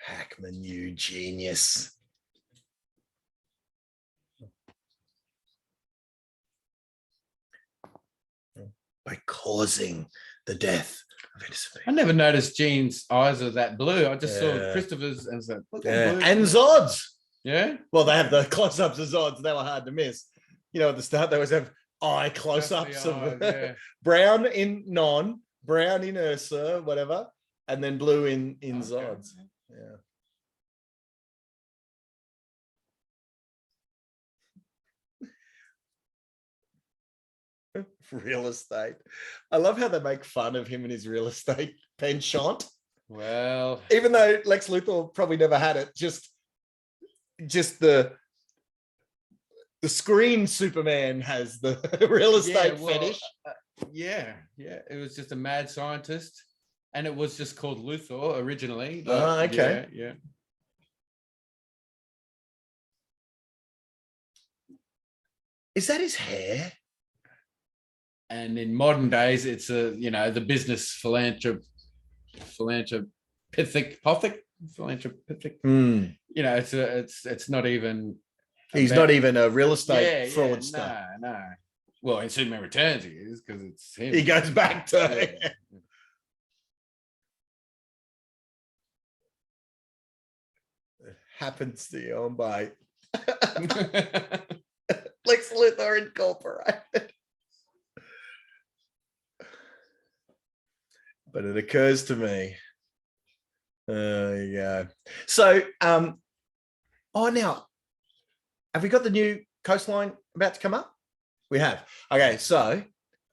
Hackman, you genius. By causing the death of innocent I people. never noticed Jean's eyes are that blue. I just saw Yeah. Christopher's and said, look, Yeah. blue. And Zod's. Yeah. Well, they have the close-ups of Zod's. They were hard to miss. At the start, they always have eye close-ups Just the of eyes, yeah. brown in Non, brown in Ursa, whatever, and then blue in Okay. Zod's. Yeah. Real estate. I love how they make fun of him and his real estate penchant. Well, Even though Lex Luthor probably never had it, just the screen Superman has the real estate fetish. Yeah. It was just a mad scientist, and it was just called Luthor originally. Okay. Yeah. Is that his hair? And in modern days, it's the business philanthropic. It's not even. He's not even a real estate fraudster. Yeah, no. Well, in Superman Returns, he is because it's him. He goes back to. Yeah. It happens to you, oh mate. Lex Luthor Incorporated. But it occurs to me. There you go. So, now, have we got the new coastline about to come up? We have. Okay, so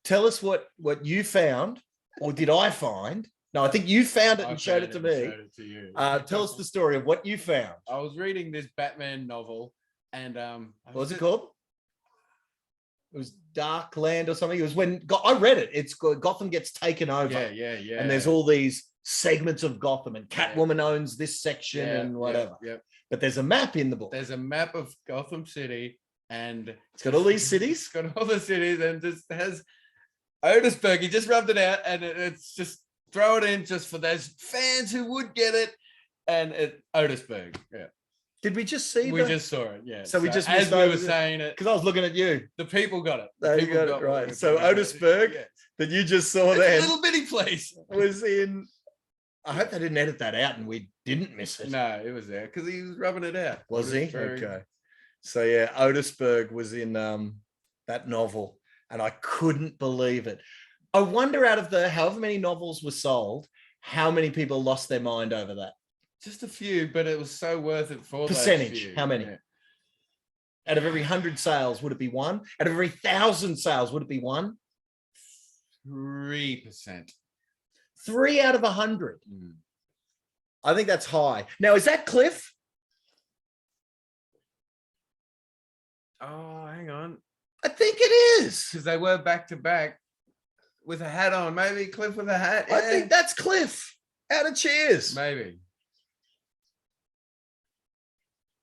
tell us what you found, or did I find? No, I think you found it and showed it to me. Showed it to you. Tell us the story of what you found. I was reading this Batman novel, and What was it called? It was Dark Land or something. It was when I read it. It's called Gotham gets taken over. Yeah. And there's all these segments of Gotham, and Catwoman owns this section and whatever. Yeah. But there's a map in the book. There's a map of Gotham City, and It's got all these cities. It's got all the cities, and just has Otisburg. He just rubbed it out, and it's just throw it in just for those fans who would get it. And Otisburg. Yeah. Did we just see We just saw it, yeah. So we just as missed we over were the- saying it, because I was looking at you. the people got it. They People got it what we right. were So talking about. Otisburg Yeah. that you just saw It's a then little bitty place. was in. I hope they didn't edit that out and we didn't miss it. No, it was there because he was rubbing it out. Was he? Otisburg. Okay. So yeah, Otisburg was in that novel, and I couldn't believe it. I wonder, out of the however many novels were sold, how many people lost their mind over that? Just a few, but it was so worth it for Percentage, those few. how many? Yeah. Out of every 100 sales, would it be one? Out of every 1,000 sales, would it be one? 3%. 3 out of 100. Mm. I think that's high. Now, is that Cliff? Oh, hang on. I think it is. Because they were back to back with a hat on. Maybe Cliff with a hat. I Yeah. think that's Cliff. Out of Cheers. Maybe.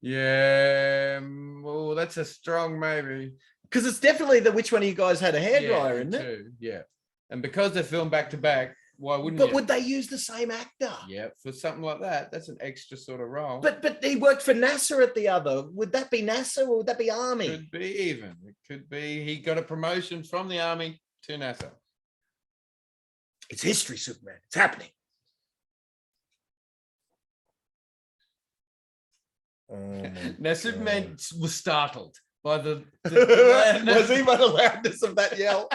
Yeah. Well, that's a strong maybe. Because it's definitely the which one of you guys had a hairdryer, isn't it? Too. Yeah. And because they're filmed back to back, why wouldn't But you? would they use the same actor? Yeah, for something like that, that's an extra sort of role. But he worked for NASA at the other. Would that be NASA or would that be Army? Could be even. It could be he got a promotion from the Army to NASA. It's history, Superman. It's happening. Oh Now, Superman was startled by the was he by the loudness of that yell?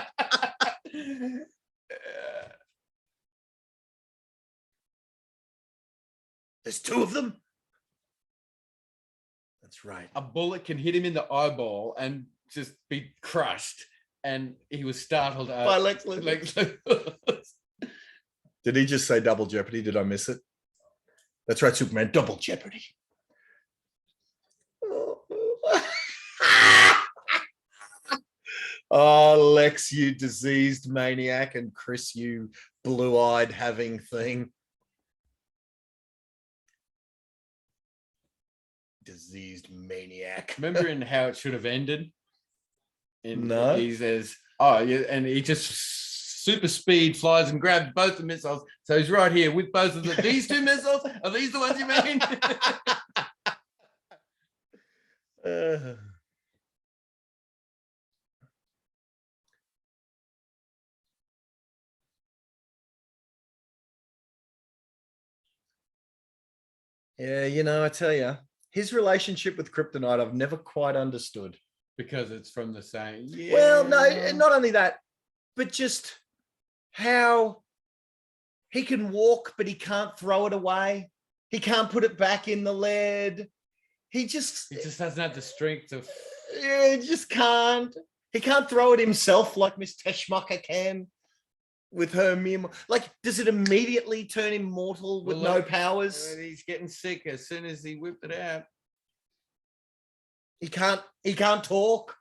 There's two of them. That's right. A bullet can hit him in the eyeball and just be crushed. And he was startled By Lex Luthor. Did he just say double jeopardy? Did I miss it? That's right, Superman. Double jeopardy. Oh, Lex, you diseased maniac, and Chris, you blue-eyed having thing. Diseased maniac. Remember in how it should have ended? No. He says, oh, yeah, and he just super speed flies and grabs both the missiles. So he's right here with both of them. These two missiles? Are these the ones you mean? Yeah, you know, I tell you, his relationship with Kryptonite, I've never quite understood. Because it's from the same. Yeah. Well, no, not only that, but just how he can walk, but he can't throw it away. He can't put it back in the lead. He just doesn't have the strength of. Yeah, he just can't. He can't throw it himself like Miss Teschmacher can with her mere. Like, does it immediately turn him mortal with no powers? He's getting sick as soon as he whipped it out. He can't talk.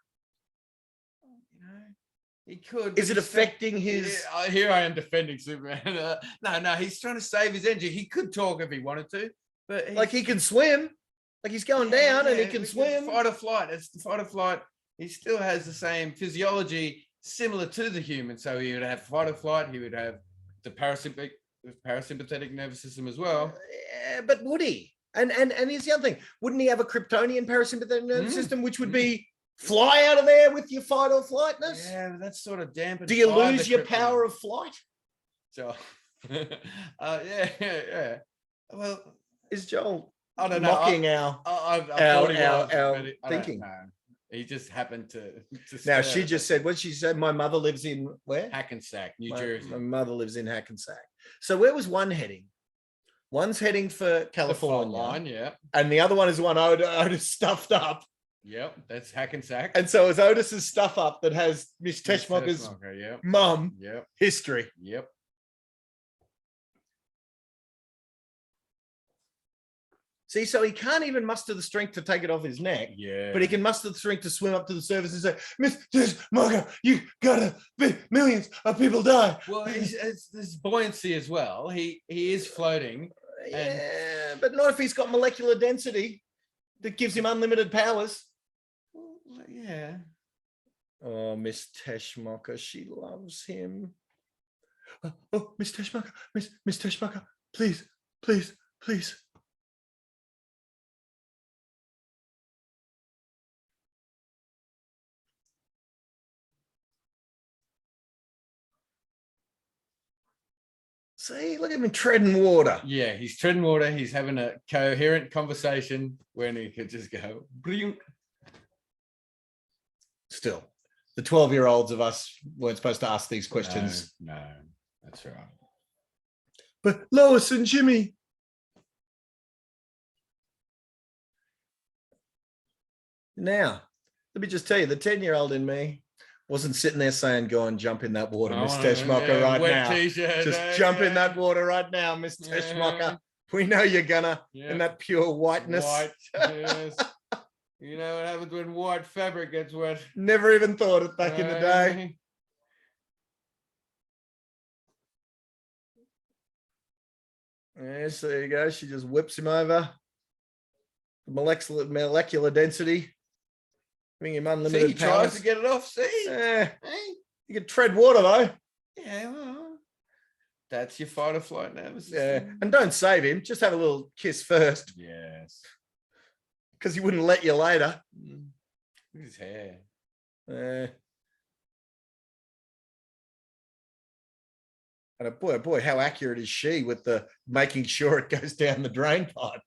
You know, he could. Is it affecting his? Yeah, here I am defending Superman. No, he's trying to save his energy. He could talk if he wanted to, but like he can swim. Like he's going down and he can swim. Fight or flight. It's the fight or flight. He still has the same physiology similar to the human. So he would have fight or flight. He would have the parasympathetic nervous system as well. Yeah, but would he? And here's the other thing. Wouldn't he have a Kryptonian parasympathetic nervous system, which would be fly out of there with your fight or flightness? Yeah, but that's sort of dampened. Do you lose your power of flight? So, yeah. Well, is Joel I don't know. Mocking our thinking. He just happened to now she just said what she said. My mother lives in where? Hackensack, New Jersey. My mother lives in Hackensack. So where was one heading? One's heading for California, line, yeah, and the other one is one Otis stuffed up. Yep, that's Hackensack. And so it's Otis's stuff up that has Miss Teschmacher's mum history. Yep. See, so he can't even muster the strength to take it off his neck. Yeah. But he can muster the strength to swim up to the surface and say, Miss Teschmacher, you gotta be millions of people die. Well, there's buoyancy as well. He is floating. Yeah, but not if he's got molecular density that gives him unlimited powers. Well, yeah. Oh, Miss Teschmacher, she loves him. Oh, Miss Teschmacher, Miss Teschmacher, please. See, look at him treading water. Yeah, he's treading water. He's having a coherent conversation when he could just go. Still, the 12-year-olds of us weren't supposed to ask these questions. No, that's right. But Lois and Jimmy. Now, let me just tell you, the 10-year-old in me wasn't sitting there saying, go and jump in that water, Miss Teschmacher, right now. Just jump in that water right now, Miss Teschmacher. We know you're gonna, in that pure whiteness. White, yes. You know what happens when white fabric gets wet. Never even thought it back in the day. Yes, there you go. She just whips him over. molecular density, giving him See, he unlimited tries powers. to get it off. See, Eh, Hey? you can tread water though. Yeah, well, that's your fight or flight nervous Yeah, system. and don't save him. Just have a little kiss first, Yes. because he wouldn't let you later. Look at his hair. And boy, oh boy, how accurate is she with the making sure it goes down the drain pipe?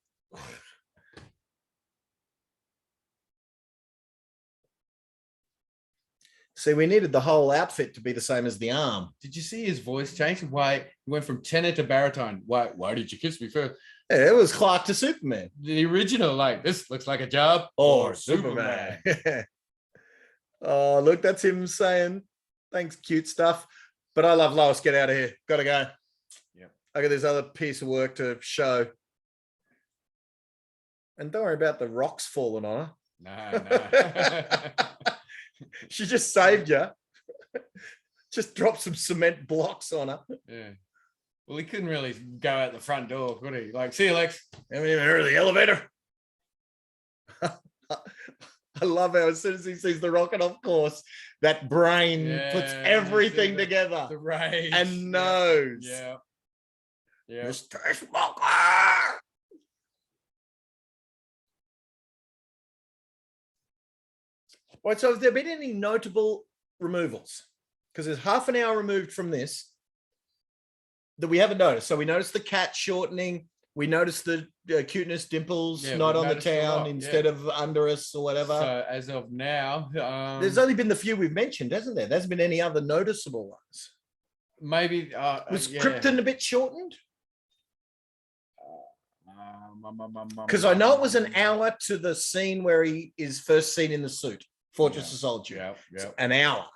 See, we needed the whole outfit to be the same as the arm. Did you see his voice change? Why he went from tenor to baritone? Why did you kiss me first? Yeah, it was Clark to Superman. The original, like, this looks like a job. Or Superman. Oh, look, that's him saying, thanks, cute stuff. But I love Lois. Get out of here. Got to go. Yep. I got this other piece of work to show. And don't worry about the rocks falling on her. No. She just saved you. Just dropped some cement blocks on her. Yeah. Well, he couldn't really go out the front door, could he? Like, see you, Lex. Haven't even heard of the elevator. I love how as soon as he sees the rocket, of course, that brain puts everything together The rage. and knows. Yeah. Yeah. Mr. Smoker. Right, so have there been any notable removals? Because there's half an hour removed from this that we haven't noticed. So we noticed the cat shortening. We noticed the cuteness dimples not on the town instead of under us or whatever. So as of now, there's only been the few we've mentioned, hasn't there? There hasn't been any other noticeable ones. maybe Was Krypton a bit shortened? Because I know it was an hour to the scene where he is first seen in the suit, Fortress of Solitude. Yeah. An hour.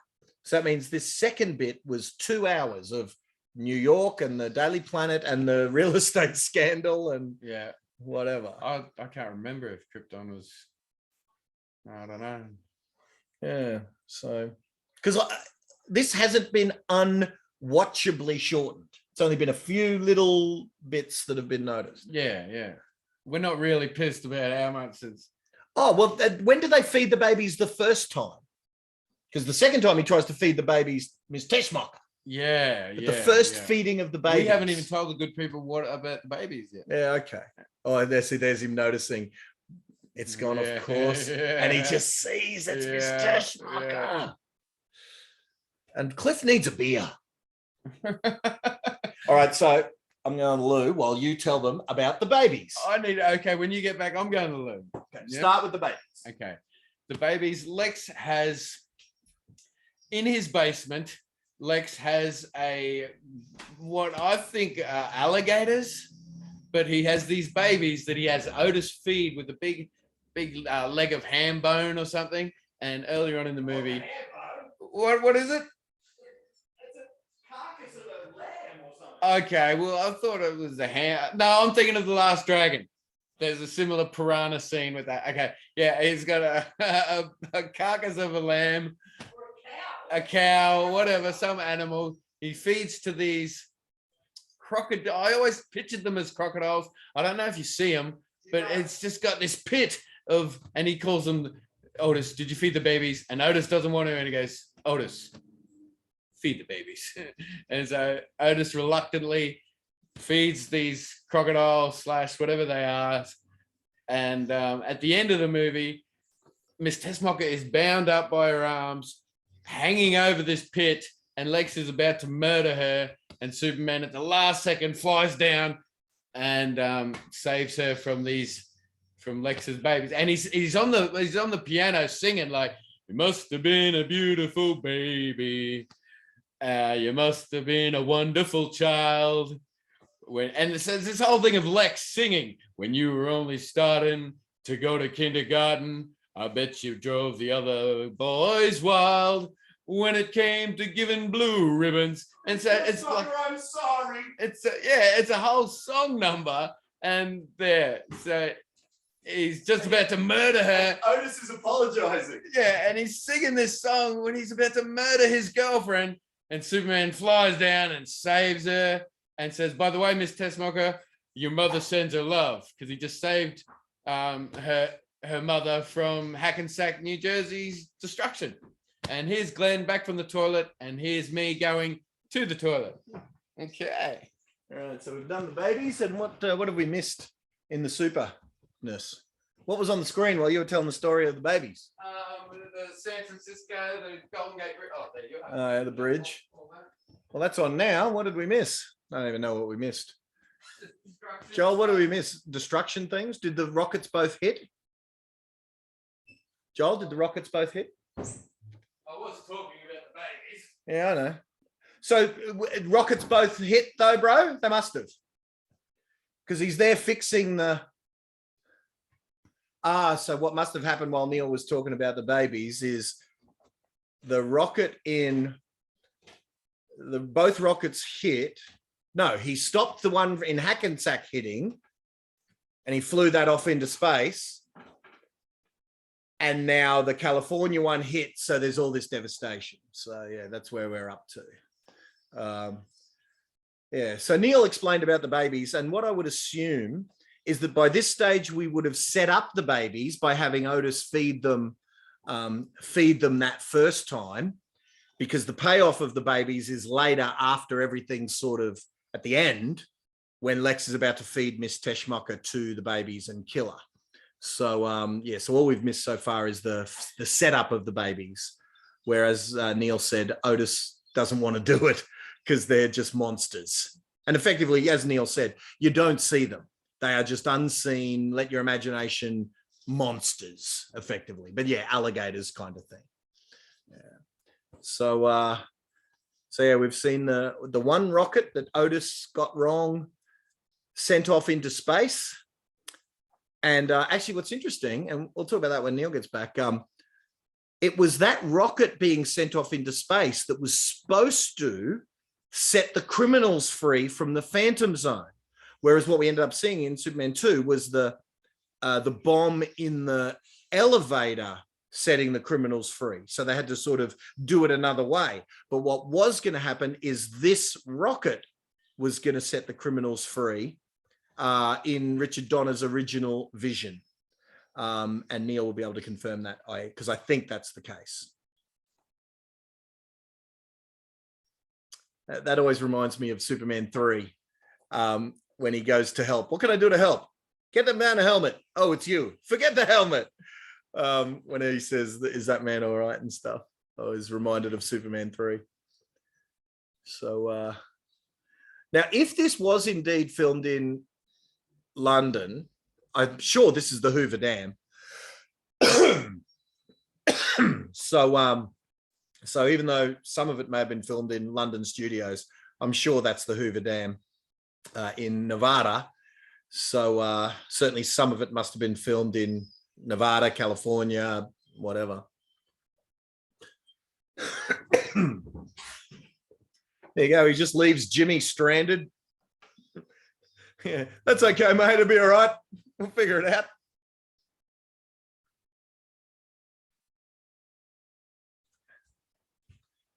So that means this second bit was 2 hours of New York and the Daily Planet and the real estate scandal and whatever. I can't remember if Krypton was. I don't know. Yeah. So, because this hasn't been unwatchably shortened. It's only been a few little bits that have been noticed. Yeah. We're not really pissed about how much it's. Oh, well, when did they feed the babies the first time? Because the second time he tries to feed the babies, Miss Teschmacher. The first feeding of the babies. We haven't even told the good people what about the babies yet. Yeah, okay. Oh, there's him noticing. It's gone off course. And he just sees it's Miss Teschmacher. And Cliff needs a beer. All right, so I'm going to Lou while you tell them about the babies. Okay, when you get back, I'm going to Lou. Okay, start with the babies. Okay. The babies, Lex has, in his basement, Lex has what I think are alligators, but he has these babies that he has Otis feed with a big leg of ham bone or something. And earlier on in the movie, what is it? Okay, well, I thought it was a ham. No, I'm thinking of The Last Dragon. There's a similar piranha scene with that. Okay, yeah, he's got a carcass of a lamb, a cow, whatever, some animal. He feeds to these crocodile. I always pictured them as crocodiles. I don't know if you see them, but it's just got this pit of, and he calls them, Otis, did you feed the babies? And Otis doesn't want to, and he goes, Otis, feed the babies. And so Otis reluctantly feeds these crocodile / whatever they are. And at the end of the movie, Miss Teschmacher is bound up by her arms, hanging over this pit, and Lex is about to murder her. And Superman at the last second flies down and saves her from Lex's babies. And he's on the piano singing like, "You must have been a beautiful baby. You must have been a wonderful child." And this whole thing of Lex singing, "When you were only starting to go to kindergarten, I bet you drove the other boys wild when it came to giving blue ribbons." And so it's like, I'm sorry. It's a whole song number. And so he's just about to murder her. Otis is apologizing. Yeah, and he's singing this song when he's about to murder his girlfriend. And Superman flies down and saves her and says, "By the way, Miss Teschmacher, your mother sends her love," because he just saved her mother from Hackensack, New Jersey's destruction. And here's Glenn back from the toilet, and here's me going to the toilet. Okay. All right, so we've done the babies, and what have we missed in the superness? What was on the screen while you were telling the story of the babies? The San Francisco, the Golden Gate Bridge. Oh, there you go. Yeah, the bridge. Well, that's on now. What did we miss? I don't even know what we missed. Joel, what did we miss? Destruction things? Did the rockets both hit? Joel, did the rockets both hit? I was talking about the babies. Yeah, I know. So rockets both hit though, bro? They must have. Because he's there fixing the... so what must have happened while Neil was talking about the babies is the rocket in... both rockets hit. No, he stopped the one in Hackensack hitting and he flew that off into space. And now the California one hit, so there's all this devastation. So yeah, that's where we're up to. Yeah, so Neil explained about the babies, and what I would assume is that by this stage we would have set up the babies by having Otis feed them that first time, because the payoff of the babies is later after everything's sort of at the end when Lex is about to feed Miss Teschmacher to the babies and kill her. So yeah, so all we've missed so far is the setup of the babies, whereas Neil said Otis doesn't want to do it because they're just monsters. And effectively, as Neil said, you don't see them. They are just unseen, let your imagination monsters, effectively. But yeah, alligators kind of thing. Yeah. So yeah, we've seen the one rocket that Otis got wrong, sent off into space. And actually what's interesting, and we'll talk about that when Neil gets back, it was that rocket being sent off into space that was supposed to set the criminals free from the Phantom Zone. Whereas what we ended up seeing in Superman 2 was the bomb in the elevator setting the criminals free. So they had to sort of do it another way. But what was going to happen is this rocket was going to set the criminals free in Richard Donner's original vision. And Neil will be able to confirm that, because I think that's the case. That always reminds me of Superman 3, when he goes to help. What can I do to help? Get the man a helmet. Oh, it's you. Forget the helmet. When he says, is that man all right and stuff. I was reminded of Superman 3. So now, if this was indeed filmed in London, I'm sure this is the Hoover Dam. So even though some of it may have been filmed in London studios, I'm sure that's the Hoover Dam in Nevada. So certainly some of it must have been filmed in Nevada, California, whatever. There you go. He just leaves Jimmy stranded. Yeah, that's okay, mate. It'll be all right. We'll figure it out.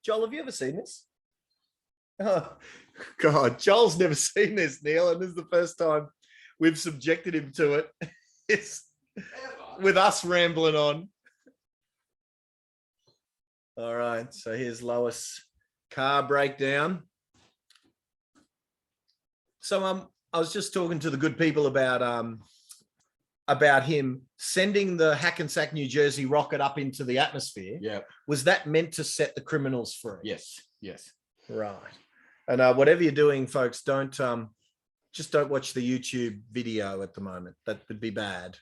Joel, have you ever seen this? Oh, God, Joel's never seen this, Neil, and this is the first time we've subjected him to it. It's with us rambling on. All right, so here's Lois' car breakdown. So I was just talking to the good people about him sending the Hackensack, New Jersey rocket up into the atmosphere. Yeah. Was that meant to set the criminals free? Yes. Yes. Right. And whatever you're doing, folks, just don't watch the YouTube video at the moment. That would be bad.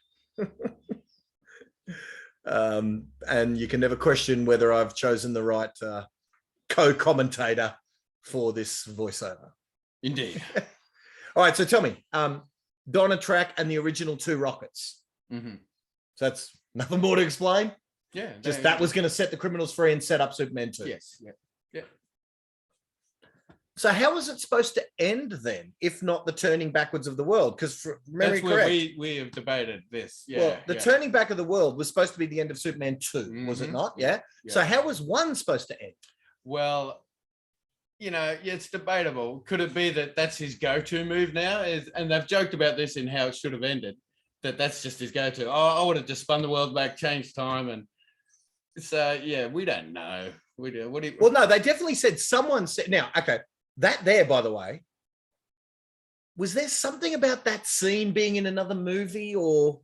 And you can never question whether I've chosen the right co-commentator for this voiceover. Indeed. All right, so tell me, Donna track and the original 2 rockets. Mm-hmm. So that's nothing more to explain. Yeah. Just that was going to set the criminals free and set up Superman 2. Yes. Yeah. Yeah. So how was it supposed to end then, if not the turning backwards of the world? Because from memory correct, we have debated this. Yeah. Well, the turning back of the world was supposed to be the end of Superman 2, was it not? Yeah. So how was 1 supposed to end? Well, it's debatable. Could it be that that's his go-to move now? And they've joked about this in how it should have ended, that's just his go-to. Oh, I would have just spun the world back, changed time, and so yeah, we don't know. We do. What do you? Well, no, they definitely said someone said. Now, okay, that there, by the way, was there something about that scene being in another movie or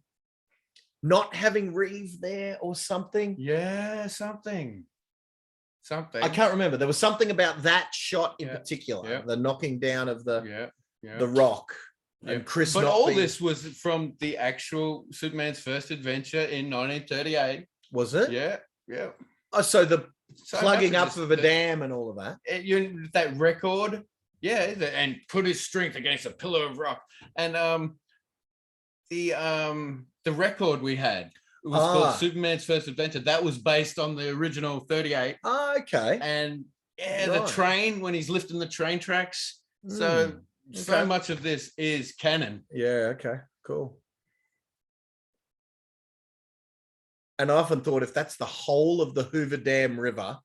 not having Reeve there or something? Yeah, something. I can't remember. There was something about that shot in particular, yeah. the knocking down of Yeah. the rock. Yeah. And Chris, but not all being- this was from the actual Superman's first adventure in 1938. was it? Yeah. Oh, so the So plugging much up of of a dam and all of that. that record, and put his strength against a pillar of rock, and the record we had, it was called Superman's First Adventure. That was based on the original 38. Okay. And the Right. train, when he's lifting the train tracks. So Okay. much of this is canon. Yeah. Okay. Cool. And I often thought if that's the whole of the Hoover Dam River,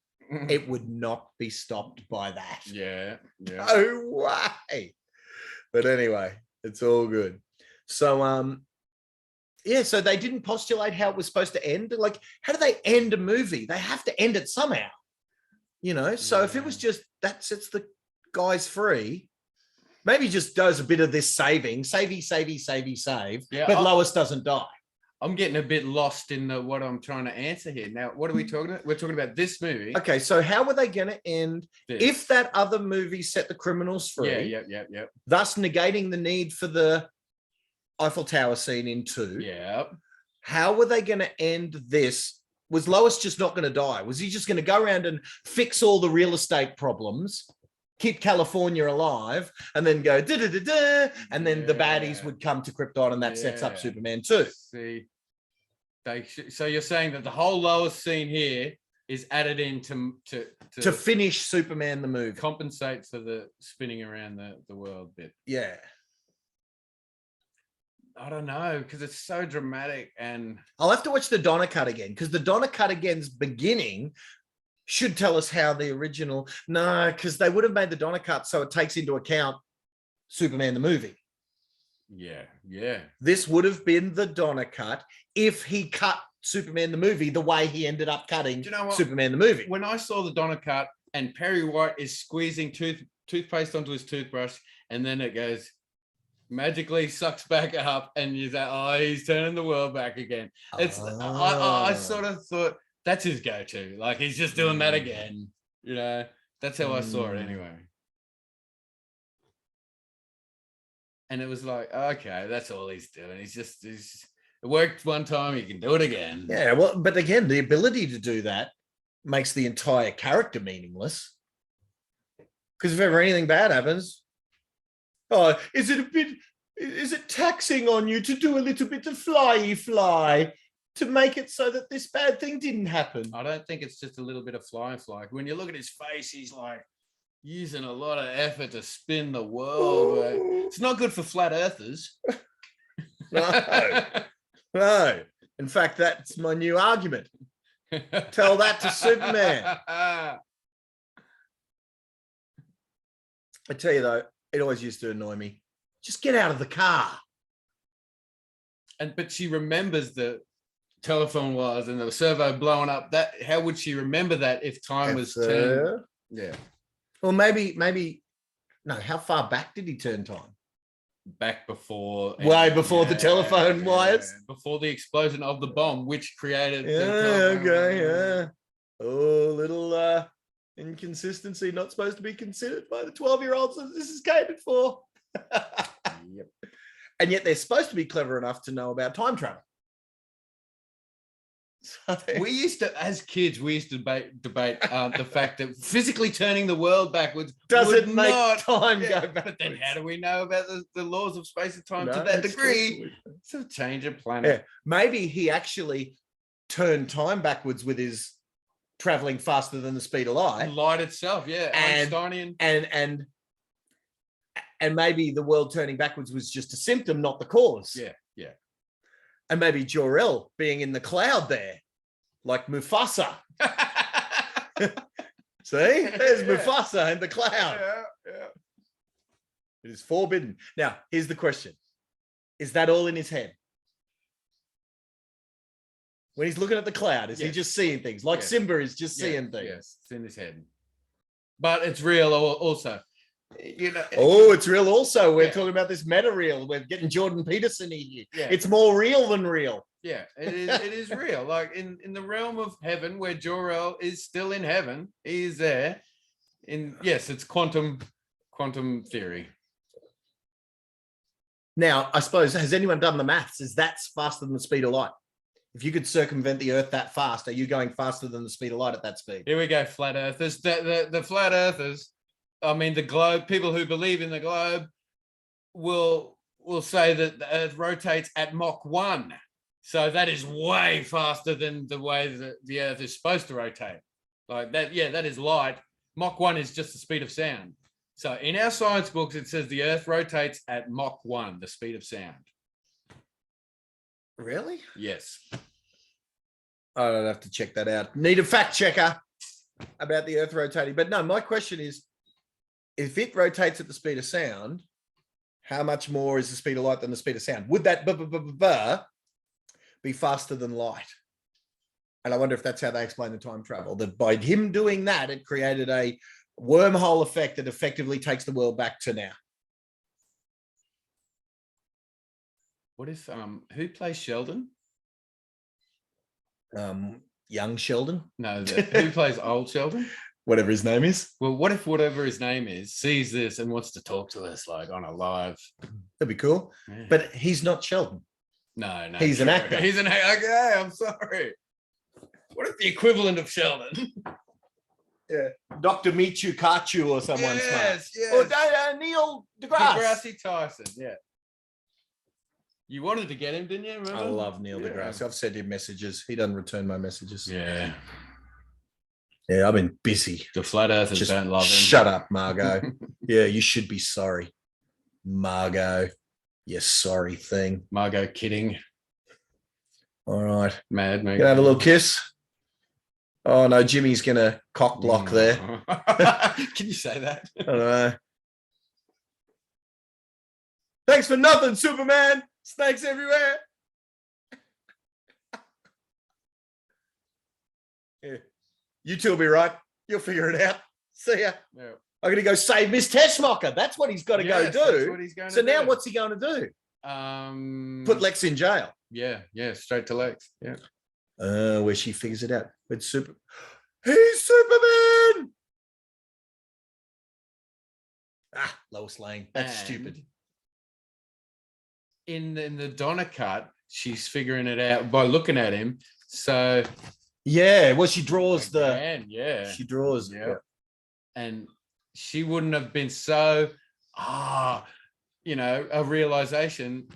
it would not be stopped by that. Yeah. No way. But anyway, it's all good. So so they didn't postulate how it was supposed to end. Like, how do they end a movie? They have to end it somehow. So if it was just that sets the guys free, maybe he just does a bit of this save, Yeah, but Lois doesn't die. I'm getting a bit lost in what I'm trying to answer here. Now, what are we talking about? We're talking about this movie. Okay, so how were they going to end if that other movie set the criminals free? Yeah. Thus negating the need for the Eiffel Tower scene in 2. Yeah. How were they going to end this? Was Lois just not going to die? Was he just going to go around and fix all the real estate problems, keep California alive, and then go da-da-da-da, and then the baddies would come to Krypton, and that sets up Superman 2? See, so you're saying that the whole Lois scene here is added in to finish Superman the movie, compensate for the spinning around the world bit. Yeah. I don't know, because it's so dramatic, and I'll have to watch the Donna cut again, because the Donna cut again's beginning should tell us how the original. No, because they would have made the Donna cut so it takes into account Superman the movie. Yeah. This would have been the Donna cut if he cut Superman the movie the way he ended up cutting Superman the movie. When I saw the Donna cut and Perry White is squeezing toothpaste onto his toothbrush, and then it goes magically sucks back up, and you say, oh, he's turning the world back again. It's I sort of thought that's his go-to. Like, he's just doing that again. That's how I saw it anyway. And it was like, okay, that's all he's doing. It worked one time, he can do it again. Yeah, well, but again, the ability to do that makes the entire character meaningless. Because if ever anything bad happens, is it taxing on you to do a little bit of fly to make it so that this bad thing didn't happen? I don't think it's just a little bit of fly. When you look at his face, he's like using a lot of effort to spin the world. It's not good for flat earthers. No. In fact, that's my new argument. Tell that to Superman. I tell you though, it always used to annoy me. Just get out of the car. But she remembers the telephone wires and the servo blowing up. How would she remember that if time was turned? Yeah. Well, maybe. No. How far back did he turn time? Back before. Way before the telephone wires. Before the explosion of the bomb, which created. Oh, little inconsistency not supposed to be considered by the 12-year-olds that this is catered for. Yep. And yet they're supposed to be clever enough to know about time travel. So we used to, as kids, debate the fact that physically turning the world backwards doesn't make time go backwards. But then how do we know about the laws of space and time to that degree? It's a change of planet. Yeah. Maybe he actually turned time backwards with his traveling faster than the speed of light. Light itself, yeah. Einsteinian. And maybe the world turning backwards was just a symptom, not the cause. Yeah. And maybe Jor-el being in the cloud there, like Mufasa. See? There's Mufasa in the cloud. Yeah. It is forbidden. Now, here's the question. Is that all in his head? When he's looking at the cloud, is he Yes. just seeing things? Like Yes. Simba is just Yeah, seeing things. Yes, it's in his head. But it's real also. You know. Oh, it's real also. We're Yeah. talking about this meta reel. We're getting Jordan Peterson in here. Yeah. It's more real than real. Yeah, it is real. Like in the realm of heaven, where Jor-el is still in heaven, he is there. Yes, it's quantum theory. Now, I suppose, has anyone done the maths? Is that faster than the speed of light? If you could circumvent the Earth that fast, are you going faster than the speed of light at that speed? Here we go, flat earthers. The flat earthers, I mean, the globe, people who believe in the globe will say that the Earth rotates at Mach 1. So that is way faster than the way that the Earth is supposed to rotate. Like that, yeah, that is light. Mach 1 is just the speed of sound. So in our science books, it says the Earth rotates at Mach 1, the speed of sound. Really? Yes. I'd have to check that out. Need a fact checker about the Earth rotating. But no, my question is, if it rotates at the speed of sound, how much more is the speed of light than the speed of sound? Would that be faster than light? And I wonder if that's how they explain the time travel, that by him doing that, it created a wormhole effect that effectively takes the world back to now. What if who plays Sheldon? Young Sheldon, No, who plays old Sheldon? whatever his name is. Well, what if whatever his name is sees this and wants to talk to us like on a live? That'd be cool. Yeah. But he's not Sheldon. No, He's an actor. He's an actor. Okay, I'm sorry. What if the equivalent of Sheldon? Yeah, Dr. Michu Kachu or someone smart. Yes. Or Neil deGrasse. deGrasse Tyson. Yeah. You wanted to get him, didn't you? Remember? I love Neil deGrasse. I've sent him messages. He doesn't return my messages. Yeah. Yeah, I've been busy. The flat earthers Just don't love him. shut up, Margot. Yeah, you should be sorry. Margot, you sorry thing. Margot kidding. All right. Mad. Gonna have a little kiss? Oh, no, Jimmy's going to cock block there. Can you say that? I don't know. Thanks for nothing, Superman. Snakes everywhere. Yeah. You two will be right. You'll figure it out. See ya. Yeah. I'm going to go save Miss Teschmacher. That's what he's got to go Yes, that's do. what he's going So to now do. what's he going to do? Put Lex in jail. Yeah, straight to Lex. Yeah. Where she figures it out. With He's Superman. Ah, Lois Lane. That's And stupid. In the Donna cut, she's figuring it out by looking at him. So Yeah, well, she draws again, yeah. She draws. Yeah. And she wouldn't have been so a realization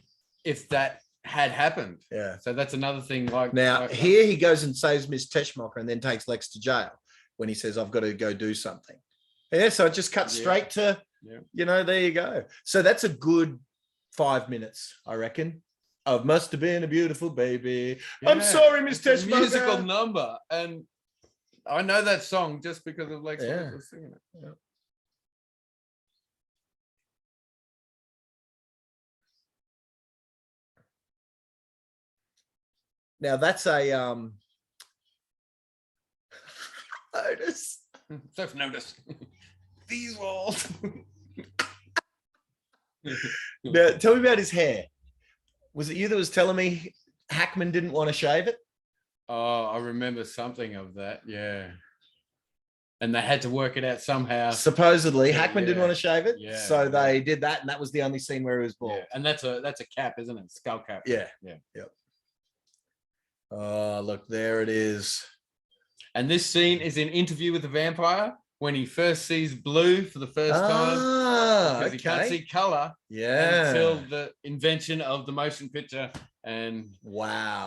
if that had happened. Yeah. So that's another thing. Now, here he goes and saves Miss Teschmacher and then takes Lex to jail when he says, I've got to go do something. Yeah, so it just cuts straight to, there you go. So that's a good 5 minutes, I reckon. Of must have been a beautiful baby. Yeah, I'm sorry, Miss it's a Teschmacher. musical number. And I know that song just because of Lex Luthor singing it. Yeah. Now that's a Otis. Self-notice. These walls. Now, tell me about his hair. Was it you that was telling me Hackman didn't want to shave it? Oh, I remember something of that. Yeah. And they had to work it out somehow. Supposedly, Hackman didn't want to shave it. Yeah, So they did that, and that was the only scene where he was bald. Yeah. And that's a cap, isn't it? Skull cap. Yeah. Yeah. Yep. Oh, look, there it is. And this scene is in Interview with the Vampire when he first sees blue for the first time. Because he can't see color until the invention of the motion picture and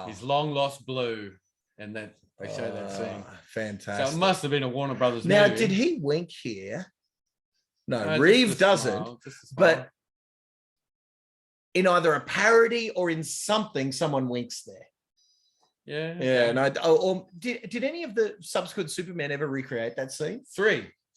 his long lost blue. And that they show that scene. Fantastic. So it must have been a Warner Brothers now, movie. did he wink here? No, No, Reeve just a doesn't. smile, just a smile. But in either a parody or in something, someone winks there. Yeah. Yeah. And or did any of the subsequent Superman ever recreate that scene?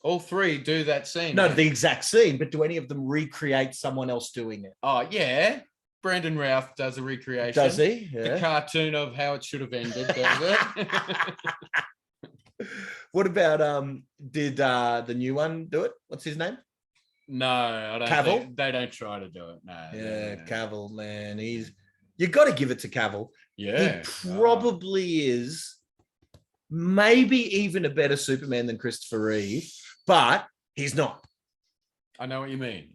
All three do that scene. No, man. the exact scene, but do any of them recreate someone else doing it? Oh yeah, Brandon Routh does a recreation. Does he? The Yeah. cartoon of how it should have ended. Does it? What about did the new one do it? What's his name? No, I don't Cavill? think they don't try to do it. No. Yeah, no. Cavill, man. You got to give it to Cavill. Yeah. He probably is maybe even a better Superman than Christopher Reeve, but he's not. I know what you mean.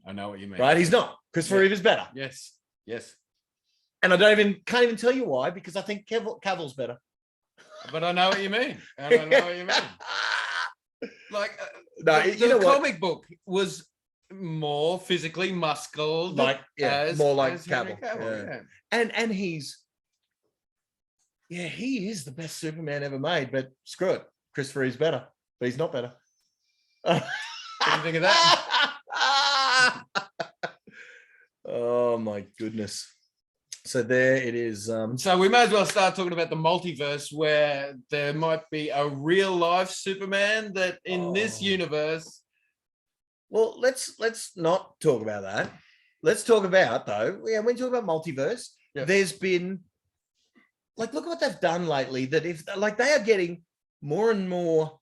Right? He's not. Christopher Reeve is better. Yes. Yes. And I can't even tell you why, because I think Cavill's better. But I know what you mean. Like, No, the you know what? comic book was more physically muscled, more like as Henry Cavill. Yeah. And he is the best Superman ever made, but screw it. Christopher Reeve's better, but he's not better. What do you think of that? Oh my goodness. So there it is. So we may as well start talking about the multiverse, where there might be a real life Superman that in this universe. Well, let's not talk about that. Let's talk about, though, when you talk about multiverse, there's been, like, look at what they've done lately, that if, like, they are getting more and more,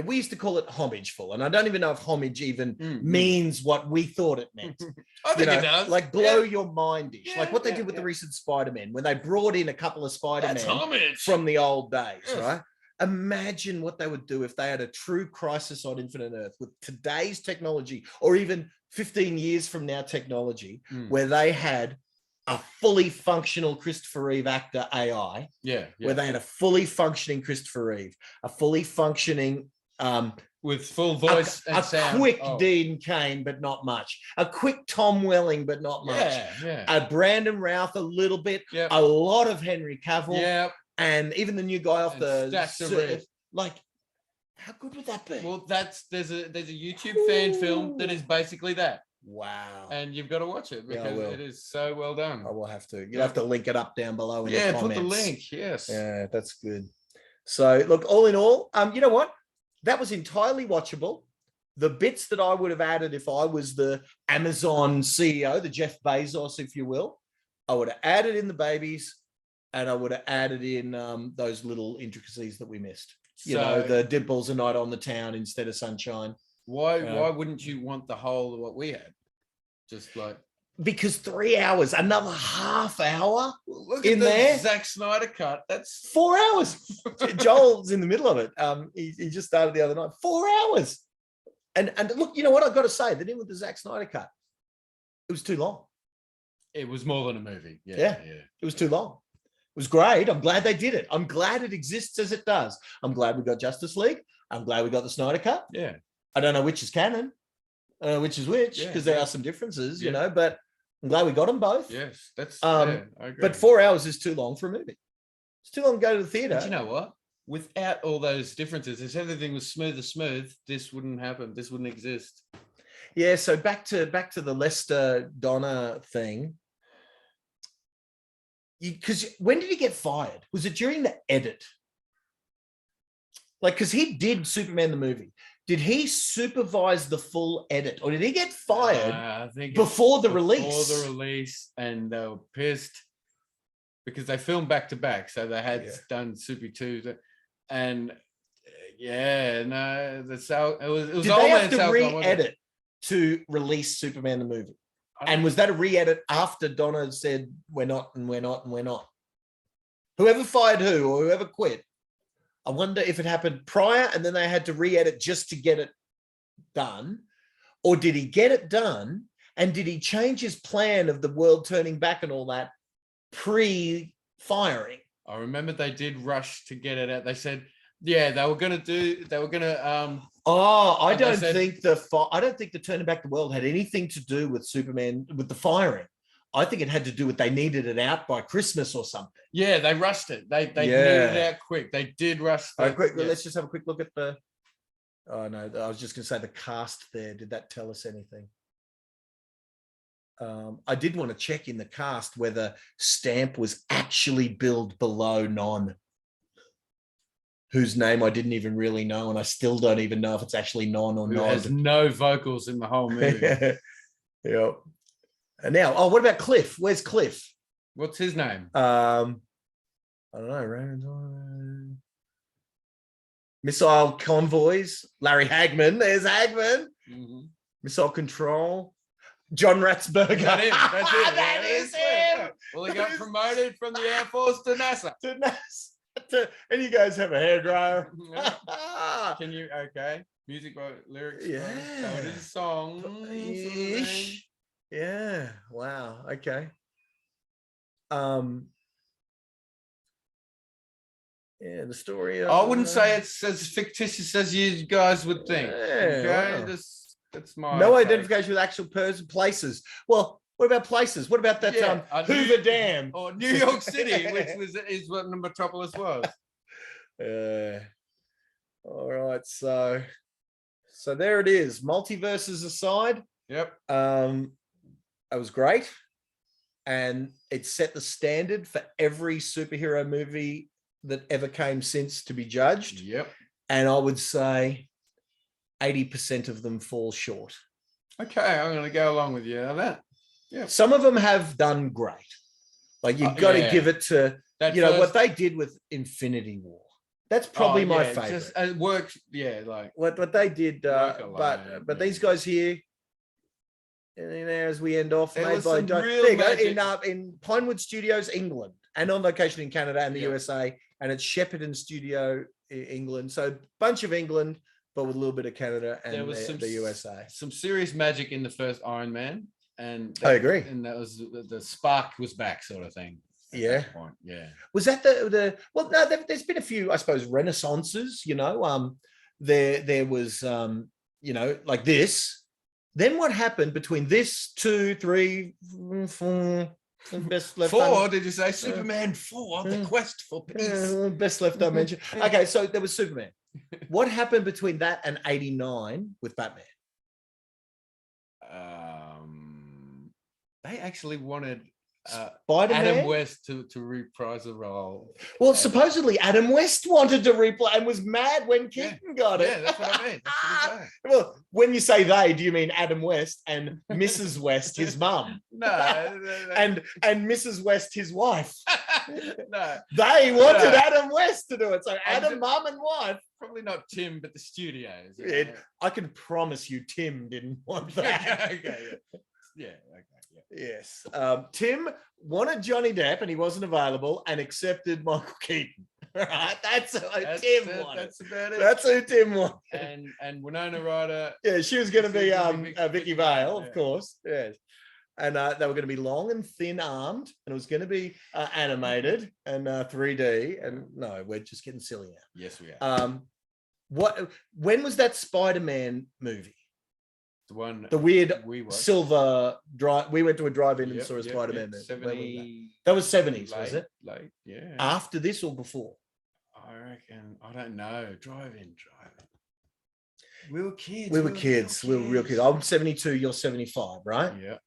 we used to call it homageful, and I don't even know if homage even means what we thought it meant. I think it does. Like, blow your mind-ish. Like what they did with the recent Spider-Man, when they brought in a couple of Spider-Man from the old days, right? Imagine what they would do if they had a true Crisis on Infinite Earth with today's technology, or even 15 years from now technology, where they had a fully functional Christopher Reeve actor AI, where they had a fully functioning Christopher Reeve, a fully functioning with full voice and sound. A quick Dean Cain, but not much. A quick Tom Welling, but not much. A Brandon Routh, a little bit. A lot of Henry Cavill. And even the new guy off the like, how good would that be? Well, there's a YouTube fan film that is basically that. Wow. And you've got to watch it because it is so well done. I will have to. You'll have to link it up down below in the comments. Put the link. Yes. Yeah, that's good. So look, all in all, you know what? That was entirely watchable. The bits that I would have added if I was the Amazon CEO, the Jeff Bezos, if you will, I would have added in the babies, and I would have added in those little intricacies that we missed. You know, the dimples a night on the town instead of sunshine. Why wouldn't you want the whole of what we had? Just like, because 3 hours, another half hour look in at the there. Zack Snyder cut. That's 4 hours. Joel's in the middle of it. He just started the other night. 4 hours. And look, you know what I've got to say? The thing with the Zack Snyder cut, it was too long. It was more than a movie. It was too long. It was great. I'm glad they did it. I'm glad it exists as it does. I'm glad we got Justice League. I'm glad we got the Snyder cut. Yeah. I don't know which is canon, which is which, because there are some differences, you know, but I'm glad we got them both. Yes, that's I agree. But 4 hours is too long for a movie. It's too long to go to the theater. But you know what? Without all those differences, if everything was smooth, this wouldn't happen. This wouldn't exist. Yeah, so back to the Lester Donna thing. Because when did he get fired? Was it during the edit? Like, because he did Superman the movie. Did he supervise the full edit, or did he get fired I think before the release? Before the release, and they were pissed because they filmed back to back, so they had done Super 2, and that's how it was. It was did they have to re-edit to release Superman the movie? And was that a re-edit after Donna said we're not and we're not and we're not? Whoever fired who or whoever quit, I wonder if it happened prior and then they had to re-edit just to get it done, or did he get it done and did he change his plan of the world turning back and all that pre-firing? I remember they did rush to get it out. They said, they were going to I don't think the turning back the world had anything to do with Superman, with the firing. I think it had to do with they needed it out by Christmas or something. Yeah, they rushed it. They needed it out quick. They did rush it. Let's just have a quick look at the. Oh no, I was just going to say the cast there. Did that tell us anything? I did want to check in the cast whether Stamp was actually billed below Non, whose name I didn't even really know, and I still don't even know if it's actually Non or Who Non. has no vocals in the whole movie. Yeah. And now, oh, what about Cliff? Where's Cliff? What's his name? I don't know. Missile Convoys. Larry Hagman. There's Hagman. Mhm. Missile Control. John Ratzberger. That's him. That's it. That is him. Well, he got promoted from the Air Force to NASA. To NASA. And you guys have a hairdryer. Can you? Okay. Music by lyrics. Yeah. So it is a song. sort of thing. Ish. Yeah. Wow. Okay. Yeah, the story of, I wouldn't say it's as fictitious as you guys would think. Yeah, Okay, wow. that's my no take. identification with actual person, places. Well, what about places? What about that Yeah, Hoover Dam? or New York City, which is what the metropolis was. All right, so there it is. Multiverses aside, Yep. it was great, and it set the standard for every superhero movie that ever came since to be judged. Yep. And I would say 80% of them fall short. Okay, I'm going to go along with you on that. Yeah. Some of them have done great. Like you've got to give it to what they did with Infinity War. That's probably my favorite. Just, it works. Yeah, like what they did. But these guys here, and as we end off, made by in Pinewood Studios, England, and on location in Canada and the USA, and it's Shepperton Studio, England. So bunch of England, but with a little bit of Canada and the USA. Some serious magic in the first Iron Man, and I agree. And that was the spark was back, sort of thing. Yeah. Point. Yeah. Was that the well? No, there's been a few, I suppose, renaissances. There was like this. Then what happened between this 2, 3, 4? Best left 4? Did you say Superman 4? The quest for peace. Best left unmentioned. Okay, so there was Superman. What happened between that and 89 with Batman? They actually wanted Spider-Man? Adam West to reprise the role. Well, supposedly Adam West wanted to replay and was mad when Keaton got it. Yeah, that's what I mean. That's what I'm saying. Well, when you say they, do you mean Adam West and Mrs. West, his mum? No. And Mrs. West, his wife. No. They wanted Adam West to do it. So Adam, mum, and wife. Probably not Tim, but the studios. I can promise you Tim didn't want that. Okay. Yeah. Okay. Yes. Tim wanted Johnny Depp and he wasn't available and accepted Michael Keaton. Right. That's who Tim wanted. That's about it. That's who Tim wanted. And Winona Ryder. Yeah, she was going to be Vicky Vale, of course. Yes. And they were going to be long and thin armed, and it was going to be animated and 3D. And no, we're just getting silly now. Yes, we are. When was that Spider-Man movie? The weird silver drive. We went to a drive-in and saw a Spider-Man movie. 70, that was 70s, was it? Late, yeah. After this or before? I reckon. I don't know. Drive-in. We were kids. We were kids. We were real kids. I'm 72. You're 75, right? Yeah.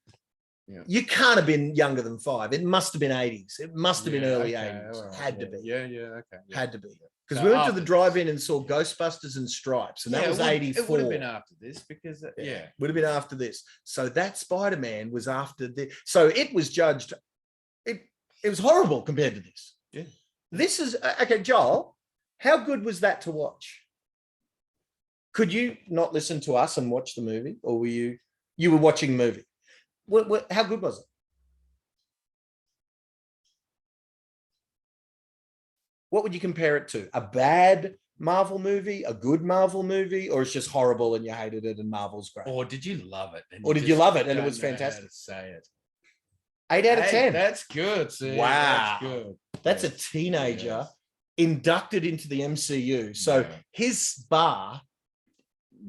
You can't have been younger than 5. It must have been 80s. It must have been early 80s. Right. Had to be. Yeah. Okay. Yeah. Had to be. Because we went to the drive-in and saw Ghostbusters and Stripes, and that was 84. It would have been after this because would have been after this. So that Spider-Man was after this. So it was judged. It was horrible compared to this. Yeah. This is okay, Joel. How good was that to watch? Could you not listen to us and watch the movie, or were you were watching the movie? How good was it? What would you compare it to? A bad Marvel movie, a good Marvel movie, or it's just horrible and you hated it and Marvel's great? Or did you love it? Or did you love it and it was fantastic? Say it. 8 out of 10. That's good. See? Wow. That's good. That's a teenager inducted into the MCU. So his bar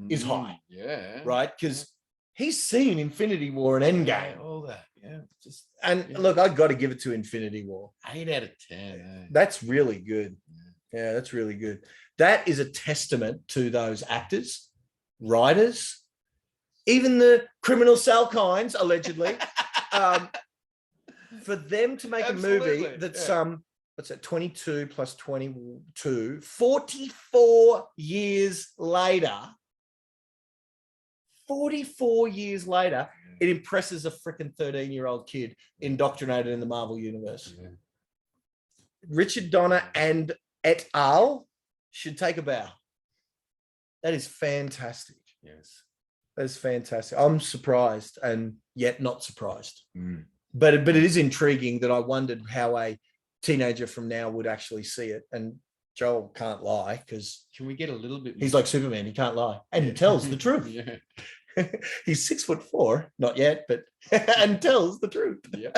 is high. Yeah. Right? Because he's seen Infinity War and Endgame. All that. Yeah. Look, I got to give it to Infinity War. 8 out of 10. That's really good. Yeah, that's really good. That is a testament to those actors, writers, even the criminal Salkinds, allegedly, for them to make a movie that's what's that? 22 plus 22, 44 years later. 44 years later, it impresses a freaking 13-year-old kid indoctrinated in the Marvel universe. Yeah. Richard Donner and et al. Should take a bow. That is fantastic. Yes. That is fantastic. I'm surprised and yet not surprised. Mm. But it is intriguing that I wondered how a teenager from now would actually see it. And Joel can't lie because Can we get a little bit? he's like Superman. He can't lie. And he tells the truth. Yeah. He's 6'4", not yet, but and tells the truth. Yeah.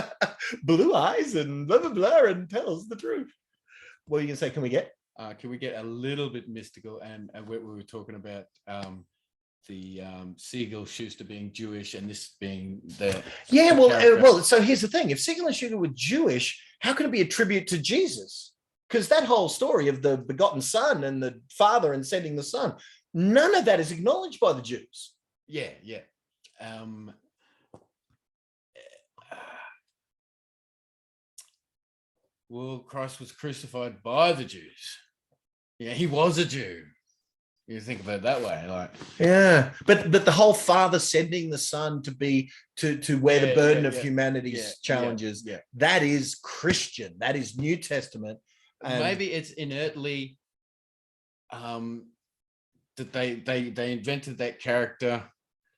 Blue eyes and blah, blah, blah, and tells the truth. What are you going to say? Can we get? Can we get a little bit mystical? And we were talking about the Siegel Schuster being Jewish and this being the well. So here's the thing: if Siegel and Schuster were Jewish, how can it be a tribute to Jesus? Because that whole story of the begotten Son and the Father and sending the Son, none of that is acknowledged by the Jews. Yeah. Well, Christ was crucified by the Jews. Yeah, he was a Jew. You think about it that way, like but the whole Father sending the Son to be to wear the burden of humanity's challenges. That is Christian. That is New Testament. And maybe it's inertly that they invented that character.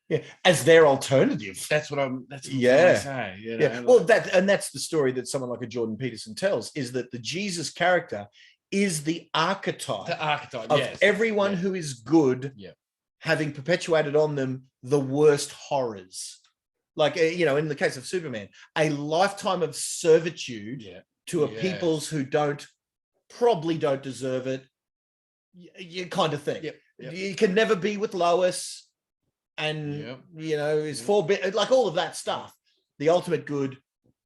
Yeah, as their alternative. That's what I'm trying to say. You know? Well, that's the story that someone like a Jordan Peterson tells, is that the Jesus character is the archetype of everyone who is good, having perpetuated on them the worst horrors. Like, in the case of Superman, a lifetime of servitude to a peoples who probably don't deserve it, kind of thing. You can never be with Lois. And is forbidden, like all of that stuff, the ultimate good.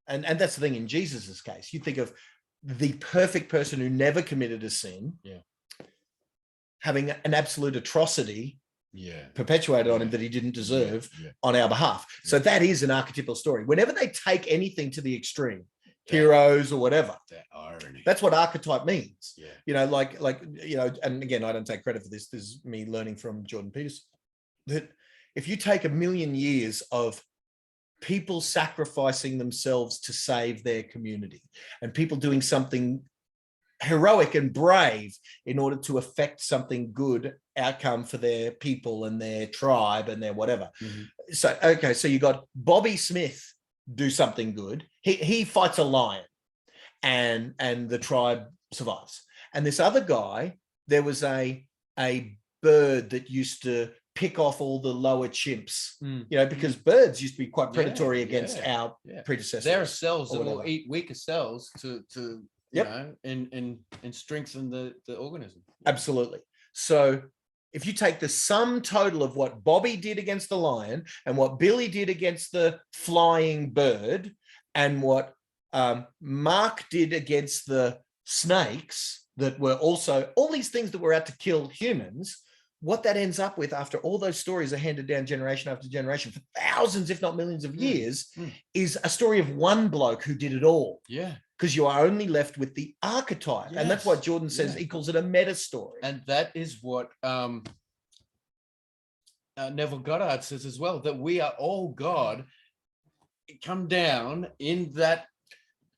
And that's the thing in Jesus's case. You think of the perfect person who never committed a sin, having an absolute atrocity perpetuated on him that he didn't deserve on our behalf. So that is an archetypal story. Whenever they take anything to the extreme, heroes or whatever, that irony. That's what archetype means. Yeah. And again, I don't take credit for this. This is me learning from Jordan Peterson. That if you take 1,000,000 years of people sacrificing themselves to save their community and people doing something heroic and brave in order to affect something good outcome for their people and their tribe and their whatever. Mm-hmm. So you got Bobby Smith do something good. He fights a lion and the tribe survives. And this other guy, there was a bird that used to pick off all the lower chimps, because birds used to be quite predatory against our predecessors. There are cells that will eat weaker cells to and strengthen the organism. Absolutely. So if you take the sum total of what Bobby did against the lion and what Billy did against the flying bird and what Mark did against the snakes that were also all these things that were out to kill humans, what that ends up with after all those stories are handed down generation after generation for thousands, if not millions of years, is a story of one bloke who did it all. Yeah. Because you are only left with the archetype. Yes. And that's what Jordan says. He calls it a meta story. And that is what Neville Goddard says as well, that we are all God come down in that.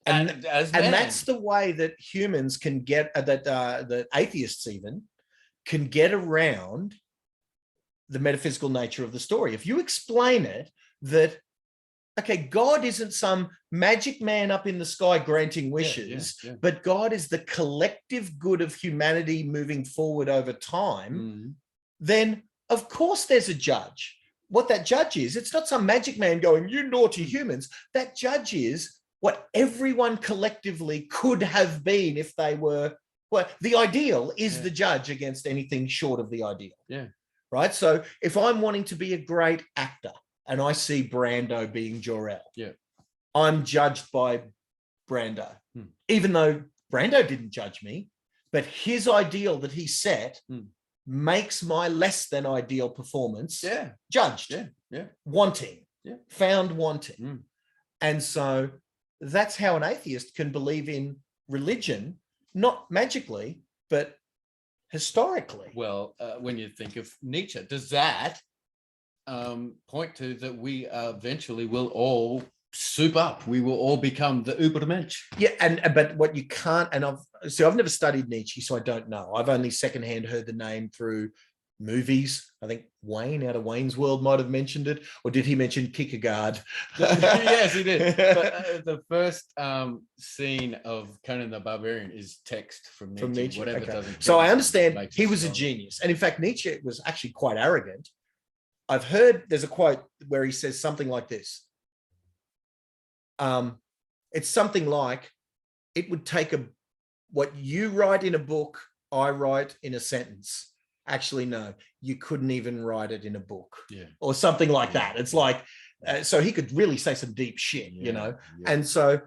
And that's the way that humans can get, that atheists even, can get around the metaphysical nature of the story. If you explain it that, okay, God isn't some magic man up in the sky granting wishes, but God is the collective good of humanity moving forward over time, then of course there's a judge. What that judge is, it's not some magic man going, you naughty humans. That judge is what everyone collectively could have been if they were. Well, the ideal is the judge against anything short of the ideal. Yeah. Right. So if I'm wanting to be a great actor and I see Brando being Jor-el, I'm judged by Brando, even though Brando didn't judge me, but his ideal that he set makes my less than ideal performance judged, wanting, found wanting. And so that's how an atheist can believe in religion. Not magically, but historically. Well, when you think of Nietzsche, does that point to that we eventually will all soup up. We will all become the Übermensch. Yeah, but what you can't, and I've never studied Nietzsche, so I don't know. I've only secondhand heard the name through movies. I think Wayne out of Wayne's World might have mentioned it, or did he mention Kierkegaard? Yes, he did. But the first scene of Conan the Barbarian is text from Nietzsche. Whatever okay. doesn't. So I understand he was a genius, and in fact, Nietzsche was actually quite arrogant. I've heard there's a quote where he says something like this. It's something like, it would take what you write in a book, I write in a sentence. Actually, no, you couldn't even write it in a book, or something like that. It's like, so he could really say some deep shit, you know? And so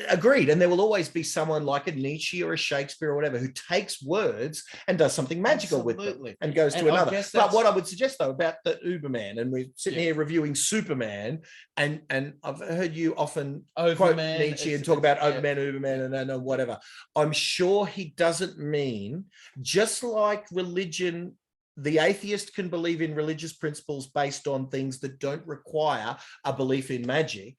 agreed. And there will always be someone like a Nietzsche or a Shakespeare or whatever who takes words and does something magical with them and goes to another. But what I would suggest though about the Uberman, and we're sitting here reviewing Superman, and I've heard you often quote Nietzsche and talk about Overman, Uberman, and whatever. I'm sure he doesn't mean, just like religion, the atheist can believe in religious principles based on things that don't require a belief in magic,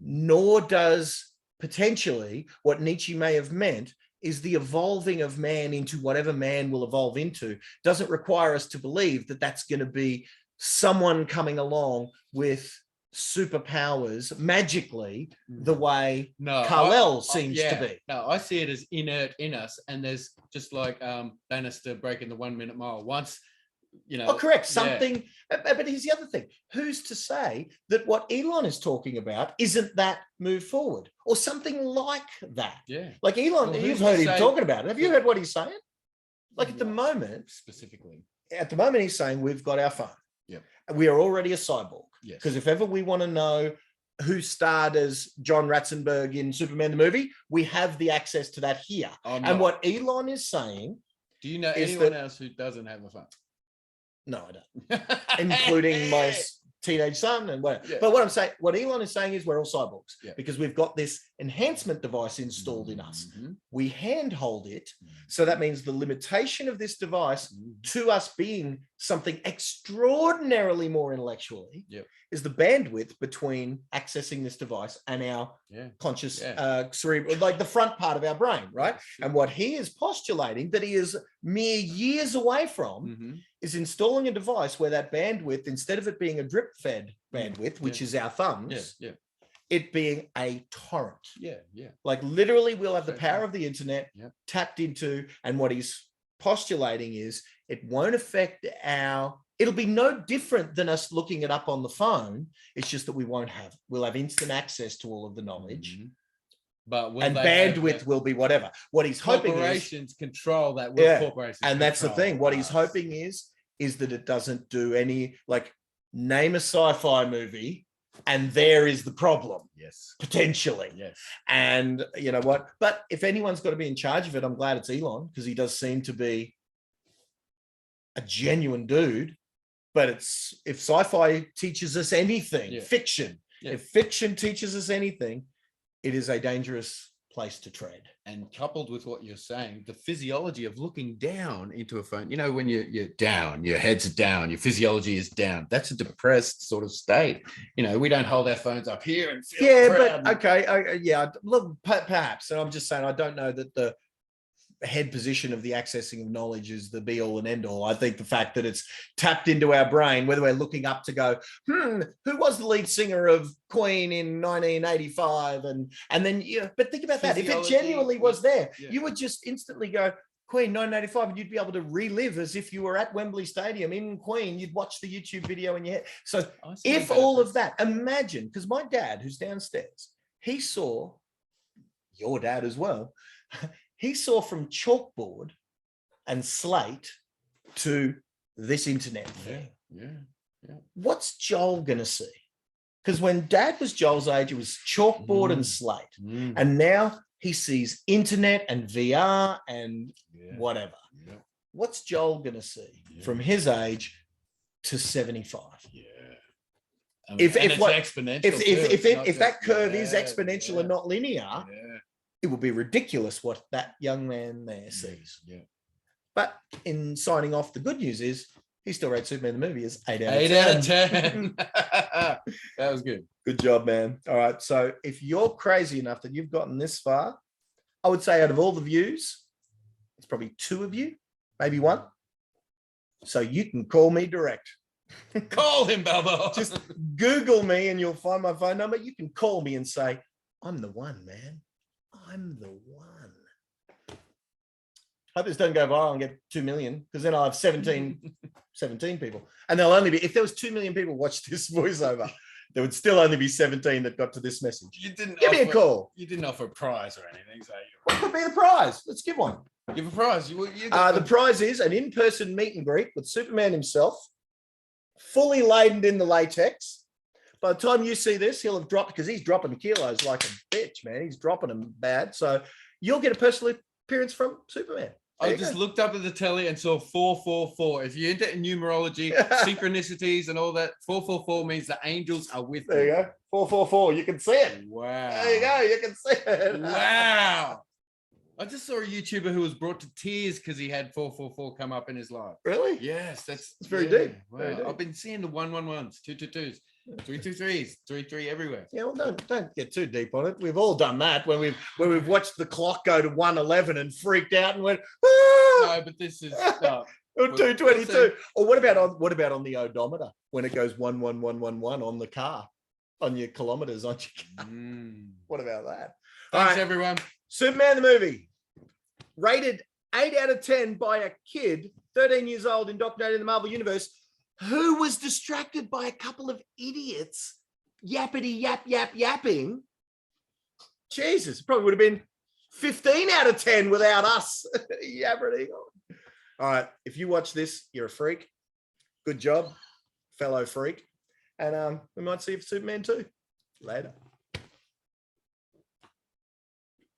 nor does potentially what Nietzsche may have meant is the evolving of man into whatever man will evolve into doesn't require us to believe that that's going to be someone coming along with superpowers magically the way kal-el seems to be. No, I see it as inert in us, and there's just like Bannister breaking the 1 minute mile. Once, you know. Oh, correct. Something, but here's the other thing. Who's to say that what Elon is talking about isn't that move forward or something like that? Yeah. Like Elon, you've heard him talking about it. Have you heard what he's saying? Like at the moment, specifically, at the moment, he's saying we've got our phone. Yeah. We are already a cyborg. Yes. Because if ever we want to know who starred as John Ratzenberg in Superman the movie, we have the access to that here. And what Elon is saying. Do you know anyone else who doesn't have a phone? No, I don't. Including my teenage son and whatever. Yeah. But what I'm saying, what Elon is saying is we're all cyborgs because we've got this enhancement device installed in us. We handhold it. So that means the limitation of this device to us being something extraordinarily more intellectually is the bandwidth between accessing this device and our conscious cerebral, like the front part of our brain, right? And what he is postulating that he is mere years away from is installing a device where that bandwidth, instead of it being a drip fed bandwidth, which is our thumbs, it being a torrent. Like literally we'll have the power of the internet tapped into, and what he's postulating is it won't affect it'll be no different than us looking it up on the phone. It's just that we'll have instant access to all of the knowledge. But and bandwidth will be whatever. What he's hoping is corporations control that. Corporations and that's the thing. What he's hoping is that it doesn't do any, like, name a sci-fi movie and there is the problem. Yes. Potentially. Yes. And you know what? But if anyone's got to be in charge of it, I'm glad it's Elon, because he does seem to be a genuine dude. But if sci-fi teaches us anything, fiction, if fiction teaches us anything, it is a dangerous place to tread. And coupled with what you're saying, the physiology of looking down into a phone, you know, when you're down, your head's down, your physiology is down. That's a depressed sort of state. You know, we don't hold our phones up here and feel proud. But okay, look, perhaps. And I'm just saying, I don't know that the head position of the accessing of knowledge is the be all and end all. I think the fact that it's tapped into our brain, whether we're looking up to go, who was the lead singer of Queen in 1985? And then, but think about that. If it genuinely was there, you would just instantly go, Queen 1985, and you'd be able to relive as if you were at Wembley Stadium in Queen. You'd watch the YouTube video in your head. So if all of that, imagine, because my dad, who's downstairs, he saw your dad as well. He saw from chalkboard and slate to this internet thing. What's Joel going to see? Because when Dad was Joel's age, it was chalkboard and slate. And now he sees internet and VR and whatever. What's Joel going to see from his age to 75? If that curve is exponential and not linear, it will be ridiculous what that young man there sees. But in signing off, the good news is he still rates Superman the movie as 8 out of 8 10. out of 10. That was good. Good job, man. All right. So if you're crazy enough that you've gotten this far, I would say out of all the views, it's probably 2 of you, maybe 1. So you can call me direct. Call him, Balbo. Just Google me and you'll find my phone number. You can call me and say, I'm the one, man. I'm the one. I hope this doesn't go viral and get 2 million, because then I'll have 17 people. And they'll only be, if there was 2 million people watch this voiceover, there would still only be 17 that got to this message. You didn't Give me a call. You didn't offer a prize or anything, so What could be the prize? Let's give one. give a prize. The prize is an in-person meet and greet with Superman himself, fully laden in the latex. By the time you see this, he'll have dropped, because he's dropping kilos like a bitch, man. He's dropping them bad. So you'll get a personal appearance from Superman. I just looked up at the telly and saw 444. If you're into numerology, synchronicities, and all that, 444 means the angels are with There you go. 444. You can see it. Wow. There you go. You can see it. Wow. I just saw a YouTuber who was brought to tears because he had 444 come up in his life. Really? Yes, it's very deep. Wow. Very deep. I've been seeing the 111s, 222s, 323s, 33 everywhere. Yeah, well, don't get too deep on it. We've all done that when we've watched the clock go to 111 and freaked out and went, No, but this is stuff. Or 222. Or what about on the odometer when it goes 11111 on the car, on your kilometers on your car? What about that? Thanks, everyone. Superman the movie, rated 8 out of 10 by a kid, 13 years old, indoctrinated in the Marvel Universe, who was distracted by a couple of idiots yappity yapping. Jesus, it probably would have been 15 out of 10 without us yapping. All right, if you watch this, you're a freak. Good job, fellow freak. And we might see you for Superman 2. Later.